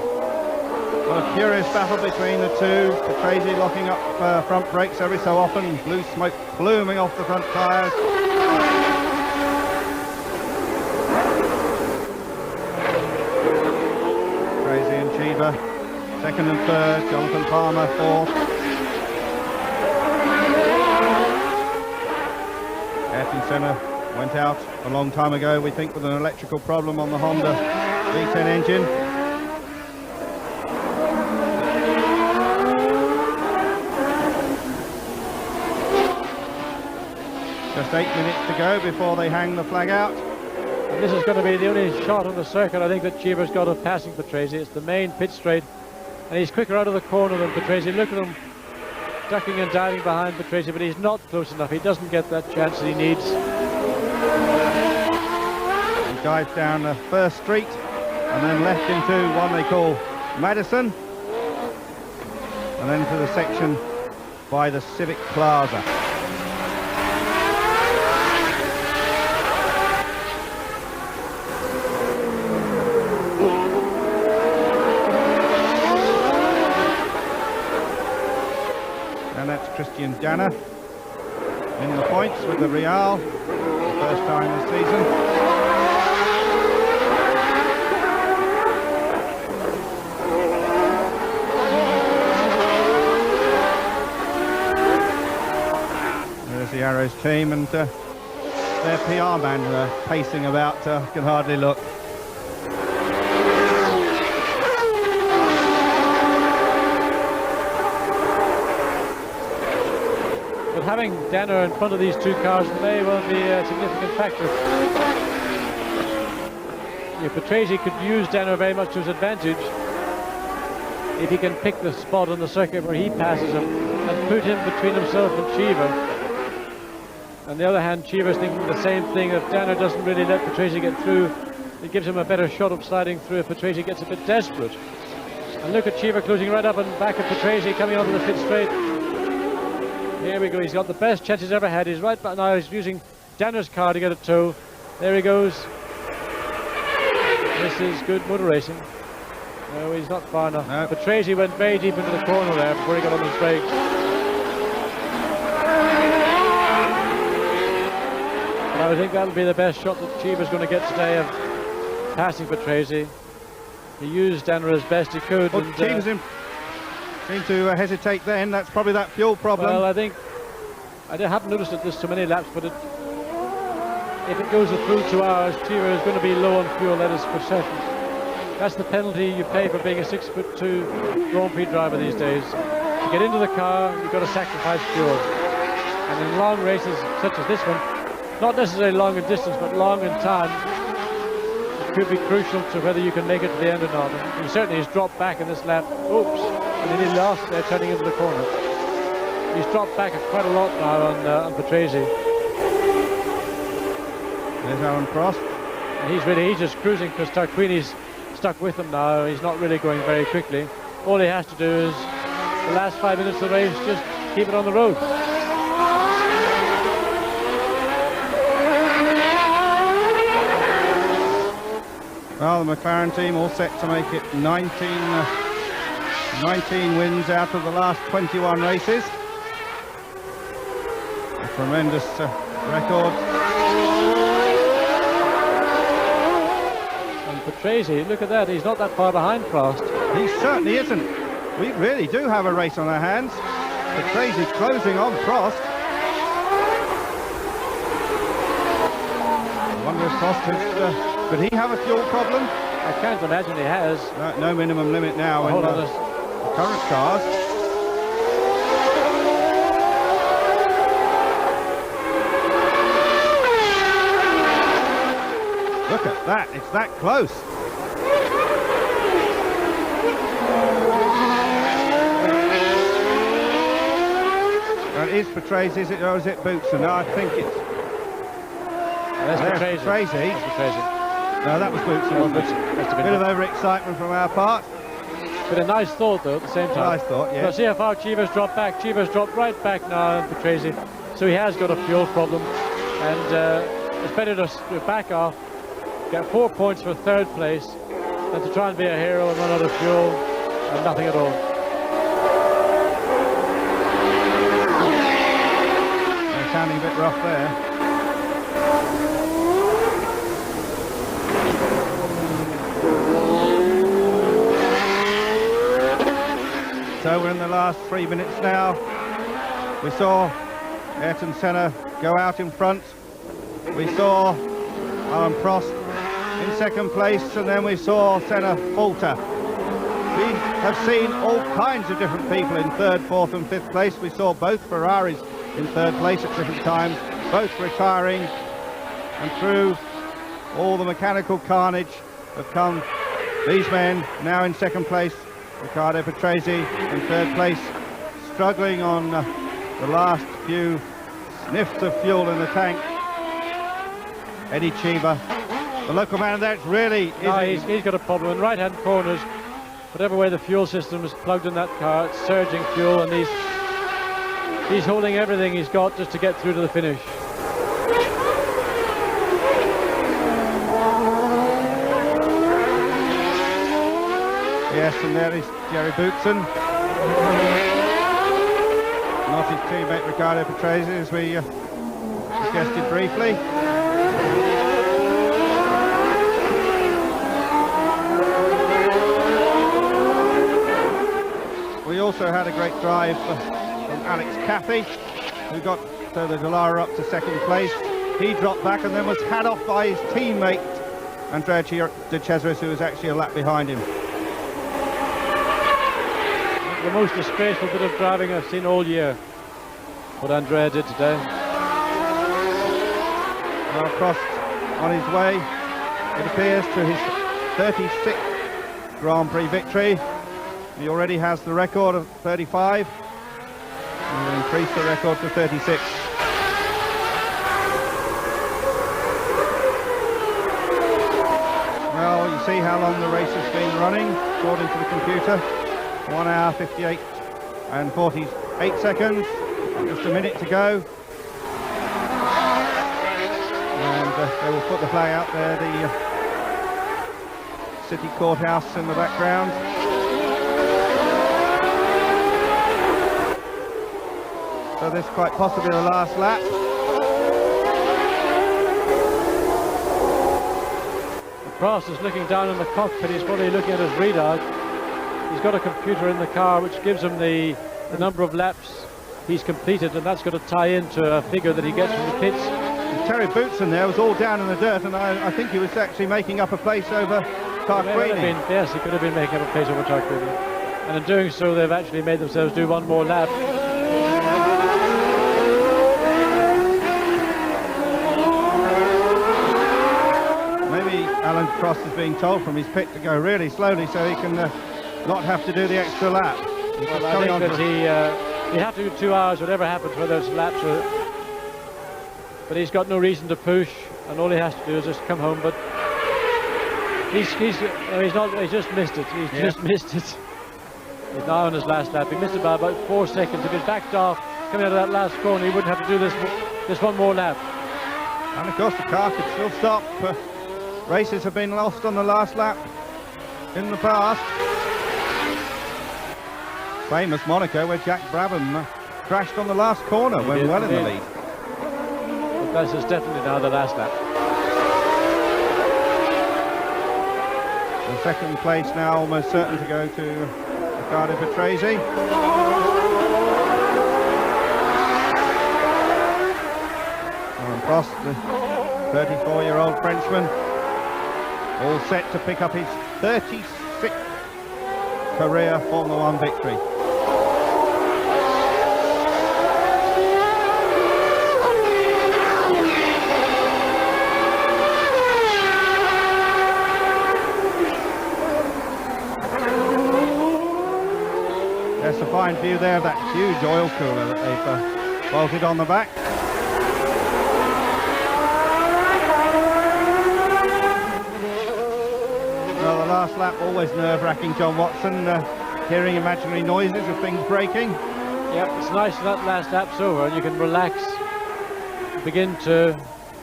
Well, a furious battle between the two. Patrese locking up front brakes every so often, blue smoke pluming off the front tyres. Second and third, Jonathan Palmer fourth. Ayrton Senna went out a long time ago, we think, with an electrical problem on the Honda V10 engine. Just 8 minutes to go before they hang the flag out. And this is going to be the only shot on the circuit I think that Cheever's got of passing Patrese. It's the main pit straight, and he's quicker out of the corner than Patrese. Look at him ducking and diving behind Patrese, but he's not close enough. He doesn't get that chance that he needs. He dives down the first street and then left into one they call Madison, and then to the section by the Civic Plaza. Christian Danner in the points with the Real, the first time this season. There's the Arrows team, and their PR man pacing about, can hardly look. Having Danner in front of these two cars may well be a significant factor. Patrese could use Danner very much to his advantage if he can pick the spot on the circuit where he passes him and put him between himself and Cheever. On the other hand, Cheever's thinking the same thing. If Danner doesn't really let Patrese get through, it gives him a better shot of sliding through if Patrese gets a bit desperate. And look at Cheever closing right up and back of Patrese coming onto the pit straight. Here we go, he's got the best chance he's ever had. He's right back now, he's using Danner's car to get a tow. There he goes. This is good motor racing. No, he's not far enough. No. Patrese went very deep into the corner there before he got on his brakes. But I think that'll be the best shot that Cheever's going to get today of passing Patrese. He used Danner as best he could. Well, and seemed to hesitate then. That's probably that fuel problem. Well, I think I haven't noticed it this so many laps, but if it goes a full 2 hours, Cheever is going to be low on fuel, that is for certain. That's the penalty you pay for being a 6'2" Grand Prix driver these days. To get into the car, you've got to sacrifice fuel. And in long races such as this one, not necessarily long in distance, but long in time, could be crucial to whether you can make it to the end or not. And he certainly has dropped back in this lap. Oops, and he lost there turning into the corner. He's dropped back quite a lot now on Patrese. There's Alan Prost. And he's just cruising because Tarquini's stuck with him now. He's not really going very quickly. All he has to do is, the last 5 minutes of the race, just keep it on the road. Well, the McLaren team all set to make it 19 wins out of the last 21 races. A tremendous record. And Patrese, look at that, he's not that far behind Prost. He certainly isn't. We really do have a race on our hands. Patrese closing on Prost. I wonder if Prost has... could he have a fuel problem? I can't imagine he has. No minimum limit now in the current cars. Look at that, it's that close. Well, it is Patrese, or is it Boutsen? No, I think it's... There's Patrese. Patrese. No, that was Boutsen, wasn't it? A bit of overexcitement from our part. But a nice thought, though, at the same time. Nice thought, yeah. Now see how far Chiva's dropped back. Chiva's dropped right back now on Patrese. So he has got a fuel problem. And it's better to back off, get 4 points for third place, than to try and be a hero and run out of fuel and nothing at all. They're sounding a bit rough there. So we're in the last 3 minutes now. We saw Ayrton Senna go out in front. We saw Alan Prost in second place, and then we saw Senna falter. We have seen all kinds of different people in third, fourth and fifth place. We saw both Ferraris in third place at different times, both retiring, and through all the mechanical carnage have come these men now in second place. Riccardo Patrese in third place, struggling on the last few sniffs of fuel in the tank. Eddie Cheever, the local man there, it's really... he's got a problem in right-hand corners. Whatever way the fuel system is plugged in that car, it's surging fuel, and he's holding everything he's got just to get through to the finish. Yes, and there is Jerry Boutsen. Not his teammate Riccardo Patrese, as we suggested briefly. We also had a great drive from Alex Cathey, who got the Dallara up to second place. He dropped back and then was had off by his teammate Andrea De Cesaris, who was actually a lap behind him. The most disgraceful bit of driving I've seen all year, what Andrea did today. Well, Prost on his way, it appears, to his 36th Grand Prix victory. He already has the record of 35. He will increase the record to 36. Well, you see how long the race has been running, according to the computer. 1 hour 58 and 48 seconds. Just a minute to go. And they will put the flag out there, the city courthouse in the background. So this is quite possibly the last lap. Prost is looking down in the cockpit. He's probably looking at his readout. He's got a computer in the car which gives him the number of laps he's completed, and that's got to tie into a figure that he gets from the pits. And Terry Boutsen there was all down in the dirt, and I think he was actually making up a place over Tarquini. Yes, he could have been making up a place over Tarquini. And in doing so, they've actually made themselves do one more lap. Prost is being told from his pit to go really slowly so he can not have to do the extra lap. Well, I think that he have to do 2 hours, whatever happens, whether it's laps or... But he's got no reason to push, and all he has to do is just come home. But he's just missed it. He's just missed it. He's now on his last lap. He missed it by about 4 seconds. If he'd backed off coming out of that last corner, he wouldn't have to do this one more lap. And of course the car could still stop. Races have been lost on the last lap in the past. Famous Monaco where Jack Brabham crashed on the last corner when well in the lead. But this is definitely now the last lap. The second place now almost certain to go to Riccardo Patrese. And Prost, the 34-year-old Frenchman, all set to pick up his 36th career Formula One victory. There's a fine view there of that huge oil cooler that they've bolted on the back. Well, the last lap always nerve-wracking, John Watson, hearing imaginary noises of things breaking. Yep, it's nice that last lap's over and you can relax, begin to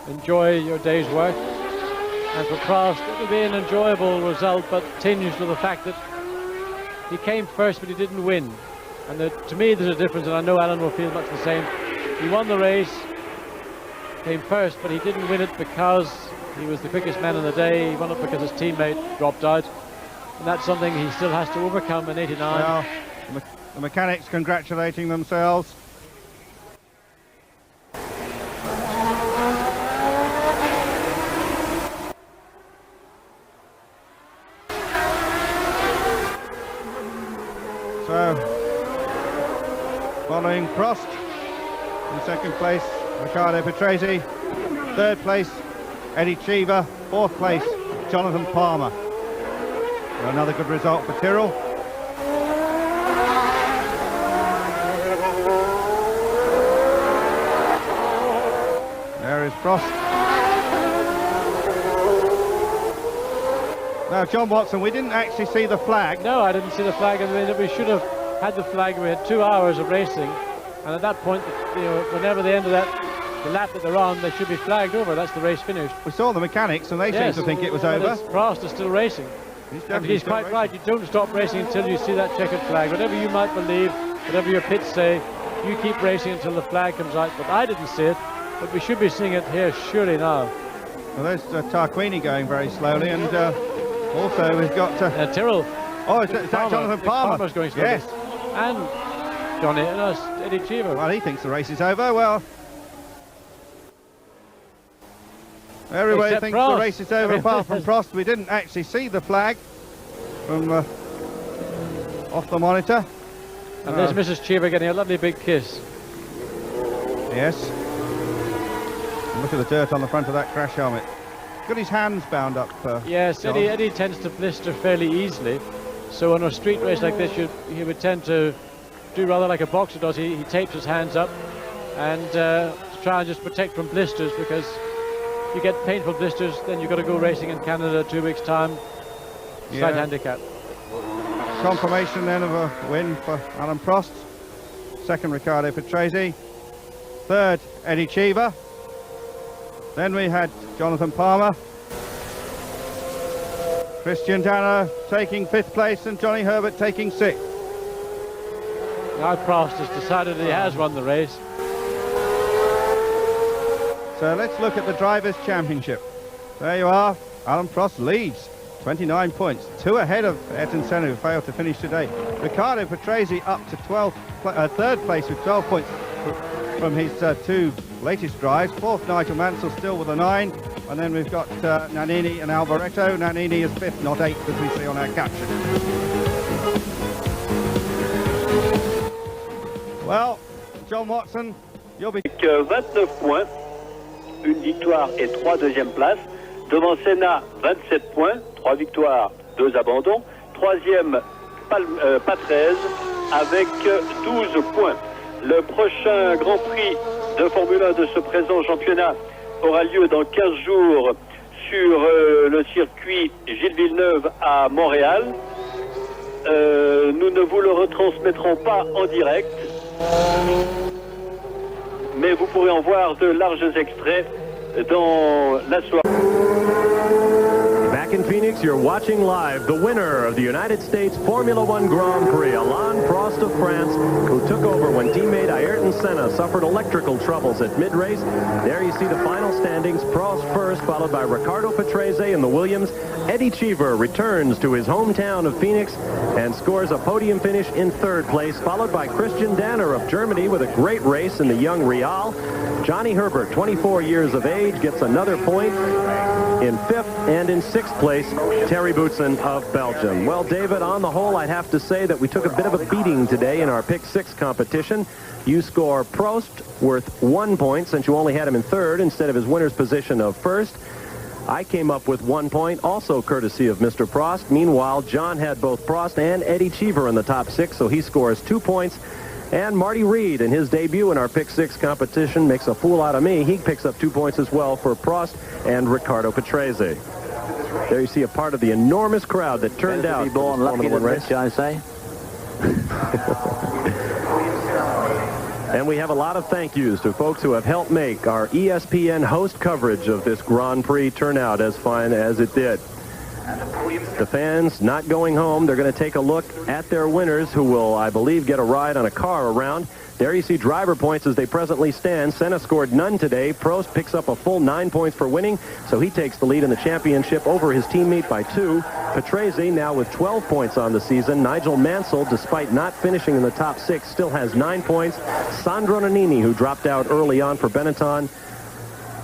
enjoy your day's work. And for Prost, it'll be an enjoyable result, but tinged with the fact that he came first, but he didn't win. And to me, there's a difference, and I know Alan will feel much the same. He won the race, came first, but he didn't win it because he was the quickest man in the day. He won it because his teammate dropped out. And that's something he still has to overcome in 89. Well, the mechanics congratulating themselves. So, following Prost, in second place, Riccardo Patrese, third place, Eddie Cheever, fourth place, Jonathan Palmer. So another good result for Tyrrell. There is Prost. Now, John Watson, we didn't actually see the flag. No, I didn't see the flag, and we should have had the flag. We had 2 hours of racing, and at that point, you know, whenever the end of the lap that they're on, they should be flagged over. That's the race finished. We saw the mechanics, and they seem to think it was over. Prost is still racing. He's quite right. You don't stop racing until you see that checkered flag. Whatever you might believe, whatever your pits say, you keep racing until the flag comes out. But I didn't see it, but we should be seeing it here surely now. Well, there's Tarquini going very slowly, and also we've got Tyrrell. Oh, is that Jonathan Palmer? Palmer's going slowly. Yes. And Johnny, Eddie Cheever. Well, he thinks the race is over. Well, everybody thinks the race is over apart from Prost. We didn't actually see the flag from off the monitor. And there's Mrs. Cheever getting a lovely big kiss. Yes. And look at the dirt on the front of that crash helmet. Got his hands bound up. Yes, Eddie tends to blister fairly easily. So on a street race like this, he would tend to do rather like a boxer does. He tapes his hands up and to try and just protect from blisters, because you get painful blisters, then you've got to go racing in Canada 2 weeks' time. Slight handicap. Confirmation then of a win for Alan Prost. Second, Riccardo Patrese. Third, Eddie Cheever. Then we had Jonathan Palmer. Christian Danner taking 5th place and Johnny Herbert taking 6th. Now Prost has decided he has won the race. So let's look at the Drivers' Championship. There you are. Alan Prost leads, 29 points, 2 ahead of Ayrton Senna, who failed to finish today. Riccardo Patrese up to 3rd place with 12 points from his 2 latest drives. 4th, Nigel Mansell still with a 9. And then we've got Nannini and Alboreto. Nannini is 5th, not 8th, as we see on our caption. Well, John Watson, you'll be... Avec 29 points, une victoire et 3 deuxièmes places. Devant Senna, 27 points, 3 victoires, 2 abandons. Troisième, Patrese avec 12 points. Le prochain Grand Prix de Formule 1 de ce présent championnat aura lieu dans 15 jours sur le circuit Gilles Villeneuve à Montréal. Nous ne vous le retransmettrons pas en direct, mais vous pourrez en voir de larges extraits dans la soirée. Back in Phoenix, you're watching live the winner of the United States Formula One Grand Prix, Alain Prost of France, who took over when teammate Ayrton Senna suffered electrical troubles at mid-race. There you see the final standings. Prost first, followed by Riccardo Patrese in the Williams. Eddie Cheever returns to his hometown of Phoenix and scores a podium finish in third place, followed by Christian Danner of Germany with a great race in the young Real. Johnny Herbert, 24 years of age, gets another point in fifth, and in sixth place, Terry Boutsen of Belgium. Well, David, on the whole, I'd have to say that we took a bit of a beating today in our Pick 6 competition. You score Prost worth 1 point since you only had him in third instead of his winner's position of first. I came up with 1 point, also courtesy of Mr. Prost. Meanwhile, John had both Prost and Eddie Cheever in the top 6, so he scores 2 points. And Marty Reed, in his debut in our Pick 6 competition, makes a fool out of me. He picks up 2 points as well for Prost and Riccardo Patrese. There you see a part of the enormous crowd that turned out. Be born lucky than rich, I say. And we have a lot of thank yous to folks who have helped make our ESPN host coverage of this Grand Prix turn out as fine as it did. The fans not going home. They're going to take a look at their winners, who will, I believe, get a ride on a car around. There you see driver points as they presently stand. Senna scored none today. Prost picks up a full 9 points for winning, so he takes the lead in the championship over his teammate by 2. Patrese now with 12 points on the season. Nigel Mansell, despite not finishing in the top 6, still has 9 points. Sandro Nannini, who dropped out early on for Benetton.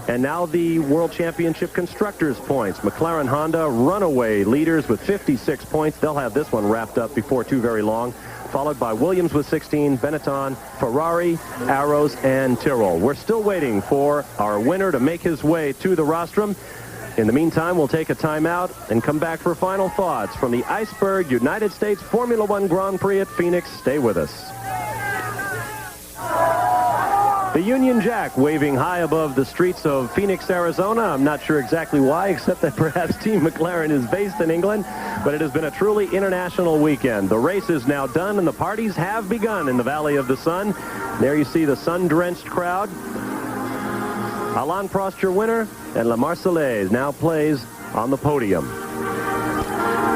And now the World Championship Constructors points. McLaren Honda, runaway leaders with 56 points. They'll have this one wrapped up before too very long. Followed by Williams with 16, Benetton, Ferrari, Arrows, and Tyrrell. We're still waiting for our winner to make his way to the rostrum. In the meantime, we'll take a timeout and come back for final thoughts from the Iceberg United States Formula One Grand Prix at Phoenix. Stay with us. The Union Jack waving high above the streets of Phoenix, Arizona. I'm not sure exactly why, except that perhaps Team McLaren is based in England. But it has been a truly international weekend. The race is now done, and the parties have begun in the Valley of the Sun. There you see the sun-drenched crowd. Alain Prost, your winner, and La Marseillaise now plays on the podium.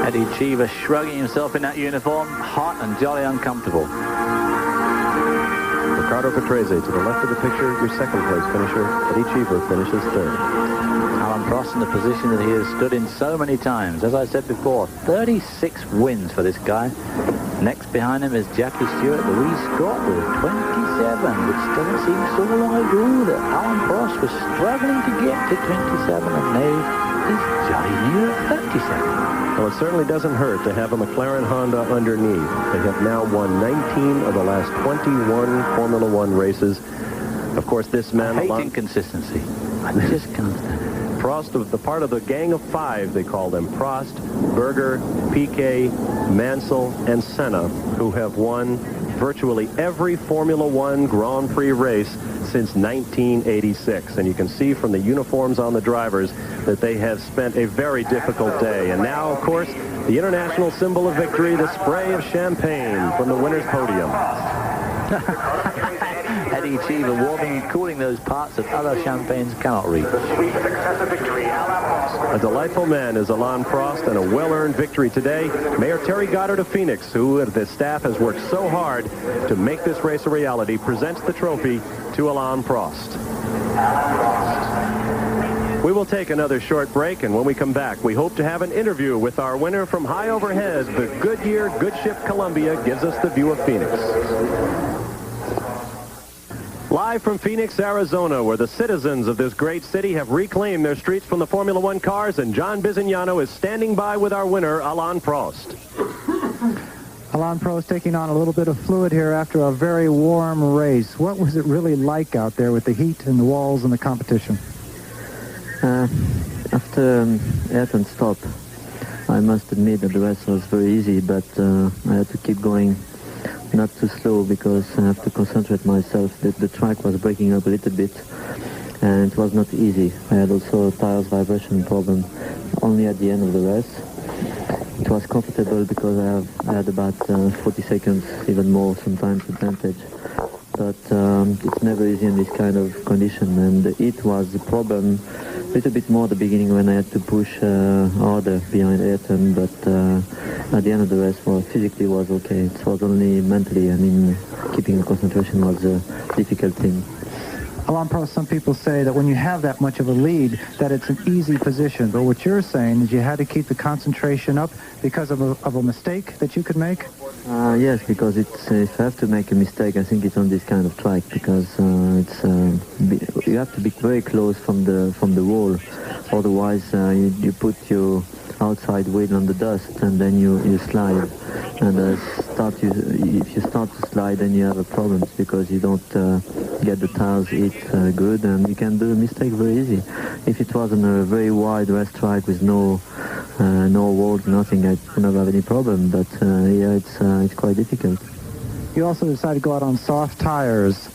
Eddie Cheever shrugging himself in that uniform, hot and jolly uncomfortable. Riccardo Patrese to the left of the picture, your second place finisher. Eddie Cheever finishes third. Alain Prost in the position that he has stood in so many times. As I said before, 36 wins for this guy. Next behind him is Jackie Stewart, Louis Scott with 27, which doesn't seem so long ago that Alain Prost was struggling to get to 27, and now he's jolly near 37. Well, it certainly doesn't hurt to have a McLaren Honda underneath. They have now won 19 of the last 21 Formula One races. Of course, this man... I hate inconsistency. I just can't stand it. Prost, of the part of the Gang of Five, they call them. Prost, Berger, Piquet, Mansell, and Senna, who have won virtually every Formula One Grand Prix race since 1986. And you can see from the uniforms on the drivers that they have spent a very difficult day. And now, of course, the international symbol of victory, the spray of champagne from the winner's podium. Eddie Cheever warming and cooling those parts that other champagnes cannot reach. A delightful man is Alain Prost, and a well-earned victory today. Mayor Terry Goddard of Phoenix, who the staff has worked so hard to make this race a reality, presents the trophy to Alain Prost. We will take another short break, and when we come back, we hope to have an interview with our winner from high overhead. The Goodyear Good Ship Columbia gives us the view of Phoenix. Live from Phoenix, Arizona, where the citizens of this great city have reclaimed their streets from the Formula One cars, and John Bizignano is standing by with our winner, Alain Prost. Alain Prost taking on a little bit of fluid here after a very warm race. What was it really like out there with the heat and the walls and the competition? After Ayrton's stop, I must admit that the rest was very easy, but I had to keep going, not too slow, because I have to concentrate myself. The track was breaking up a little bit, and it was not easy. I had also a tires vibration problem only at the end of the race. It was comfortable because I had about 40 seconds, even more sometimes, advantage. But it's never easy in this kind of condition, and the heat was the problem. A little bit more at the beginning when I had to push harder behind Ayrton, but at the end of the race, well, physically was okay. It was only mentally, I mean, keeping the concentration was a difficult thing. Alain Prost, some people say that when you have that much of a lead, that it's an easy position. But what you're saying is you had to keep the concentration up because of a mistake that you could make? Yes, because it's if I have to make a mistake, I think it's on this kind of track, because you have to be very close from the wall. Otherwise, you put your outside weight on the dust, and then you slide. And if you start to slide, then you have a problem, because you don't get the tires hit good, and you can do a mistake very easy. If it was on a very wide racetrack with no walls, nothing, I would not have any problem. But yeah, it's quite difficult. You also decided to go out on soft tires.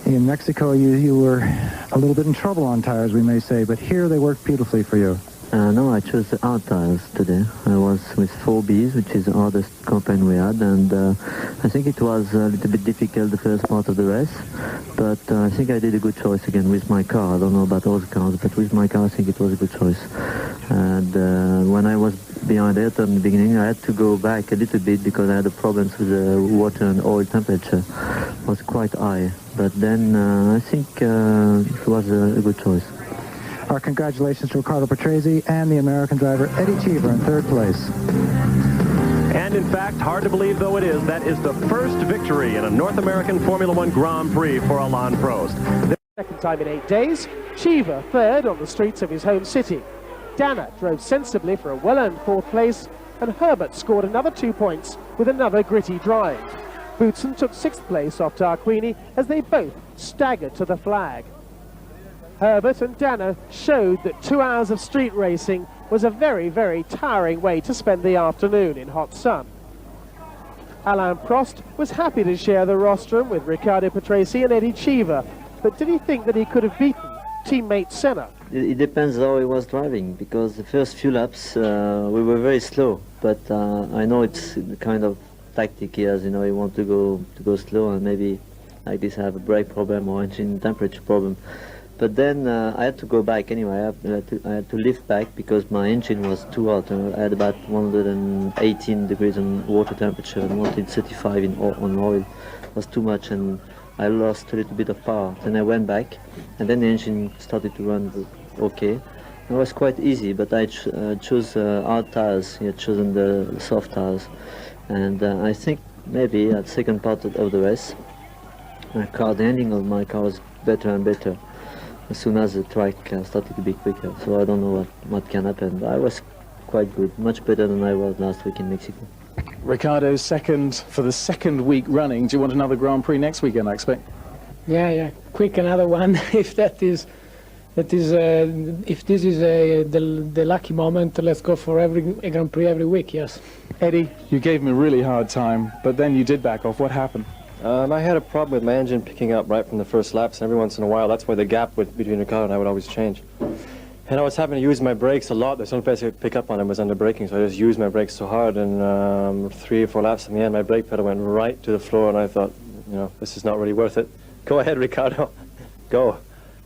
In Mexico, you were a little bit in trouble on tires, we may say, but here they worked beautifully for you. No, I chose the hard tires today. I was with 4Bs, which is the hardest campaign we had, and I think it was a little bit difficult the first part of the race, but I think I did a good choice again with my car. I don't know about other cars, but with my car I think it was a good choice. And when I was behind Ayrton in the beginning, I had to go back a little bit because I had problems with the water and oil temperature. It was quite high, but then I think it was a good choice. Our congratulations to Ricardo Patrese and the American driver Eddie Cheever in third place. And in fact, hard to believe though it is, that is the first victory in a North American Formula One Grand Prix for Alain Prost. Second time in 8 days, Cheever third on the streets of his home city. Danner drove sensibly for a well-earned fourth place, and Herbert scored another 2 points with another gritty drive. Boutsen took sixth place off Tarquini as they both staggered to the flag. Herbert and Danner showed that 2 hours of street racing was a very, very tiring way to spend the afternoon in hot sun. Alain Prost was happy to share the rostrum with Ricardo Patrese and Eddie Cheever, but did he think that he could have beaten teammate Senna? It depends how he was driving, because the first few laps we were very slow, but I know it's the kind of tactic he has, you know, he wants to go slow and maybe like this have a brake problem or engine temperature problem. But then I had to go back anyway. I had to lift back because my engine was too hot. I had about 118 degrees on water temperature and 135 on oil. It was too much, and I lost a little bit of power. Then I went back, and then the engine started to run okay. It was quite easy, but I chose hard tires. He had chosen the soft tires, and I think maybe at the second part of the race, the ending of my car was better and better as soon as the track started to be quicker. So I don't know what can happen. I was quite good, much better than I was last week in Mexico. Ricardo, second for the second week running. Do you want another Grand Prix next weekend, I expect? Yeah, quick another one. If this is the lucky moment, let's go for a Grand Prix every week. Yes. Eddie, you gave me a really hard time, but then you did back off. What happened? I had a problem with my engine picking up right from the first laps, and every once in a while, that's where the gap between Ricardo and I would always change. And I was having to use my brakes a lot. The only place I could pick up on it was under braking, so I just used my brakes so hard, and 3 or 4 laps in the end, my brake pedal went right to the floor, and I thought, you know, this is not really worth it. Go ahead, Ricardo, go.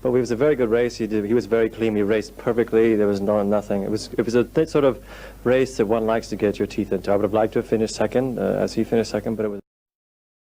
But it was a very good race. He was very clean. He raced perfectly. There was nothing. It was a sort of race that one likes to get your teeth into. I would have liked to have finished second, as he finished second, but it was.